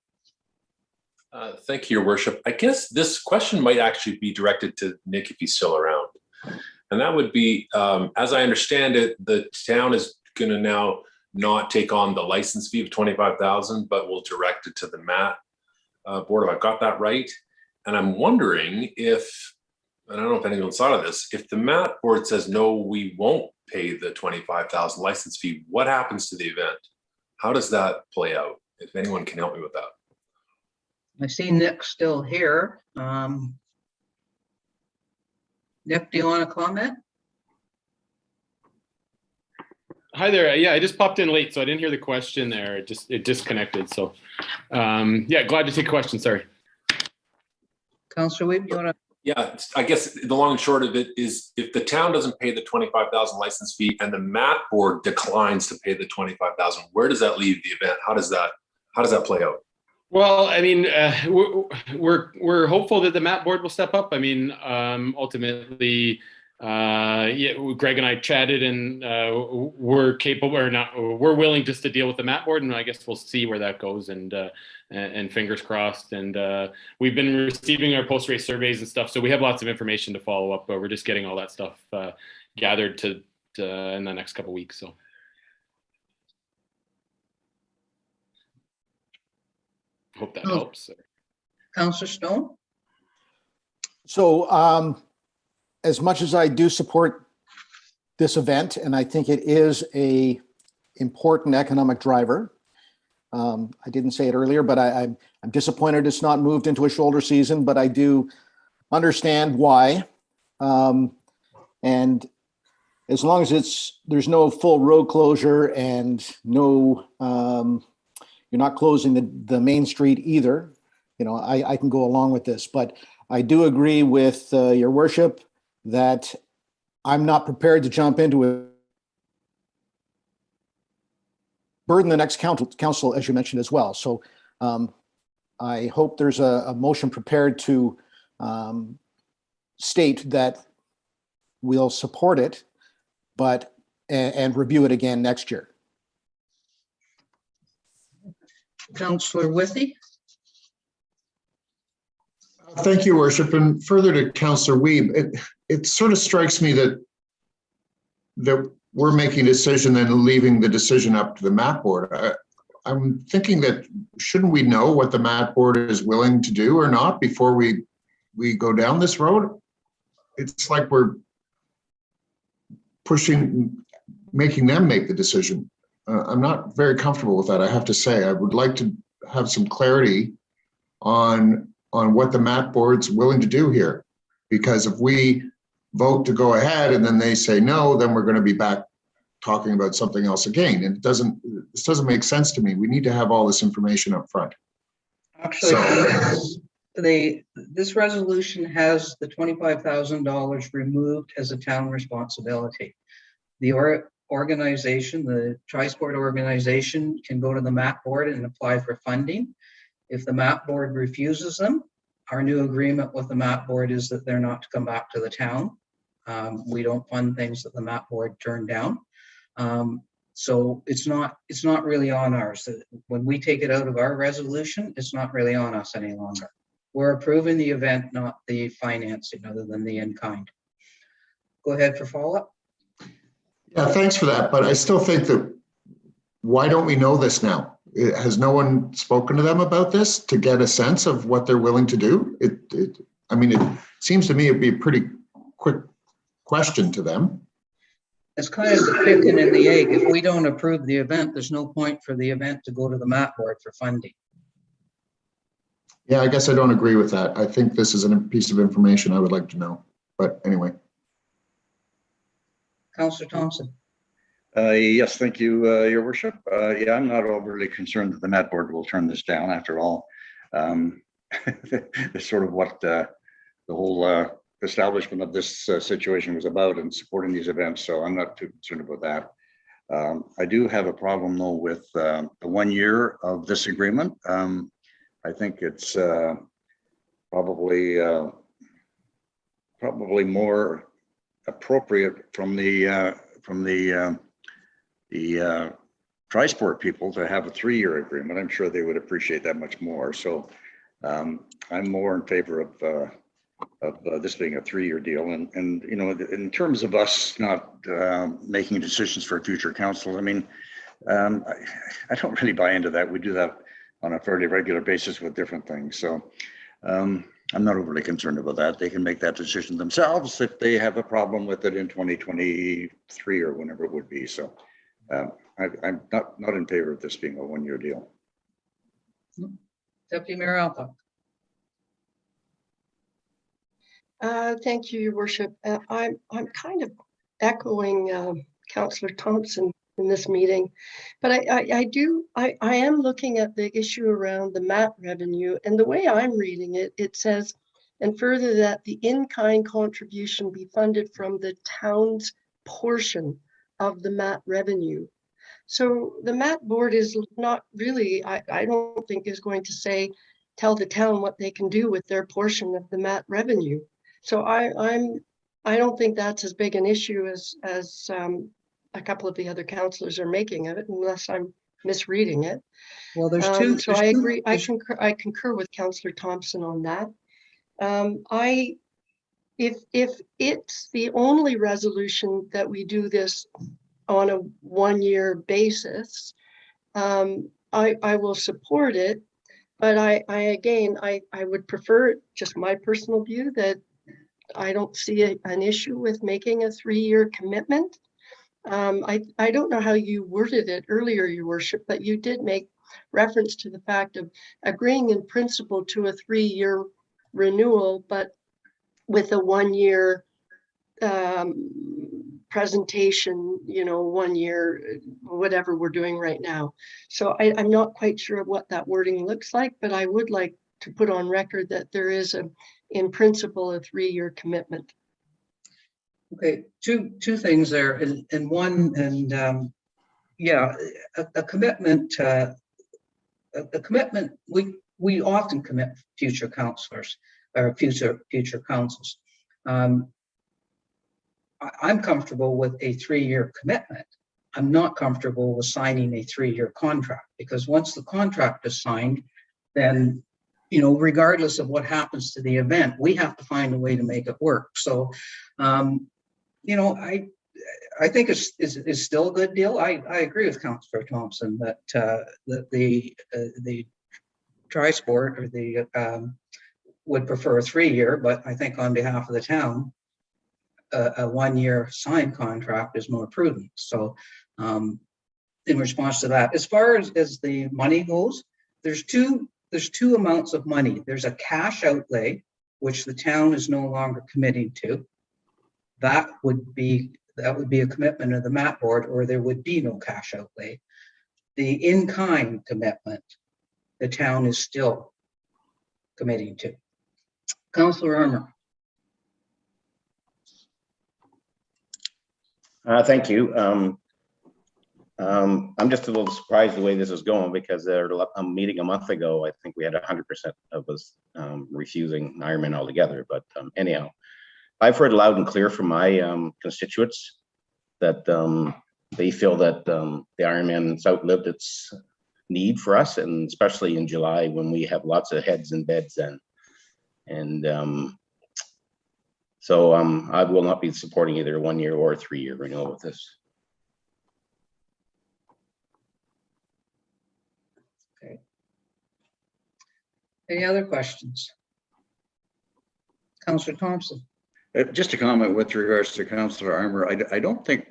Thank you, Your Worship. I guess this question might actually be directed to Nick if he's still around. And that would be, as I understand it, the town is going to now not take on the license fee of $25,000, but will direct it to the MAT board. Have I got that right? And I'm wondering if, and I don't know if anyone's thought of this, if the MAT board says, no, we won't pay the $25,000 license fee, what happens to the event? How does that play out? If anyone can help me with that.
I see Nick still here. Nick, do you want to comment?
Hi there. Yeah, I just popped in late, so I didn't hear the question there. It disconnected. So, yeah, glad to take a question. Sorry.
Councillor Weeb, do you want to?
Yeah, I guess the long and short of it is, if the town doesn't pay the $25,000 license fee and the MAT board declines to pay the $25,000, where does that leave the event? How does that play out?
Well, I mean, we're hopeful that the MAT board will step up. I mean, ultimately. Yeah, Greg and I chatted, and we're capable or not. We're willing just to deal with the MAT board, and I guess we'll see where that goes. And fingers crossed. And we've been receiving our post-race surveys and stuff, so we have lots of information to follow up. But we're just getting all that stuff gathered to in the next couple of weeks. So. Hope that helps.
Councillor Stone.
So. As much as I do support this event, and I think it is a important economic driver, I didn't say it earlier, but I'm disappointed it's not moved into a shoulder season, but I do understand why. And as long as there's no full road closure and no, you're not closing the main street either, I can go along with this. But I do agree with your worship that I'm not prepared to jump into it. Burden the next council, as you mentioned as well. So I hope there's a motion prepared to state that we'll support it, but and review it again next year.
Councillor Withey.
Thank you, Worship. And further to Councillor Weeb, it sort of strikes me that we're making a decision and leaving the decision up to the MAT board. I'm thinking that shouldn't we know what the MAT board is willing to do or not before we go down this road? It's like we're making them make the decision. I'm not very comfortable with that, I have to say. I would like to have some clarity on what the MAT board's willing to do here. Because if we vote to go ahead and then they say no, then we're going to be back talking about something else again. And this doesn't make sense to me. We need to have all this information up front.
Actually, this resolution has the $25,000 removed as a town responsibility. The organization, the Trisport organization, can go to the MAT board and apply for funding. If the MAT board refuses them, our new agreement with the MAT board is that they're not to come back to the town. We don't fund things that the MAT board turned down. So it's not really on ours. When we take it out of our resolution, it's not really on us any longer. We're approving the event, not the financing, other than the in-kind. Go ahead for follow-up.
Yeah, thanks for that. But I still think that, why don't we know this now? Has no one spoken to them about this to get a sense of what they're willing to do? I mean, it seems to me it'd be a pretty quick question to them.
It's kind of the chicken and the egg. If we don't approve the event, there's no point for the event to go to the MAP board for funding.
Yeah, I guess I don't agree with that. I think this is a piece of information I would like to know, but anyway.
Councillor Thompson.
Yes, thank you, Your Worship. Yeah, I'm not overly concerned that the MAT board will turn this down. After all, it's sort of what the whole establishment of this situation was about and supporting these events. So I'm not too concerned about that. I do have a problem though with the 1 year of this agreement. I think it's probably more appropriate from the Trisport people to have a 3-year agreement. I'm sure they would appreciate that much more. So I'm more in favor of this being a 3-year deal. And you know, in terms of us not making decisions for future council, I mean, I don't really buy into that. We do that on a fairly regular basis with different things. So I'm not overly concerned about that. They can make that decision themselves if they have a problem with it in 2023 or whenever it would be. So I'm not in favor of this being a 1-year deal.
Deputy Mayor Alpha.
Thank you, Your Worship. I'm kind of echoing Councillor Thompson in this meeting, but I am looking at the issue around the MAT revenue, and the way I'm reading it, it says, and further that the in-kind contribution be funded from the town's portion of the MAT revenue. So the MAT board is not really, I don't think is going to say, tell the town what they can do with their portion of the MAT revenue. So I don't think that's as big an issue as a couple of the other councillors are making of it, unless I'm misreading it.
Well, there's two.
So I agree. I concur with Councillor Thompson on that. If it's the only resolution that we do this on a 1-year basis, I will support it. But I would prefer, just my personal view, that I don't see an issue with making a 3-year commitment. I don't know how you worded it earlier, Your Worship, but you did make reference to the fact of agreeing in principle to a 3-year renewal, but with a 1-year presentation, you know, 1 year, whatever we're doing right now. So I'm not quite sure what that wording looks like, but I would like to put on record that there is in principle, a 3-year commitment.
Okay, two things there, and one, and yeah, a commitment. A commitment. We often commit future councillors or future councils. I'm comfortable with a 3-year commitment. I'm not comfortable with signing a 3-year contract, because once the contract is signed, then, you know, regardless of what happens to the event, we have to find a way to make it work. So, you know, I think it's still a good deal. I agree with Councillor Thompson that the Trisport or the would prefer a 3-year, but I think on behalf of the town, a 1-year signed contract is more prudent. So in response to that, as far as the money goes, there's two amounts of money. There's a cash outlay, which the town is no longer committing to. That would be a commitment of the MAT board, or there would be no cash outlay. The in-kind commitment, the town is still committing to. Councillor Armour.
Thank you. I'm just a little surprised the way this is going, because at a meeting a month ago, I think we had 100% of us refusing Ironman altogether. But anyhow, I've heard loud and clear from my constituents that they feel that the Ironman's outlived its need for us, and especially in July when we have lots of heads in beds then. And so I will not be supporting either a 1-year or a 3-year renewal with this.
Any other questions? Councillor Thompson.
Just a comment with regards to Councillor Armour. I don't think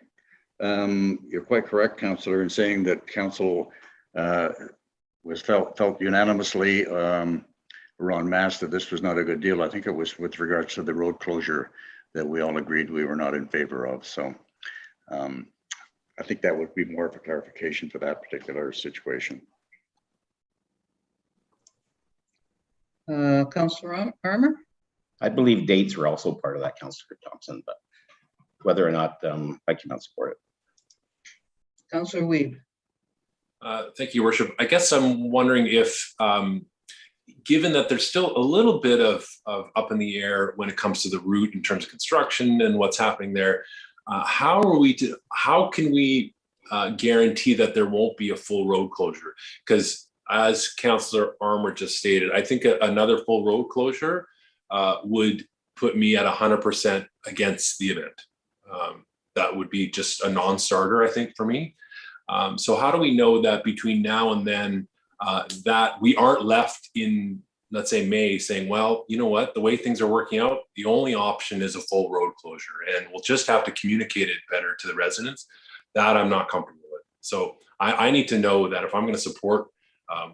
you're quite correct, Councillor, in saying that council was felt unanimously around mass that this was not a good deal. I think it was with regards to the road closure that we all agreed we were not in favor of. So I think that would be more of a clarification for that particular situation.
Councillor Armour?
I believe dates were also part of that, Councillor Thompson, but whether or not I cannot support it.
Councillor Weed.
Thank you, Worship. I guess I'm wondering if, given that there's still a little bit of up in the air when it comes to the route in terms of construction and what's happening there, how can we guarantee that there won't be a full road closure? Because as Councillor Armour just stated, I think another full road closure would put me at 100% against the event. That would be just a non-starter, I think, for me. So how do we know that between now and then that we aren't left in, let's say, May saying, well, you know what, the way things are working out, the only option is a full road closure, and we'll just have to communicate it better to the residents. That I'm not comfortable with. So I need to know that if I'm going to support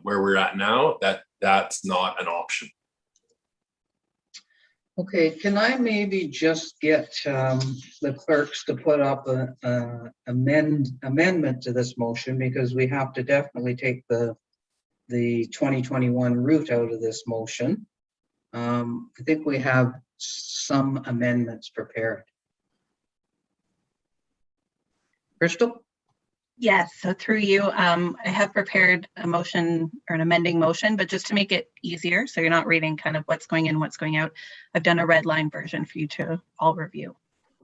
where we're at now, that's not an option.
Okay, can I maybe just get the clerks to put up an amendment to this motion, because we have to definitely take the 2021 route out of this motion. I think we have some amendments prepared. Crystal?
Yes, so through you, I have prepared a motion or an amending motion, but just to make it easier, so you're not reading kind of what's going in, what's going out, I've done a red line version for you to all review.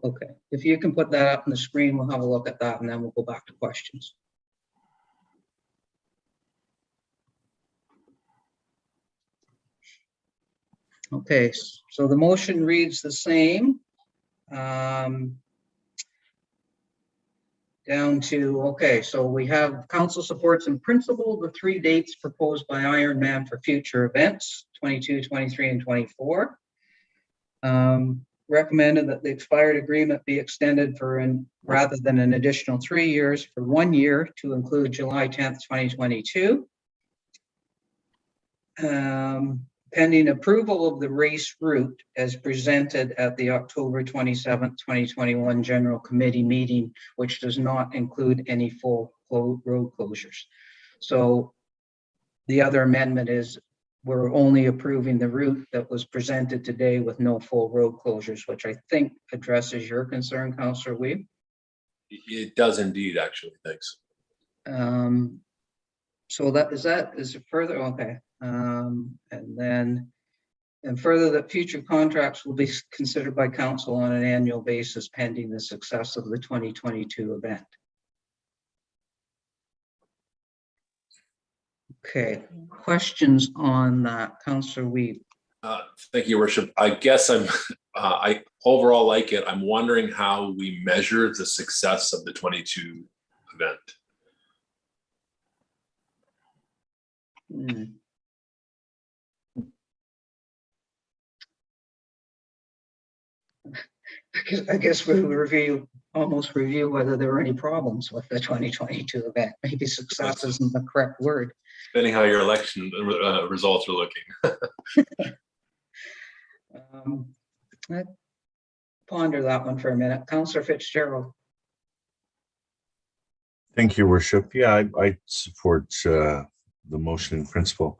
Okay, if you can put that up on the screen, we'll have a look at that and then we'll go back to questions. Okay, so the motion reads the same. Down to, okay, so we have council supports in principle the 3 dates proposed by Ironman for future events, 22, 23, and 24. Recommended that the expired agreement be extended for rather than an additional 3 years, for 1 year to include July 10th, 2022. Pending approval of the race route as presented at the October 27th, 2021 General Committee meeting, which does not include any full road closures. So the other amendment is we're only approving the route that was presented today with no full road closures, which I think addresses your concern, Councillor Weeb.
It does indeed, actually. Thanks.
So is it further? Okay. And further that future contracts will be considered by council on an annual basis pending the success of the 2022 event. Okay, questions on that, Councillor Weeb?
Thank you, Worship. I guess I overall like it. I'm wondering how we measure the success of the 22 event.
I guess we would almost review whether there were any problems with the 2022 event. Maybe success isn't the correct word.
Depending how your election results are looking.
I'd ponder that one for a minute. Councillor Fitzgerald.
Thank you, Worship. Yeah, I support the motion in principle.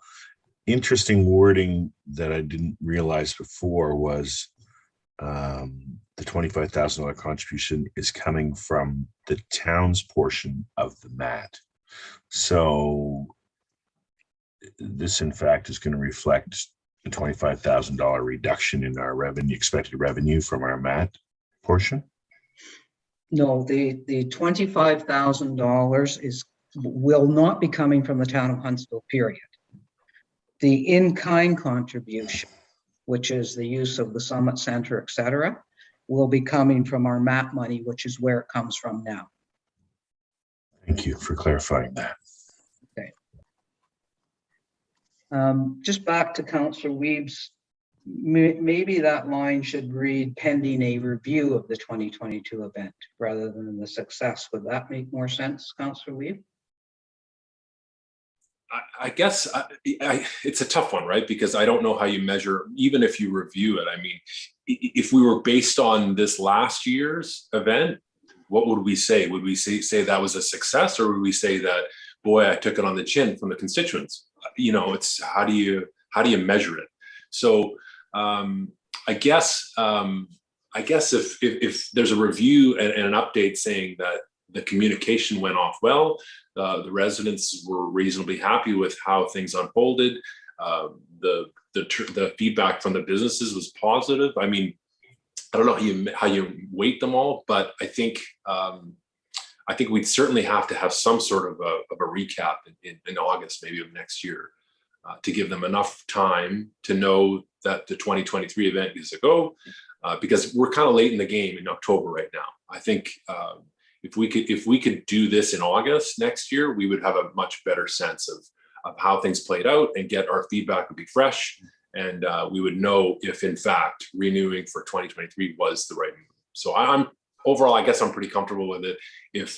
Interesting wording that I didn't realize before was the $25,000 contribution is coming from the town's portion of the MAT. So this, in fact, is going to reflect the $25,000 reduction in our expected revenue from our MAT portion.
No, the $25,000 will not be coming from the town of Huntsville, period. The in-kind contribution, which is the use of the Summit Center, et cetera, will be coming from our MAP money, which is where it comes from now.
Thank you for clarifying that.
Okay. Just back to Councillor Weeb's, maybe that line should read pending a review of the 2022 event rather than the success. Would that make more sense, Councillor Weeb?
I guess it's a tough one, right? Because I don't know how you measure, even if you review it. I mean, if we were based on this last year's event, what would we say? Would we say that was a success, or would we say that, boy, I took it on the chin from the constituents? You know, it's how do you measure it? So I guess if there's a review and an update saying that the communication went off well, the residents were reasonably happy with how things unfolded. The feedback from the businesses was positive. I mean, I don't know how you weight them all, but I think we'd certainly have to have some sort of a recap in August, maybe of next year, to give them enough time to know that the 2023 event is a go, because we're kind of late in the game in October right now. I think if we could do this in August next year, we would have a much better sense of how things played out, and get our feedback would be fresh, and we would know if in fact renewing for 2023 was the right move. So I'm overall, I guess I'm pretty comfortable with it,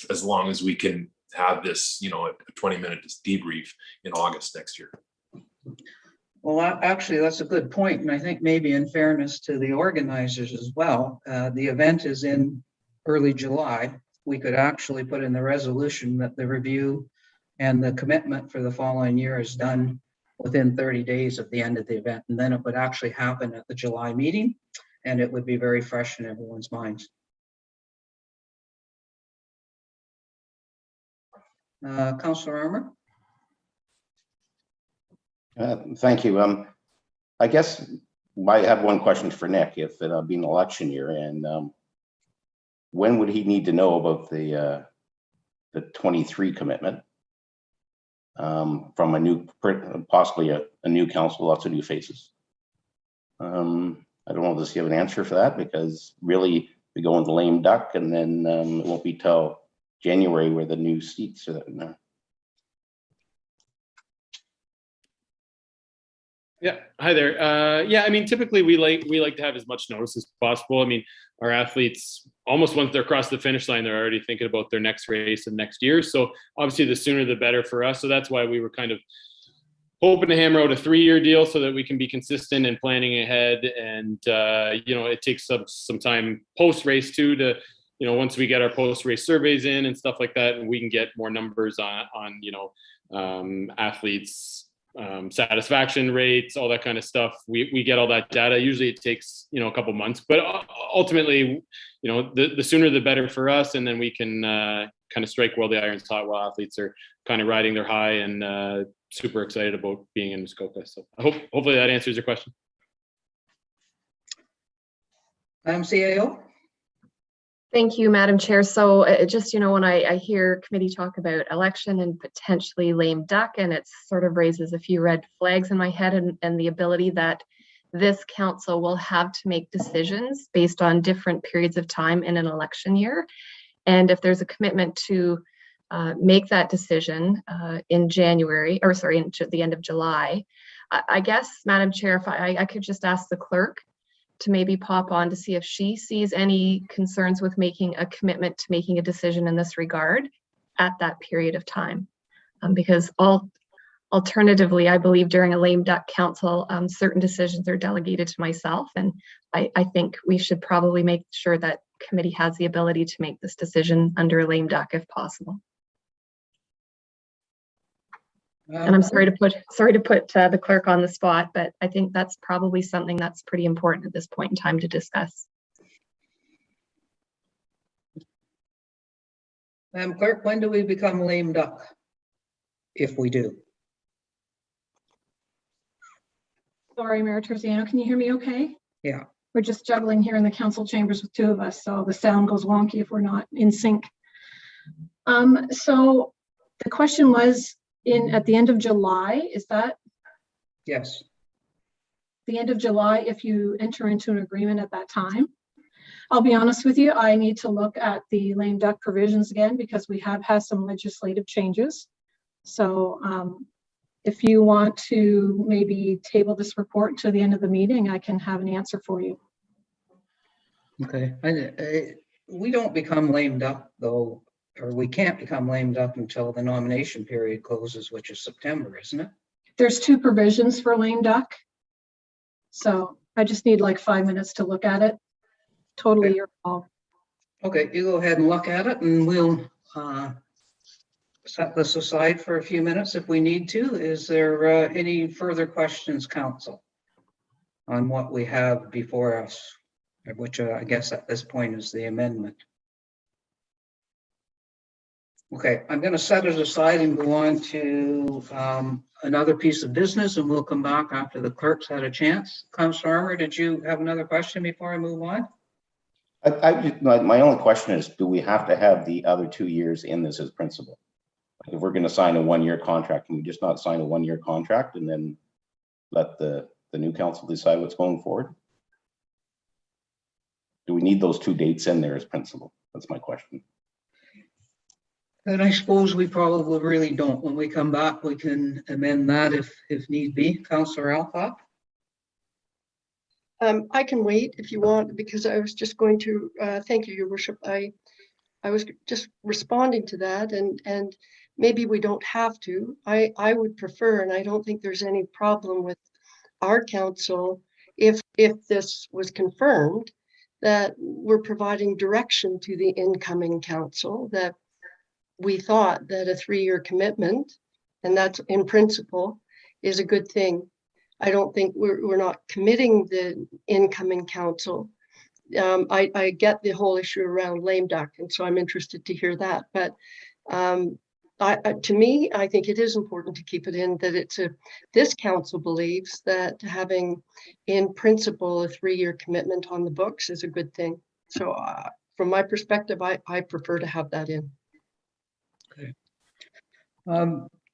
as long as we can have this, you know, a 20-minute debrief in August next year.
Well, actually, that's a good point. And I think maybe in fairness to the organizers as well, the event is in early July. We could actually put in the resolution that the review and the commitment for the following year is done within 30 days of the end of the event. And then it would actually happen at the July meeting, and it would be very fresh in everyone's minds. Councillor Armour?
Thank you. I guess I have one question for Nick. If it'll be an election year, and when would he need to know about the 23 commitment from a new, possibly a new council, lots of new faces? I don't know. Does he have an answer for that? Because really, we go into lame duck, and then it won't be till January where the new seats are there.
Yeah, hi there. Yeah, I mean, typically we like to have as much notice as possible. I mean, our athletes, almost once they're across the finish line, they're already thinking about their next race and next year. So obviously the sooner the better for us. So that's why we were kind of hoping to hammer out a 3-year deal so that we can be consistent and planning ahead. And, you know, it takes some time post-race too to, you know, once we get our post-race surveys in and stuff like that, and we can get more numbers on you know, athletes, satisfaction rates, all that kind of stuff. We get all that data. Usually it takes, you know, a couple months, but ultimately, you know, the sooner the better for us. And then we can kind of strike while the iron's hot, while athletes are kind of riding their high and super excited about being in Muskoka. So hopefully that answers your question.
CAO?
Thank you, Madam Chair. So just, you know, when I hear committee talk about election and potentially lame duck, and it sort of raises a few red flags in my head, and the ability that this council will have to make decisions based on different periods of time in an election year. And if there's a commitment to make that decision in January, or sorry, in the end of July, I guess, Madam Chair, if I could just ask the clerk to maybe pop on to see if she sees any concerns with making a commitment to making a decision in this regard at that period of time. Because alternatively, I believe during a lame duck council, certain decisions are delegated to myself. And I think we should probably make sure that committee has the ability to make this decision under a lame duck if possible. And I'm sorry to put the clerk on the spot, but I think that's probably something that's pretty important at this point in time to discuss.
Madam Clerk, when do we become lame duck? If we do.
Sorry, Mayor Terziano, can you hear me okay?
Yeah.
We're just juggling here in the council chambers with 2 of us, so the sound goes wonky if we're not in sync. So the question was, at the end of July, is that?
Yes.
The end of July, if you enter into an agreement at that time. I'll be honest with you, I need to look at the lame duck provisions again, because we have had some legislative changes. So If you want to maybe table this report to the end of the meeting, I can have an answer for you.
Okay, we don't become lame duck though, or we can't become lame duck until the nomination period closes, which is September, isn't it?
There's 2 provisions for lame duck. So I just need like 5 minutes to look at it. Totally your call.
Okay, you go ahead and look at it and we'll set this aside for a few minutes if we need to. Is there any further questions, Counsel, on what we have before us, which I guess at this point is the amendment? Okay, I'm going to set it aside and go on to another piece of business, and we'll come back after the clerk's had a chance. Councillor Armour, did you have another question before I move on?
My only question is, do we have to have the other 2 years in this as principal? If we're going to sign a 1-year contract, can we just not sign a 1-year contract and then let the new council decide what's going forward? Do we need those 2 dates in there as principal? That's my question.
And I suppose we probably really don't. When we come back, we can amend that if need be. Councillor Alcott?
I can wait if you want, because I was just going to, thank you, Your Worship. I was just responding to that, and maybe we don't have to. I would prefer, and I don't think there's any problem with our council if this was confirmed, that we're providing direction to the incoming council that we thought that a 3-year commitment, and that's in principle, is a good thing. I don't think we're not committing the incoming council. I get the whole issue around lame duck, and so I'm interested to hear that. But to me, I think it is important to keep it in that this council believes that having in principle a 3-year commitment on the books is a good thing. So from my perspective, I prefer to have that in.
Okay.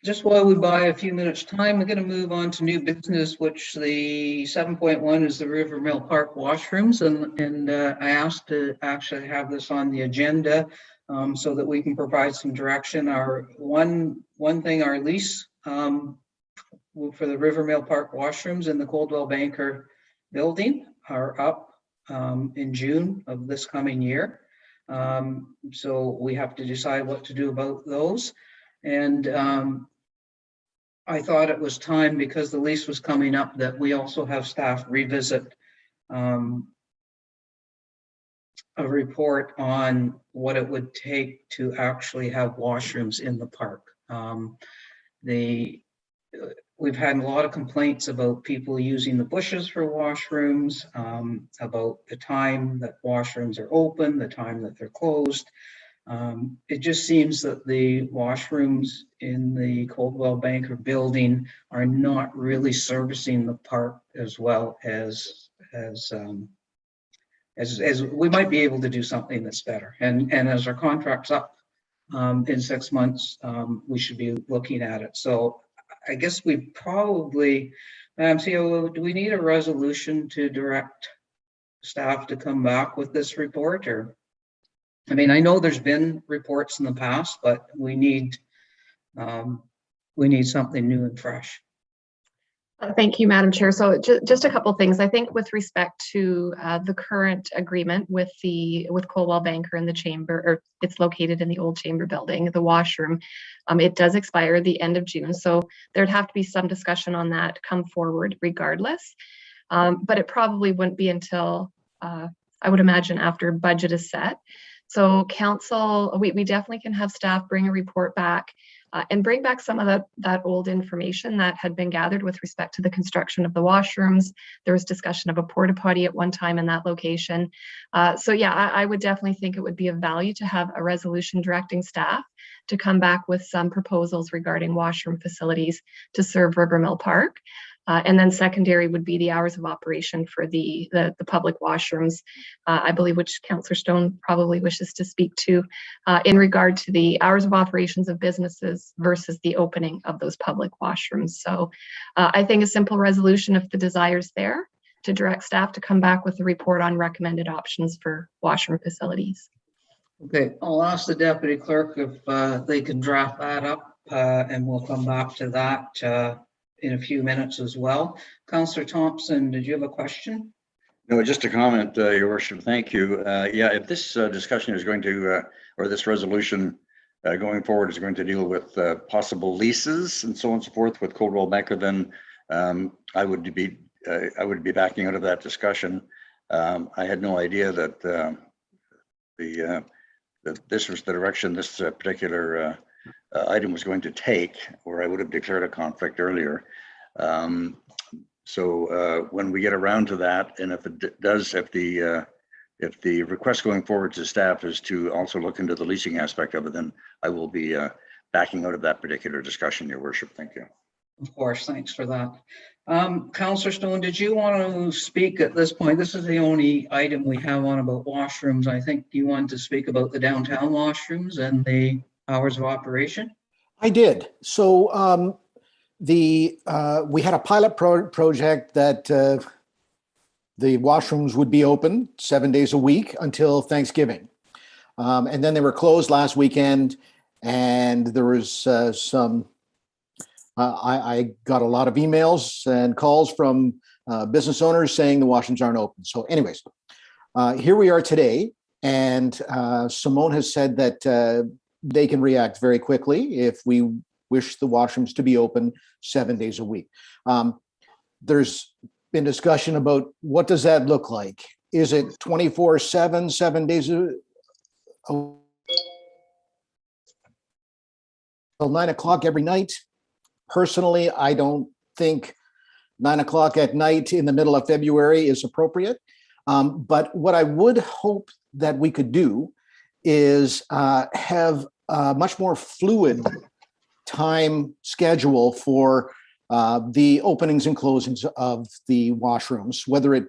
Just while we buy a few minutes time, we're going to move on to new business, which the 7.1 is the River Mill Park washrooms. And I asked to actually have this on the agenda so that we can provide some direction. Our one thing, our lease for the River Mill Park washrooms in the Coldwell Banker building are up in June of this coming year. So we have to decide what to do about those. And I thought it was time, because the lease was coming up, that we also have staff revisit a report on what it would take to actually have washrooms in the park. We've had a lot of complaints about people using the bushes for washrooms, about the time that washrooms are open, the time that they're closed. It just seems that the washrooms in the Coldwell Banker building are not really servicing the park as well as we might be able to do something that's better. And as our contract's up in 6 months, we should be looking at it. So I guess we probably, MTO, do we need a resolution to direct staff to come back with this report? Or, I mean, I know there's been reports in the past, but we need something new and fresh.
Thank you, Madam Chair. So just a couple things. I think with respect to the current agreement with Coldwell Banker in the chamber, or it's located in the old chamber building, the washroom, it does expire the end of June. So there'd have to be some discussion on that come forward regardless. But it probably wouldn't be until, I would imagine, after budget is set. So council, we definitely can have staff bring a report back and bring back some of that old information that had been gathered with respect to the construction of the washrooms. There was discussion of a porta potty at one time in that location. So yeah, I would definitely think it would be of value to have a resolution directing staff to come back with some proposals regarding washroom facilities to serve River Mill Park. And then secondary would be the hours of operation for the public washrooms, I believe, which Councillor Stone probably wishes to speak to in regard to the hours of operations of businesses versus the opening of those public washrooms. So I think a simple resolution, if the desire is there, to direct staff to come back with a report on recommended options for washroom facilities.
Okay, I'll ask the deputy clerk if they can draft that up and we'll come back to that in a few minutes as well. Councillor Thompson, did you have a question?
No, just a comment, Your Worship. Thank you. Yeah, if this discussion is going to, or this resolution going forward is going to deal with possible leases and so on and so forth with Coldwell Banker, then I would be backing out of that discussion. I had no idea that that this was the direction this particular item was going to take, or I would have declared a conflict earlier. So when we get around to that, and if it does, if the request going forward to staff is to also look into the leasing aspect of it, then I will be backing out of that particular discussion, Your Worship. Thank you.
Of course, thanks for that. Councillor Stone, did you want to speak at this point? This is the only item we have on about washrooms. I think you wanted to speak about the downtown washrooms and the hours of operation.
I did. So we had a pilot project that the washrooms would be open 7 days a week until Thanksgiving. And then they were closed last weekend, and there was I got a lot of emails and calls from business owners saying the washrooms aren't open. So anyways, here we are today, and Simone has said that they can react very quickly if we wish the washrooms to be open 7 days a week. There's been discussion about what does that look like? Is it 24/7, 7 days till 9 o'clock every night? Personally, I don't think 9 o'clock at night in the middle of February is appropriate. But what I would hope that we could do is have a much more fluid time schedule for the openings and closings of the washrooms, whether it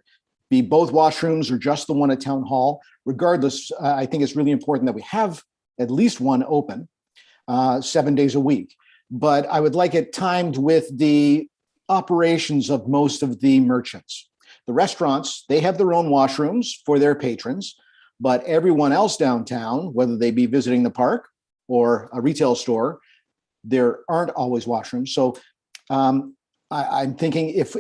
be both washrooms or just the one at Town Hall. Regardless, I think it's really important that we have at least one open 7 days a week. But I would like it timed with the operations of most of the merchants. The restaurants, they have their own washrooms for their patrons, but everyone else downtown, whether they be visiting the park or a retail store, there aren't always washrooms. So I'm thinking if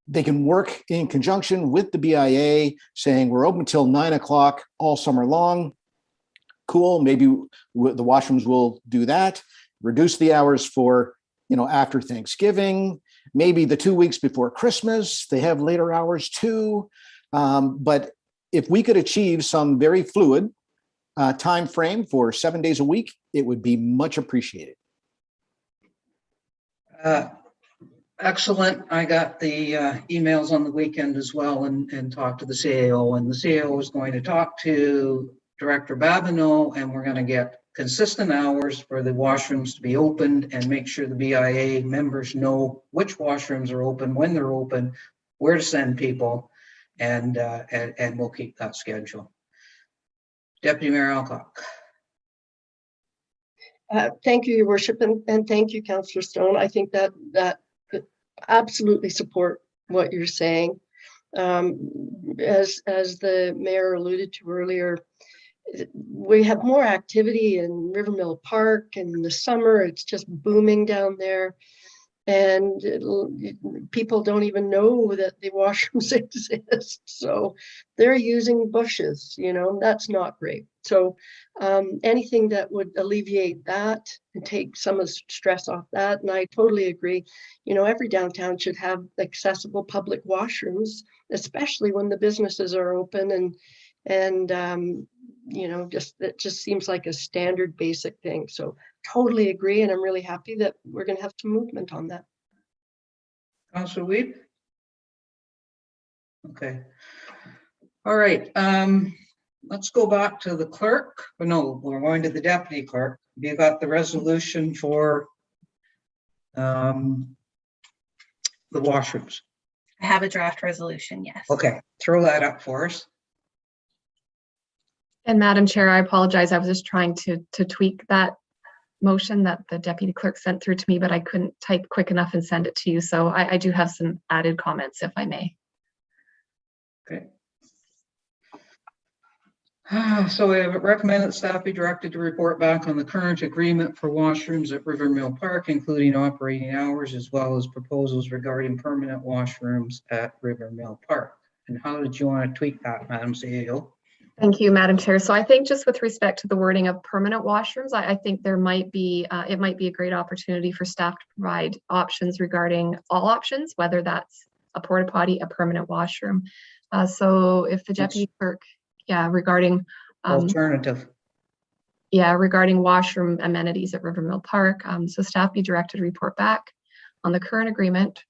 they can work in conjunction with the BIA saying we're open till 9 o'clock all summer long, cool, maybe the washrooms will do that. Reduce the hours for, after Thanksgiving, maybe the 2 weeks before Christmas, they have later hours too. But if we could achieve some very fluid time frame for 7 days a week, it would be much appreciated.
Excellent. I got the emails on the weekend as well and talked to the CAO, and the CAO is going to talk to Director Babineau, and we're going to get consistent hours for the washrooms to be opened and make sure the BIA members know which washrooms are open, when they're open, where to send people, and we'll keep that schedule. Deputy Mayor Alcock.
Thank you, Your Worship, and thank you, Councillor Stone. I think that absolutely support what you're saying. As the mayor alluded to earlier, we have more activity in Rivermill Park, and in the summer it's just booming down there, and people don't even know that the washrooms exist, so they're using bushes. That's not great. So anything that would alleviate that and take some of the stress off that, and I totally agree, every downtown should have accessible public washrooms, especially when the businesses are open, and it just seems like a standard basic thing. So totally agree, and I'm really happy that we're going to have some movement on that.
Councillor Weed? Okay. All right. Let's go back to the clerk. No, we're going to the deputy clerk. You got the resolution for the washrooms.
I have a draft resolution, yes.
Okay, throw that up for us.
And Madam Chair, I apologize. I was just trying to tweak that motion that the deputy clerk sent through to me, but I couldn't type quick enough and send it to you. So I do have some added comments, if I may.
Okay. So we have recommended staff be directed to report back on the current agreement for washrooms at River Mill Park, including operating hours, as well as proposals regarding permanent washrooms at River Mill Park. And how did you want to tweak that, Madam CEO?
Thank you, Madam Chair. So I think just with respect to the wording of permanent washrooms, I think there might be, it might be a great opportunity for staff to provide options regarding all options, whether that's a porta potty, a permanent washroom. So if the deputy clerk, regarding
alternative.
Regarding washroom amenities at River Mill Park. So staff be directed to report back on the current agreement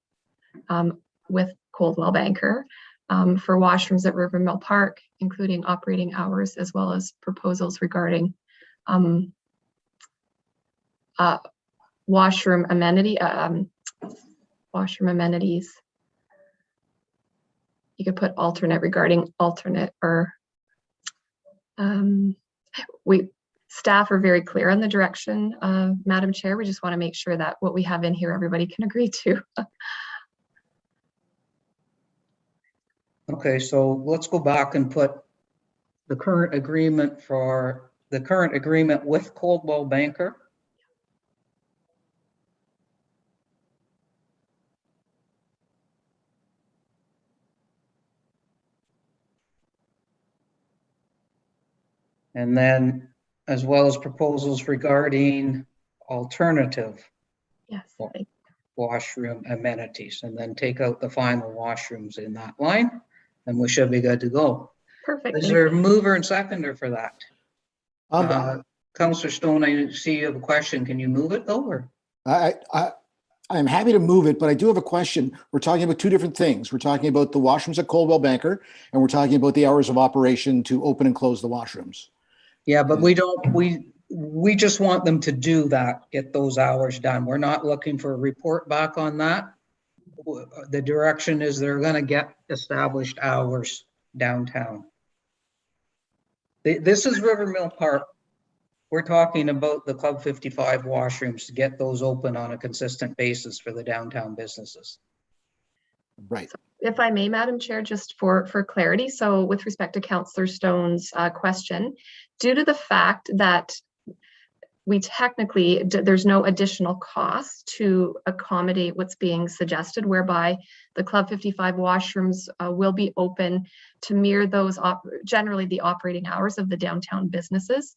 with Coldwell Banker for washrooms at River Mill Park, including operating hours, as well as proposals regarding washroom amenities. You could put alternate regarding alternate, or staff are very clear on the direction, Madam Chair. We just want to make sure that what we have in here, everybody can agree to.
Okay, so let's go back and put the current agreement with Coldwell Banker. And then as well as proposals regarding alternative washroom amenities, and then take out the final washrooms in that line, and we should be good to go.
Perfect.
Is there a mover and seconder for that? Councillor Stone, I see you have a question. Can you move it though? Or?
I'm happy to move it, but I do have a question. We're talking about two different things. We're talking about the washrooms at Coldwell Banker, and we're talking about the hours of operation to open and close the washrooms.
Yeah, but we just want them to do that, get those hours done. We're not looking for a report back on that. The direction is they're going to get established hours downtown. This is River Mill Park. We're talking about the Club 55 washrooms to get those open on a consistent basis for the downtown businesses.
Right.
If I may, Madam Chair, just for clarity, so with respect to Councillor Stone's question, due to the fact that we technically, there's no additional cost to accommodate what's being suggested, whereby the Club 55 washrooms will be open to mirror those, generally the operating hours of the downtown businesses.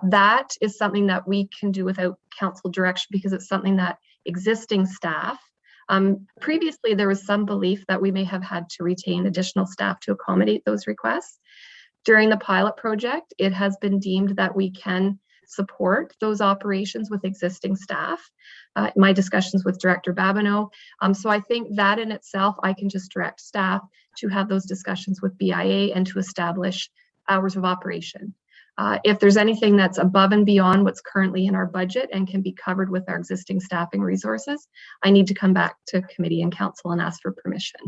That is something that we can do without council direction, because it's something that existing staff, previously there was some belief that we may have had to retain additional staff to accommodate those requests. During the pilot project, it has been deemed that we can support those operations with existing staff. My discussions with Director Babineau. So I think that in itself, I can just direct staff to have those discussions with BIA and to establish hours of operation. If there's anything that's above and beyond what's currently in our budget and can be covered with our existing staffing resources, I need to come back to committee and council and ask for permission.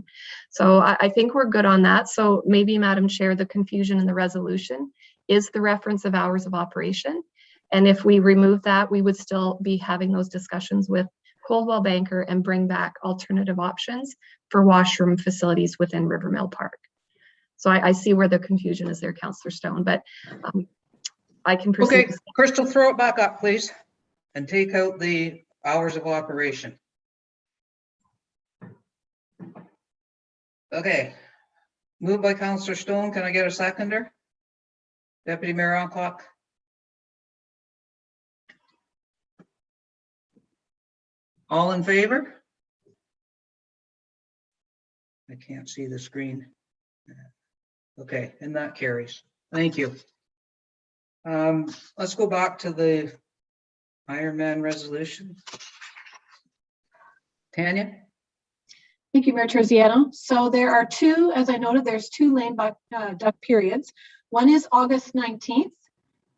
So I think we're good on that. So maybe, Madam Chair, the confusion in the resolution is the reference of hours of operation. And if we remove that, we would still be having those discussions with Coldwell Banker and bring back alternative options for washroom facilities within River Mill Park. So I see where the confusion is there, Councillor Stone, but I can proceed.
Okay, Crystal, throw it back up, please, and take out the hours of operation. Okay, moved by Councillor Stone. Can I get a seconder? Deputy Mayor Alcock. All in favor? I can't see the screen. Okay, and that carries. Thank you. Let's go back to the Ironman resolution. Tanya?
Thank you, Mayor Terziano. So there are two, as I noted, there's two lame duck periods. One is August 19th.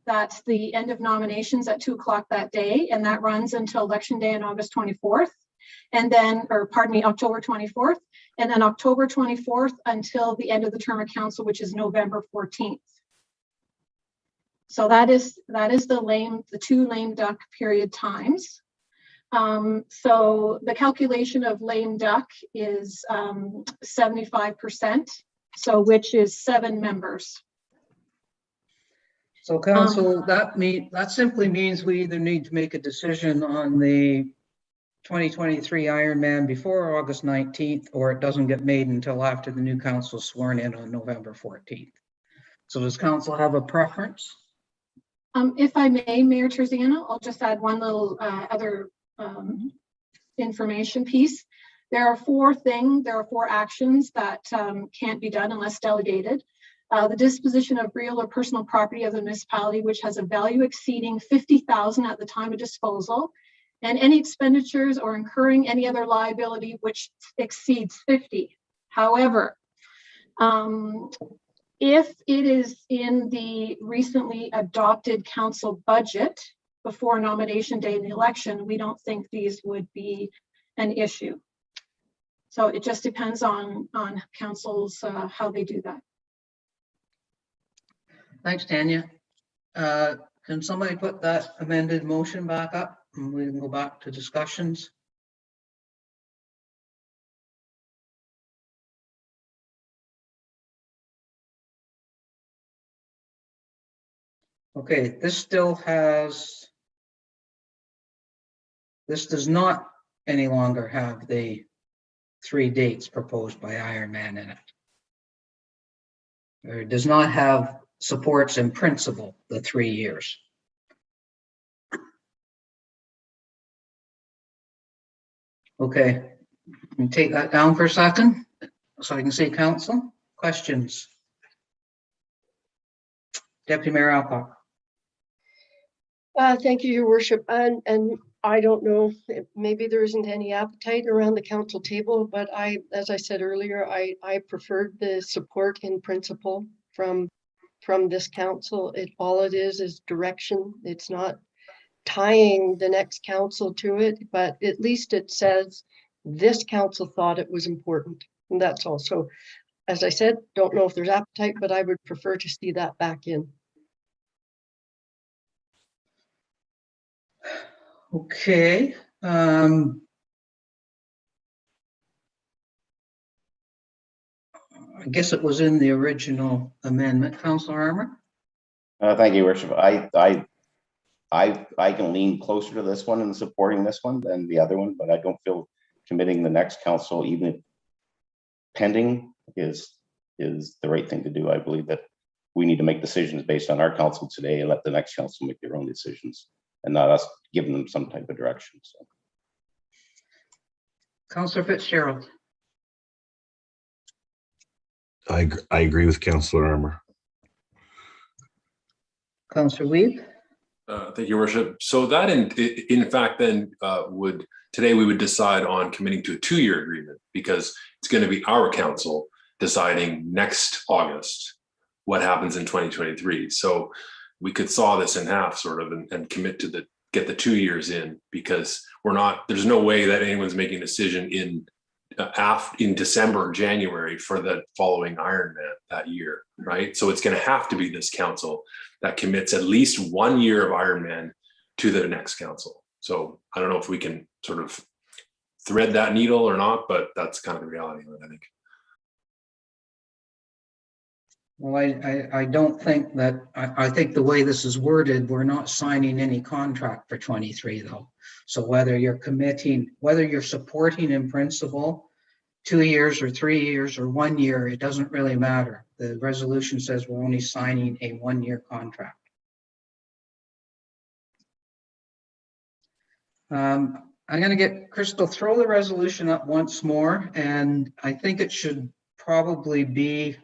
That's the end of nominations at 2 o'clock that day, and that runs until Election Day on August 24th. And then, or pardon me, October 24th, and then October 24th until the end of the term of council, which is November 14th. So that is the two lame duck period times. So the calculation of lame duck is 75%, so which is 7 members.
So council, that simply means we either need to make a decision on the 2023 Ironman before August 19th, or it doesn't get made until after the new council is sworn in on November 14th. So does council have a preference?
If I may, Mayor Terziano, I'll just add one little other information piece. There are four actions that can't be done unless delegated. The disposition of real or personal property of the municipality which has a value exceeding 50,000 at the time of disposal, and any expenditures or incurring any other liability which exceeds 50. However, if it is in the recently adopted council budget before nomination day in the election, we don't think these would be an issue. So it just depends on councils how they do that.
Thanks, Tanya. Can somebody put that amended motion back up and we can go back to discussions? Okay, this does not any longer have the 3 dates proposed by Ironman in it. Or it does not have supports in principle the 3 years. Okay, can you take that down for a second so I can see council questions. Deputy Mayor Alcock.
Thank you, Your Worship. And I don't know, maybe there isn't any appetite around the council table, but as I said earlier, I preferred the support in principle from this council. All it is direction. It's not tying the next council to it, but at least it says this council thought it was important, and that's all. So, as I said, don't know if there's appetite, but I would prefer to see that back in.
Okay. I guess it was in the original amendment, Councilor Armour.
Thank you, Your Worship. I can lean closer to this one and supporting this one than the other one, but I don't feel committing the next council, even if pending, is the right thing to do. I believe that we need to make decisions based on our council today and let the next council make their own decisions and not us giving them some type of direction. So,
Councilor Fitzgerald.
I agree with Councilor Armour.
Councilor Weed.
Thank you, Your Worship. So that in fact then today we would decide on committing to a 2-year agreement, because it's going to be our council deciding next August what happens in 2023. So we could saw this in half sort of and commit to get the 2 years in, because there's no way that anyone's making a decision in December or January for the following Ironman that year, right? So it's going to have to be this council that commits at least 1 year of Ironman to the next council. So I don't know if we can sort of thread that needle or not, but that's kind of the reality of it, I think.
Well, I don't think that, I think the way this is worded, we're not signing any contract for 23 though. So whether you're supporting in principle 2 years or 3 years or 1 year, it doesn't really matter. The resolution says we're only signing a 1-year contract. I'm going to get Crystal, throw the resolution up once more, and I think it should probably be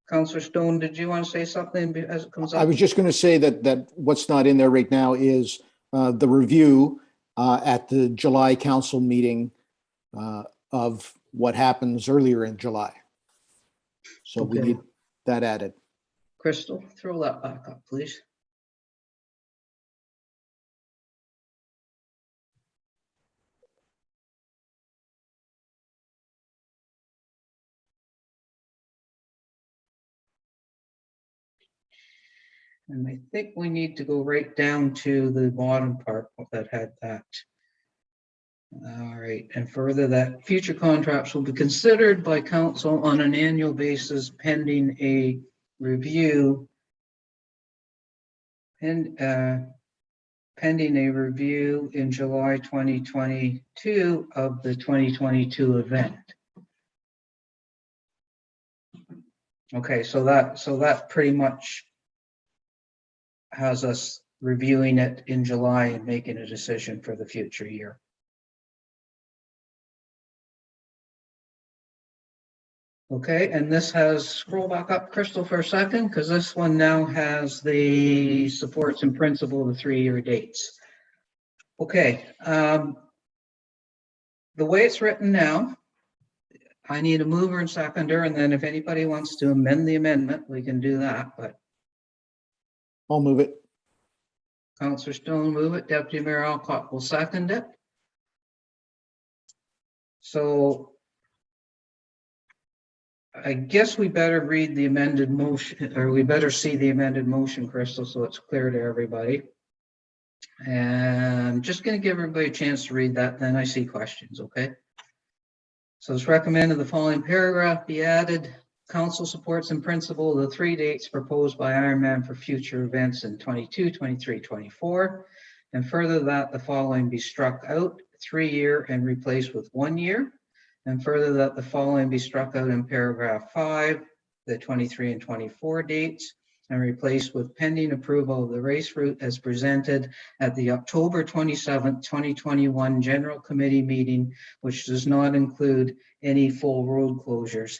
Councillor Stone, did you want to say something as it comes up?
I was just going to say that what's not in there right now is the review at the July council meeting of what happens earlier in July. So we need that added.
Crystal, throw that back up, please. And I think we need to go right down to the bottom part that had that. All right, and further that future contracts will be considered by council on an annual basis pending a review and pending a review in July 2022 of the 2022 event. Okay, so that pretty much has us reviewing it in July and making a decision for the future year. Okay, and this has, scroll back up, Crystal, for a second, because this one now has the supports and principle of the 3-year dates. Okay, the way it's written now, I need a mover and seconder, and then if anybody wants to amend the amendment, we can do that, but.
I'll move it.
Councillor Stone move it, Deputy Mayor Alcott will second it. So I guess we better read the amended motion, or we better see the amended motion, Crystal, so it's clear to everybody. And I'm just going to give everybody a chance to read that, then I see questions, okay? So it's recommended the following paragraph be added. Council supports in principle the 3 dates proposed by Ironman for future events in 22, 23, 24. And further that the following be struck out, 3-year and replaced with 1 year. And further that the following be struck out in paragraph 5, the 23 and 24 dates, and replaced with pending approval of the race route as presented at the October 27th, 2021 General Committee meeting, which does not include any full road closures.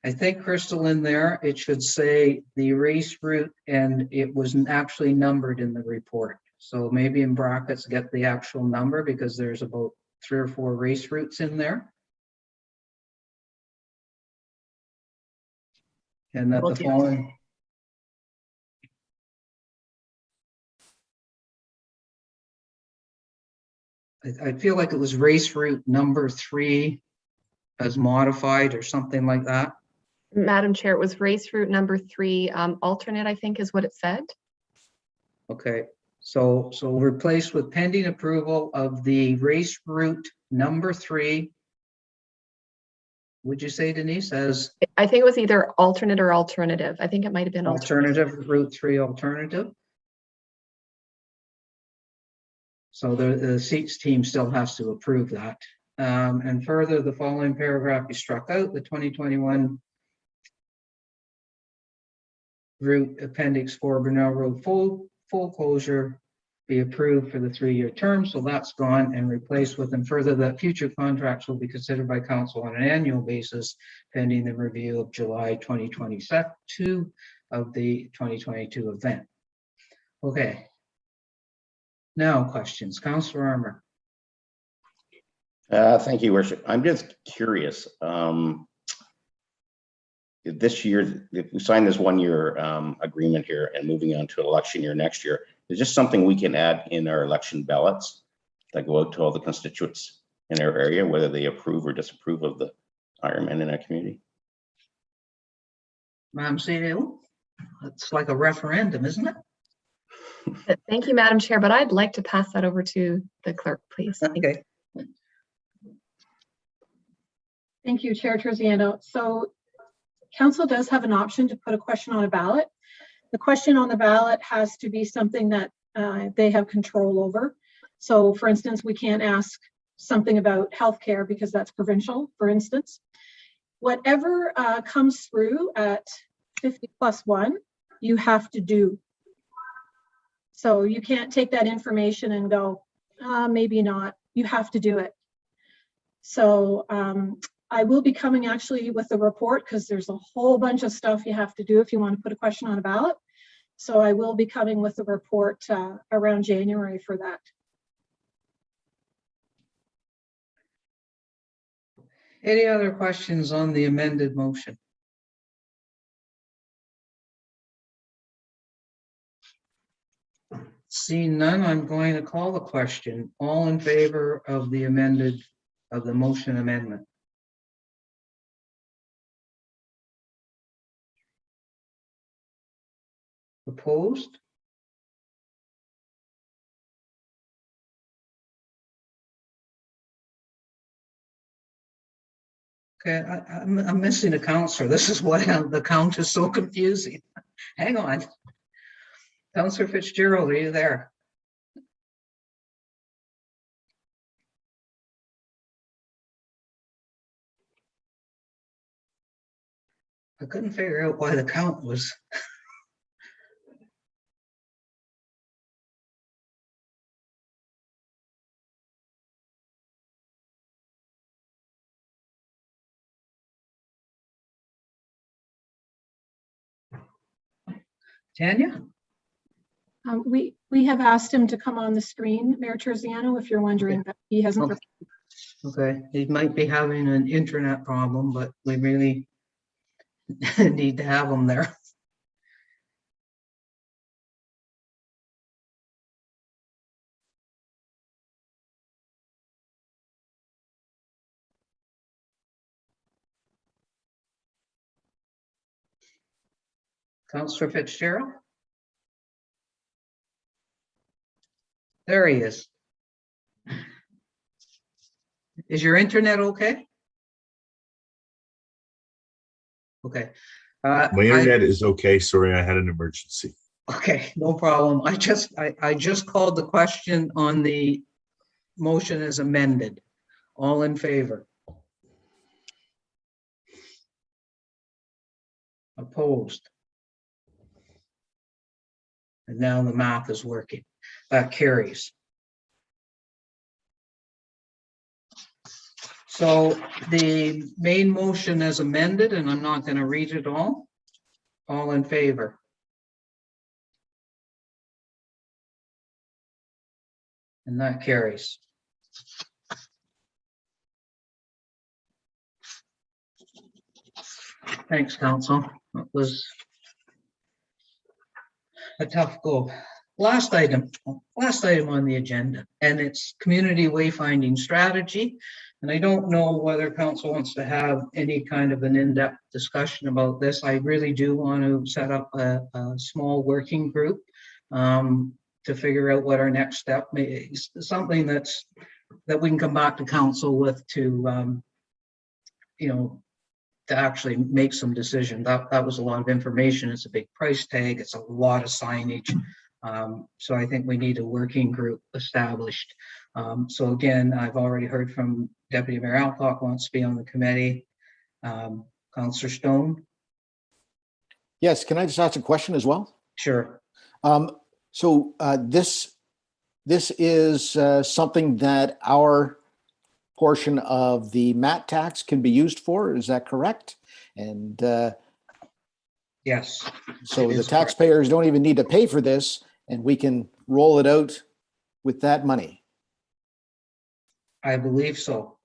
I think, Crystal, in there, it should say the race route, and it wasn't actually numbered in the report. So maybe in brackets, get the actual number, because there's about 3 or 4 race routes in there. And that the following. I feel like it was race route number 3 as modified or something like that.
Madam Chair, it was race route number 3, alternate, I think is what it said.
Okay, so replace with pending approval of the race route number 3. Would you say, Denise, as
I think it was either alternate or alternative. I think it might have been
alternative, route 3 alternative? So the seats team still has to approve that. And further, the following paragraph be struck out, the 2021 route appendix 4 Brunel Road full closure be approved for the 3-year term. So that's gone and replaced with, and further that future contracts will be considered by council on an annual basis pending the review of July 2022 of the 2022 event. Okay. Now questions, Councillor Armour.
Thank you, Worship. I'm just curious. This year, if we sign this 1-year agreement here and moving on to an election year next year, is this something we can add in our election ballots that go out to all the constituents in our area, whether they approve or disapprove of the Ironman in our community?
Madam CEO, it's like a referendum, isn't it?
Thank you, Madam Chair, but I'd like to pass that over to the clerk, please.
Okay.
Thank you, Chair Terziano. So council does have an option to put a question on a ballot. The question on the ballot has to be something that they have control over. So for instance, we can't ask something about healthcare because that's provincial, for instance. Whatever comes through at 50+1, you have to do. So you can't take that information and go, maybe not, you have to do it. So I will be coming actually with a report because there's a whole bunch of stuff you have to do if you want to put a question on a ballot. So I will be coming with a report around January for that.
Any other questions on the amended motion? Seeing none, I'm going to call the question. All in favor of the motion amendment? Opposed? Okay, I'm missing a counselor. This is why the count is so confusing. Hang on. Counselor Fitzgerald, are you there? I couldn't figure out why the count was. Tanya?
We have asked him to come on the screen, Mayor Terziano, if you're wondering, but he hasn't.
Okay, he might be having an internet problem, but we really need to have him there. Councillor Fitzgerald? There he is. Is your internet okay? Okay.
My internet is okay. Sorry, I had an emergency.
Okay, no problem. I just called the question on the motion as amended. All in favor? Opposed? And now the math is working. That carries. So the main motion as amended, and I'm not going to read it all. All in favor? And that carries. Thanks, Council. That was a tough go. Last item on the agenda, and it's community wayfinding strategy. And I don't know whether Council wants to have any kind of an in-depth discussion about this. I really do want to set up a small working group to figure out what our next step is, something that we can come back to Council with to to actually make some decision. That was a lot of information. It's a big price tag. It's a lot of signage. So I think we need a working group established. So again, I've already heard from Deputy Mayor Alcock wants to be on the committee. Councillor Stone?
Yes, can I just ask a question as well?
Sure.
So this is something that our portion of the MAT tax can be used for, is that correct? And
yes.
So the taxpayers don't even need to pay for this, and we can roll it out with that money.
I believe so.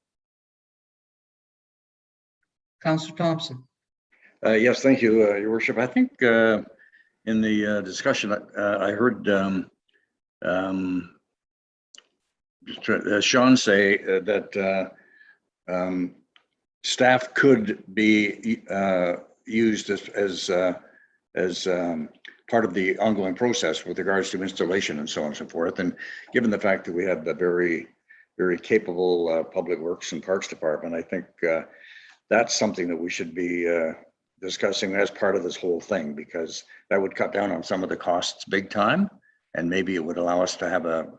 Councillor Thompson.
Yes, thank you, Your Worship. I think in the discussion, I heard Sean say that staff could be used as part of the ongoing process with regards to installation and so on and so forth. And given the fact that we have a very, very capable Public Works and Parks Department, I think that's something that we should be discussing as part of this whole thing, because that would cut down on some of the costs big time, and maybe it would allow us to have a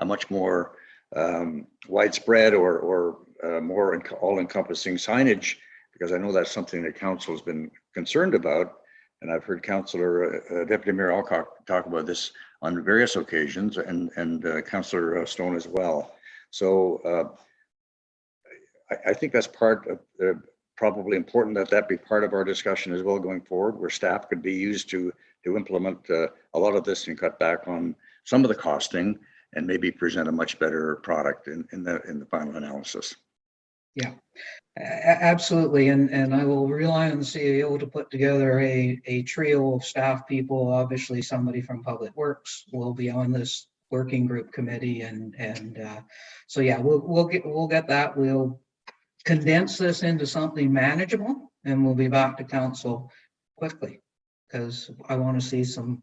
much more widespread or more all-encompassing signage, because I know that's something that Council has been concerned about, and I've heard Councillor Deputy Mayor Alcock talk about this on various occasions, and Councillor Stone as well. So I think that's part of probably important that be part of our discussion as well going forward, where staff could be used to implement a lot of this and cut back on some of the costing, and maybe present a much better product in the final analysis.
Yeah, absolutely. And I will rely on the CEO to put together a trio of staff people. Obviously, somebody from Public Works will be on this working group committee, and so yeah, we'll get that. We'll condense this into something manageable, and we'll be back to Council quickly, because I want to see some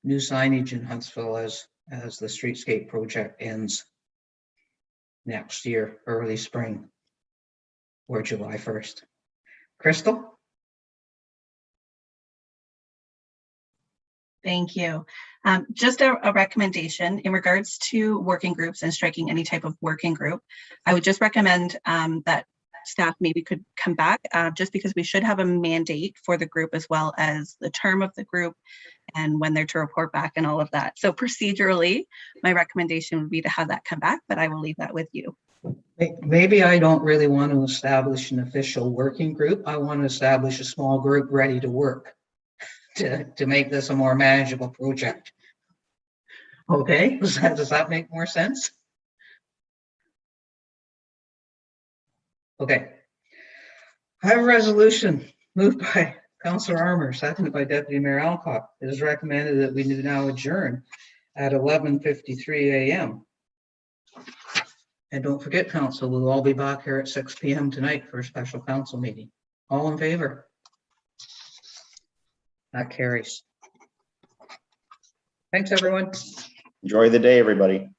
new signage in Huntsville as the streetscape project ends next year, early spring. or July 1st. Crystal?
Thank you. Just a recommendation in regards to working groups and striking any type of working group. I would just recommend that staff maybe could come back just because we should have a mandate for the group as well as the term of the group and when they're to report back and all of that. So procedurally, my recommendation would be to have that come back, but I will leave that with you.
Maybe I don't really want to establish an official working group. I want to establish a small group ready to work to make this a more manageable project. Okay, does that make more sense? Okay. I have a resolution moved by Councillor Armour, seconded by Deputy Mayor Alcock. It is recommended that we now adjourn at 11:53 a.m. And don't forget, Council, we'll all be back here at 6 p.m. tonight for a special council meeting. All in favor? That carries. Thanks, everyone.
Enjoy the day, everybody.